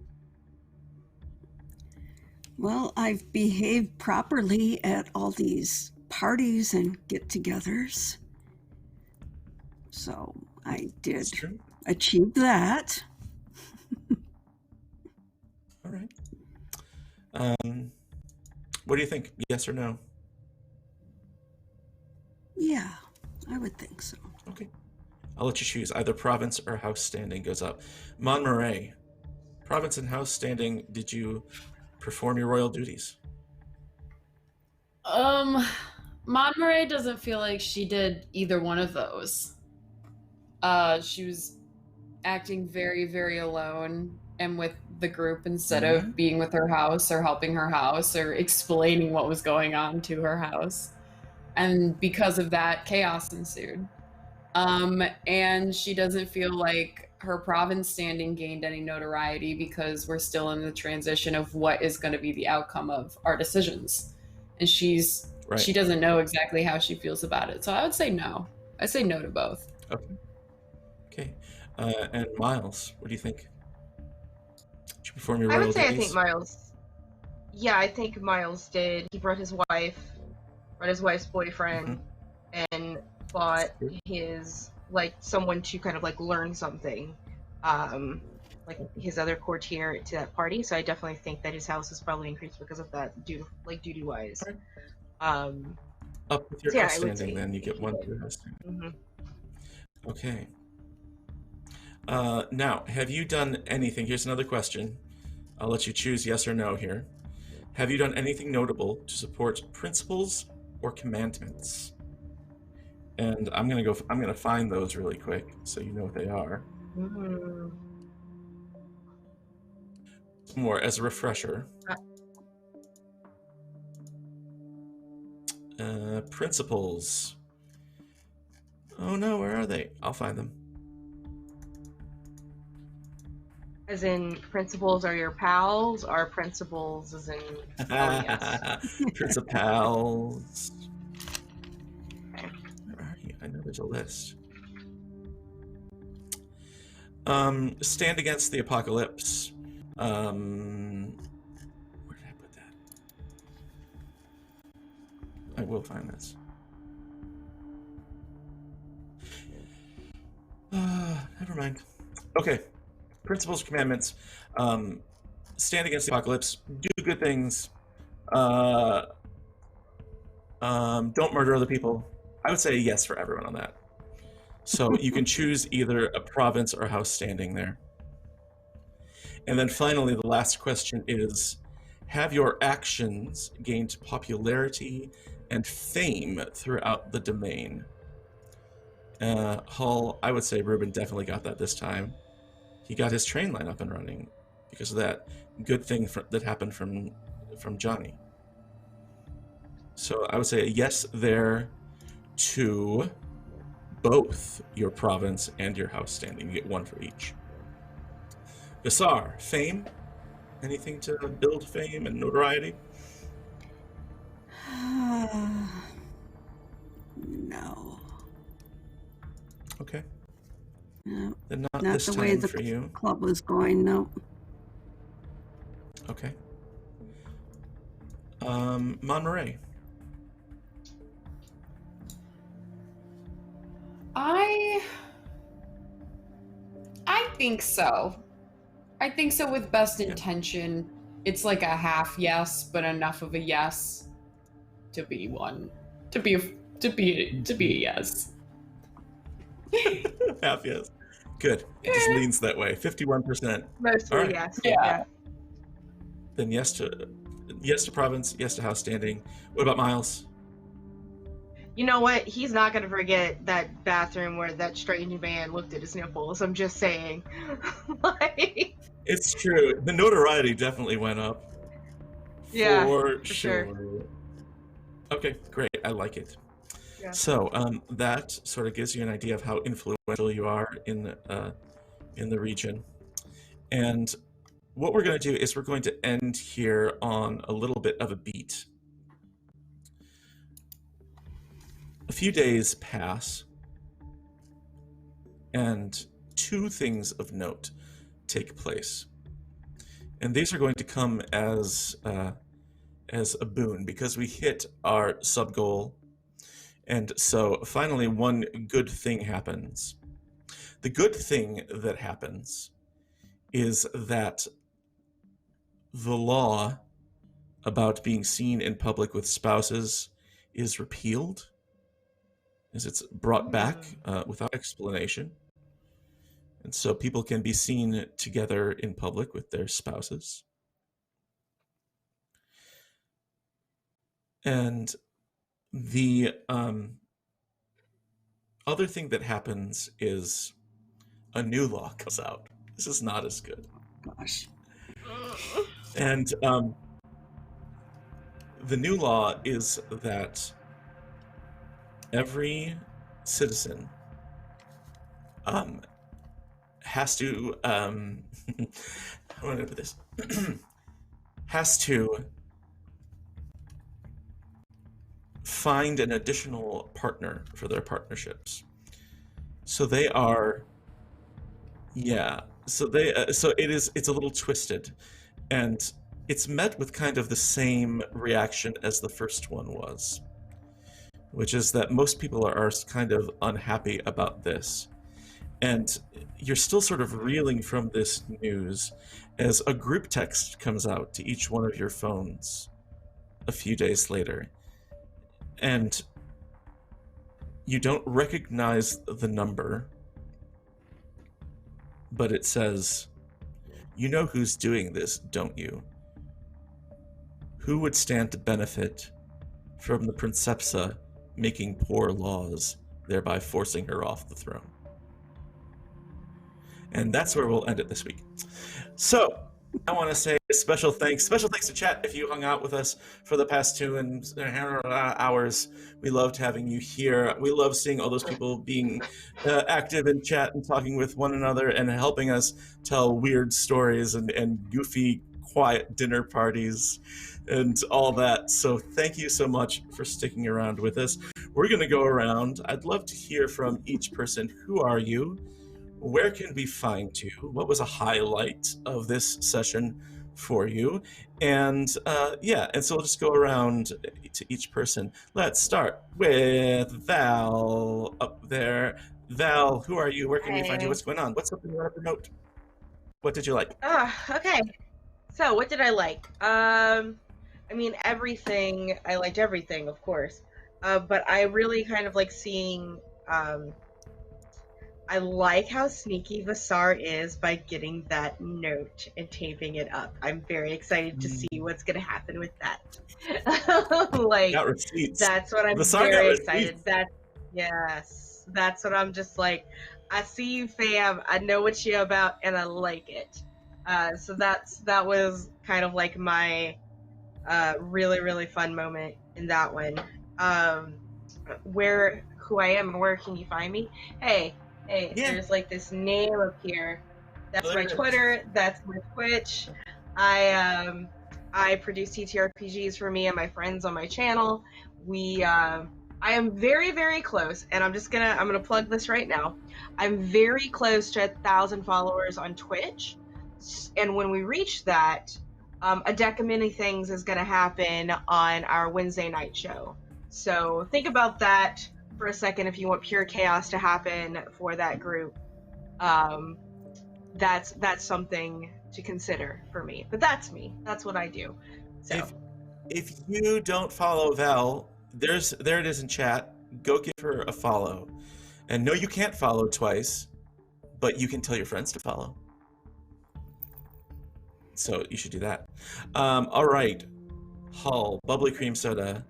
Well, I've behaved properly at all these parties and get-togethers. So I did That's true. achieve that. All right. What do you think? Yes or no? Yeah, I would think so. Okay. I'll let you choose. Either province or house standing goes up. Monmurai, province and house standing, did you perform your royal duties? Monmurai doesn't feel like she did either one of those. She was acting very, very alone and with the group instead of being with her house or helping her house or explaining what was going on to her house. And because of that, chaos ensued. And she doesn't feel like her province standing gained any notoriety because we're still in the transition of what is going to be the outcome of our decisions. And she doesn't know exactly how she feels about it. So I would say no. I say no to both. Okay. And Miles, what do you think? Did you perform your I royal would say duties? I think Miles. Yeah, I think Miles did. He brought his wife's boyfriend, and bought his someone to kind of learn something, like his other courtier to that party. So I definitely think that his house is probably increased because of that, duty wise. Up with your So yeah, house I would standing, say then you get one for your house standing. Okay. Now, have you done anything? Here's another question. I'll let you choose yes or no here. Have you done anything notable to support principles or commandments? And I'm gonna find those really quick so you know what they are. More as a refresher. Principles. Oh no, where are they? I'll find them. As in, principals are your pals, or principals as in Principals. Where are you? I know there's a list. Stand against the apocalypse. Where did I put that? I will find this. Never mind. Okay. Principles, commandments. Stand against the apocalypse. Do good things. Don't murder other people. I would say yes for everyone on that. So you can choose either a province or house standing there. And then finally, the last question is, have your actions gained popularity and fame throughout the domain? Hull, I would say Ruben definitely got that this time. He got his train line up and running because of that good thing that happened from Johnny. So I would say a yes there to both your province and your house standing. You get one for each. Gassar, fame? Anything to build fame and notoriety? No. Okay. No. Then not Not this the time way the for you. club was going, no. Okay. Monmurai. I think so. I think so with best intention. It's like a half yes, but enough of a yes to be one. To be a yes. Half yes. Good. It just leans that way. 51%. Mostly All right. yes. Yeah. Then yes to province, yes to house standing. What about Miles? You know what? He's not gonna forget that bathroom where that strange man looked at his nipples. I'm just saying. It's true. The notoriety definitely went up. Yeah, for sure. Okay, great. I like it. Yeah. So that sort of gives you an idea of how influential you are in the region. And what we're going to do is we're going to end here on a little bit of a beat. A few days pass, and two things of note take place. And these are going to come as as a boon because we hit our sub goal. And so finally, one good thing happens. The good thing that happens is that the law about being seen in public with spouses is repealed, as it's brought back without explanation. And so people can be seen together in public with their spouses. And the other thing that happens is a new law comes out. This is not as good. Gosh. And the new law is that every citizen has to how am I going to put this? Has to find an additional partner for their partnerships. So they are, so it's a little twisted, and it's met with kind of the same reaction as the first one was, which is that most people are kind of unhappy about this. And you're still sort of reeling from this news as a group text comes out to each one of your phones a few days later. And you don't recognize the number, but it says, "You know who's doing this, don't you? Who would stand to benefit from the Princepsa making poor laws, thereby forcing her off the throne?" And that's where we'll end it this week. So I want to say special thanks to chat if you hung out with us for the past 2 hours. We loved having you here. We love seeing all those people being active in chat and talking with one another and helping us tell weird stories and goofy, quiet dinner parties and all that. So thank you so much for sticking around with us. We're going to go around. I'd love to hear from each person. Who are you? Where can we find you? What was a highlight of this session for you? And and so we'll just go around to each person. Let's start with Val up there. Val, who are you? Where can we find you? What's going on? What's something you want to promote? What did you like? Okay. So what did I like? I mean, everything. I liked everything, of course. But I really kind of like seeing. I like how sneaky Vasar is by getting that note and taping it up. I'm very excited to see what's going to happen with that. Like, got receipts. That's what I'm Vasar very got excited. receipts. That's what I'm just like. I see you, fam. I know what you're about, and I like it. So that was kind of like my really, really fun moment in that one. Who I am and where can you find me? Hey, there's like this name up here. That's my Twitter. That's my Twitch. I produce TTRPGs for me and my friends on my channel. I am very, very close, and I'm gonna plug this right now. I'm very close to 1,000 followers on Twitch, and when we reach that, a deck of many things is gonna happen on our Wednesday night show. So think about that for a second if you want pure chaos to happen for that group. That's something to consider for me. But that's me. That's what I do. So if you don't follow Val, there it is in chat. Go give her a follow. And no, you can't follow twice, but you can tell your friends to follow. So you should do that. All right. Hull, bubbly cream soda.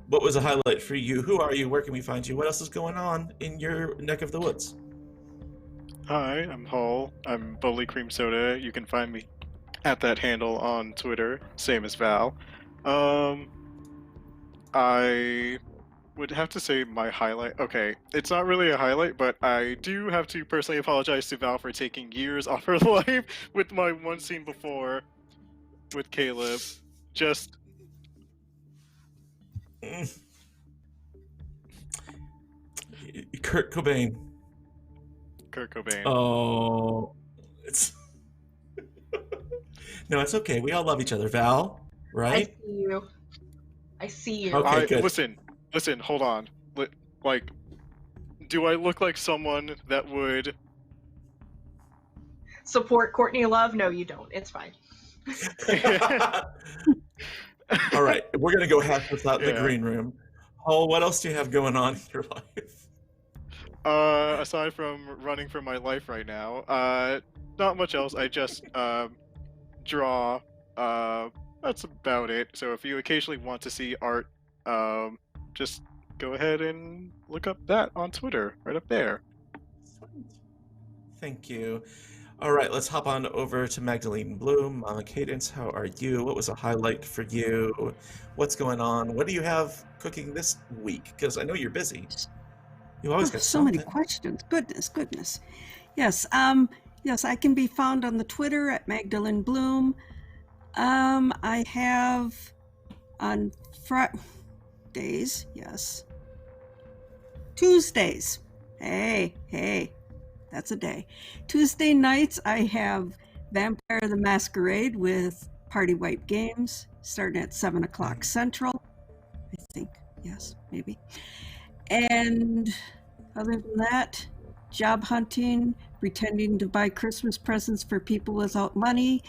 What was a highlight for you? Who are you? Where can we find you? What else is going on in your neck of the woods? Hi, I'm Hull. I'm Bubbly Cream Soda. You can find me at that handle on Twitter, same as Val. I would have to say my highlight. Okay, it's not really a highlight, but I do have to personally apologize to Val for taking years off her life with my one scene before with Caleb. Just. Kurt Cobain. Oh, it's no, it's okay. We all love each other. Val, right? see you. I see you. Okay, good. Listen, hold on. Like, do I look like someone that would... Support Courtney Love? No, you don't. It's fine. All right, we're gonna go hash this out in the Yeah. green room. Hull, what else do you have going on in your life? Aside from running for my life right now, not much else. I just draw. That's about it. So if you occasionally want to see art, just go ahead and look up that on Twitter, right up there. Thank you. All right, let's hop on over to Magdalene Bloom. Mama Cadence, how are you? What was a highlight for you? What's going on? What do you have cooking this week? Because I know you're busy. You always got so something. many questions. Goodness. Yes, yes, I can be found on the Twitter at Magdalene Bloom. I have on Fridays, yes. Tuesdays. Hey, that's a day. Tuesday nights, I have Vampire the Masquerade with Party Wipe Games, starting at 7 o'clock Central. I think, yes, maybe. And other than that, job hunting, pretending to buy Christmas presents for people without money.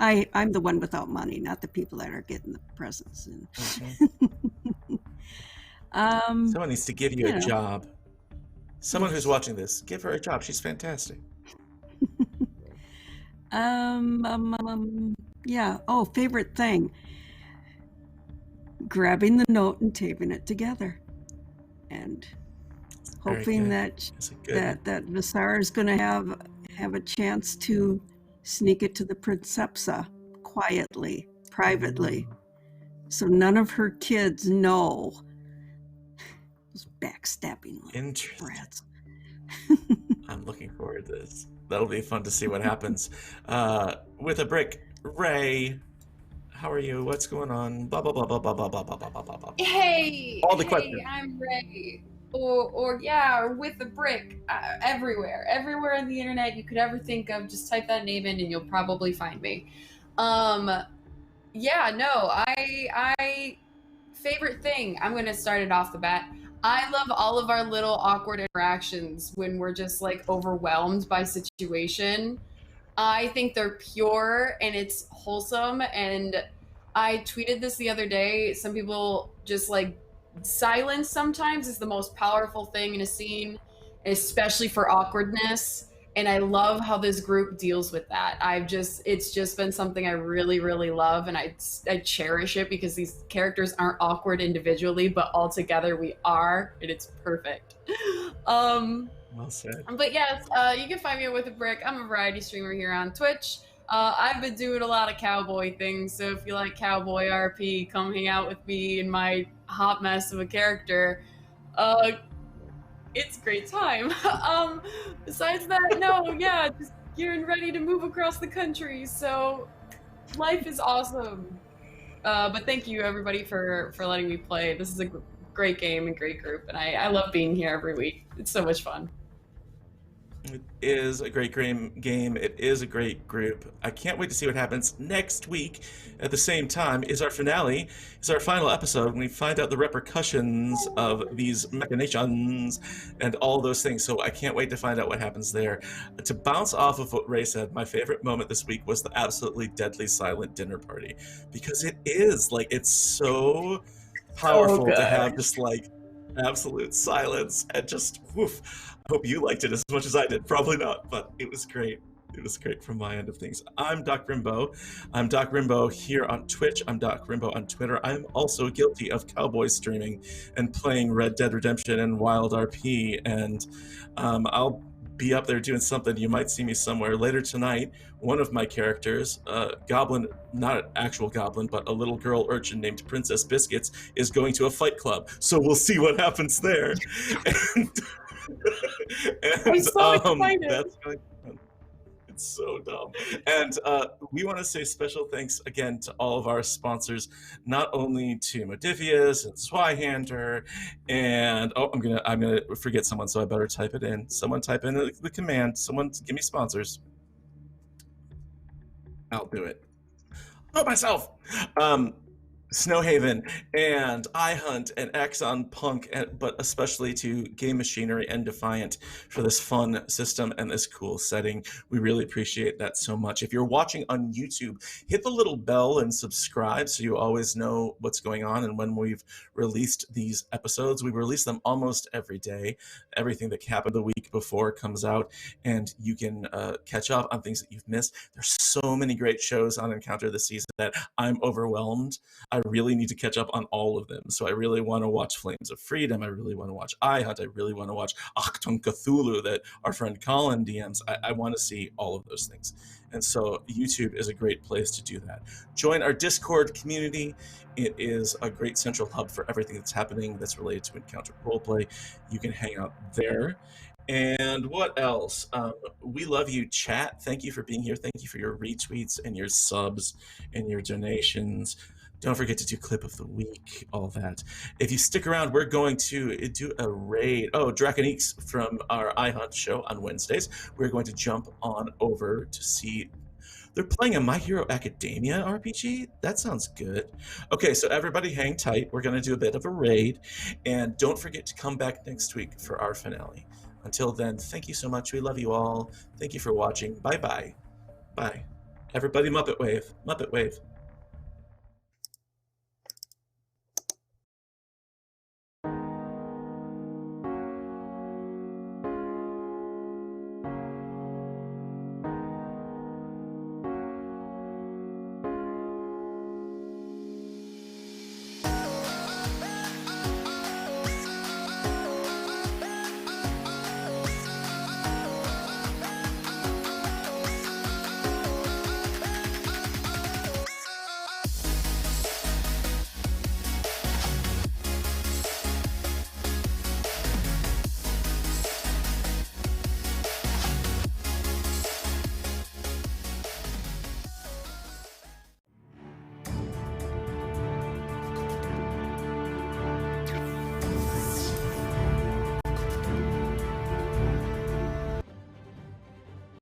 I'm the one without money, not the people that are getting the presents. Someone needs to give you a job. Someone who's watching this, give her a job. She's fantastic. Yeah. Oh, favorite thing. Grabbing the note and taping it together. And hoping that Visara is going to have a chance to sneak it to the Princepsa quietly, privately, so none of her kids know. Those backstabbing brats. I'm looking forward to this. That'll be fun to see what happens. With a brick, Ray, how are you? What's going on? Blah blah blah blah blah blah blah blah blah blah blah. Hey, all the questions. I'm Ray. Or with the brick, everywhere on the internet you could ever think of. Just type that name in and you'll probably find me. I favorite thing, I'm gonna start it off the bat. I love all of our little awkward interactions when we're just like overwhelmed by situation. I think they're pure and it's wholesome. And I tweeted this the other day. Some people just like, silence sometimes is the most powerful thing in a scene, especially for awkwardness. And I love how this group deals with that. It's just been something I really, really love, and I cherish it because these characters aren't awkward individually, but all together we are, and it's perfect. Well said. But yes, you can find me With a Brick. I'm a variety streamer here on Twitch. I've been doing a lot of cowboy things, so if you like cowboy RP, come hang out with me in my hot mess of a character. It's a great time. Besides that, just getting ready to move across the country, so life is awesome. But thank you everybody for letting me play. This is a great game and great group, and I love being here every week. It's so much fun. It is a great game. It is a great group. I can't wait to see what happens next week. At the same time, is our finale, is our final episode when we find out the repercussions of these machinations and all those things. So I can't wait to find out what happens there. To bounce off of what Ray said, my favorite moment this week was the absolutely deadly silent dinner party, because it is like, it's so powerful to have just like absolute silence and just woof. I hope you liked it as much as I did. Probably not, but it was great. It was great from my end of things. I'm Doc Rimbo. I'm Doc Rimbo here on Twitch. I'm Doc Rimbo on Twitter. I'm also guilty of cowboy streaming and playing Red Dead Redemption and Wild RP, and I'll be up there doing something. You might see me somewhere later tonight. One of my characters, goblin, not an actual goblin, but a little girl urchin named Princess Biscuits, is going to a fight club. So we'll see what happens there. I'm so excited. That's going to, it's so dumb. And we want to say special thanks again to all of our sponsors, not only to Modifius and Zweihander, and I'm gonna forget someone, so I better type it in. Someone type in the command. Someone give me sponsors. I'll do it. Oh, myself. Snowhaven and iHunt and Axon Punk, but especially to Game Machinery and Defiant for this fun system and this cool setting. We really appreciate that so much. If you're watching on YouTube, hit the little bell and subscribe so you always know what's going on and when we've released these episodes. We release them almost every day. Everything that happened the week before comes out, and you can catch up on things that you've missed. There's so many great shows on Encounter this season that I'm overwhelmed. I really need to catch up on all of them. So I really want to watch Flames of Freedom. I really want to watch iHunt. I really want to watch Achtung Cthulhu that our friend Colin DMs. I want to see all of those things. And so YouTube is a great place to do that. Join our Discord community. It is a great central hub for everything that's happening that's related to Encounter Roleplay. You can hang out there. And what else? We love you, chat. Thank you for being here. Thank you for your retweets and your subs and your donations. Don't forget to do clip of the week, all that. If you stick around, we're going to do a raid. Oh, Draconeeks from our iHunt show on Wednesdays. We're going to jump on over to see. They're playing a My Hero Academia RPG? That sounds good. Okay, so everybody hang tight. We're going to do a bit of a raid. And don't forget to come back next week for our finale. Until then, thank you so much. We love you all. Thank you for watching. Bye-bye. Bye. Everybody Muppet Wave. Muppet Wave.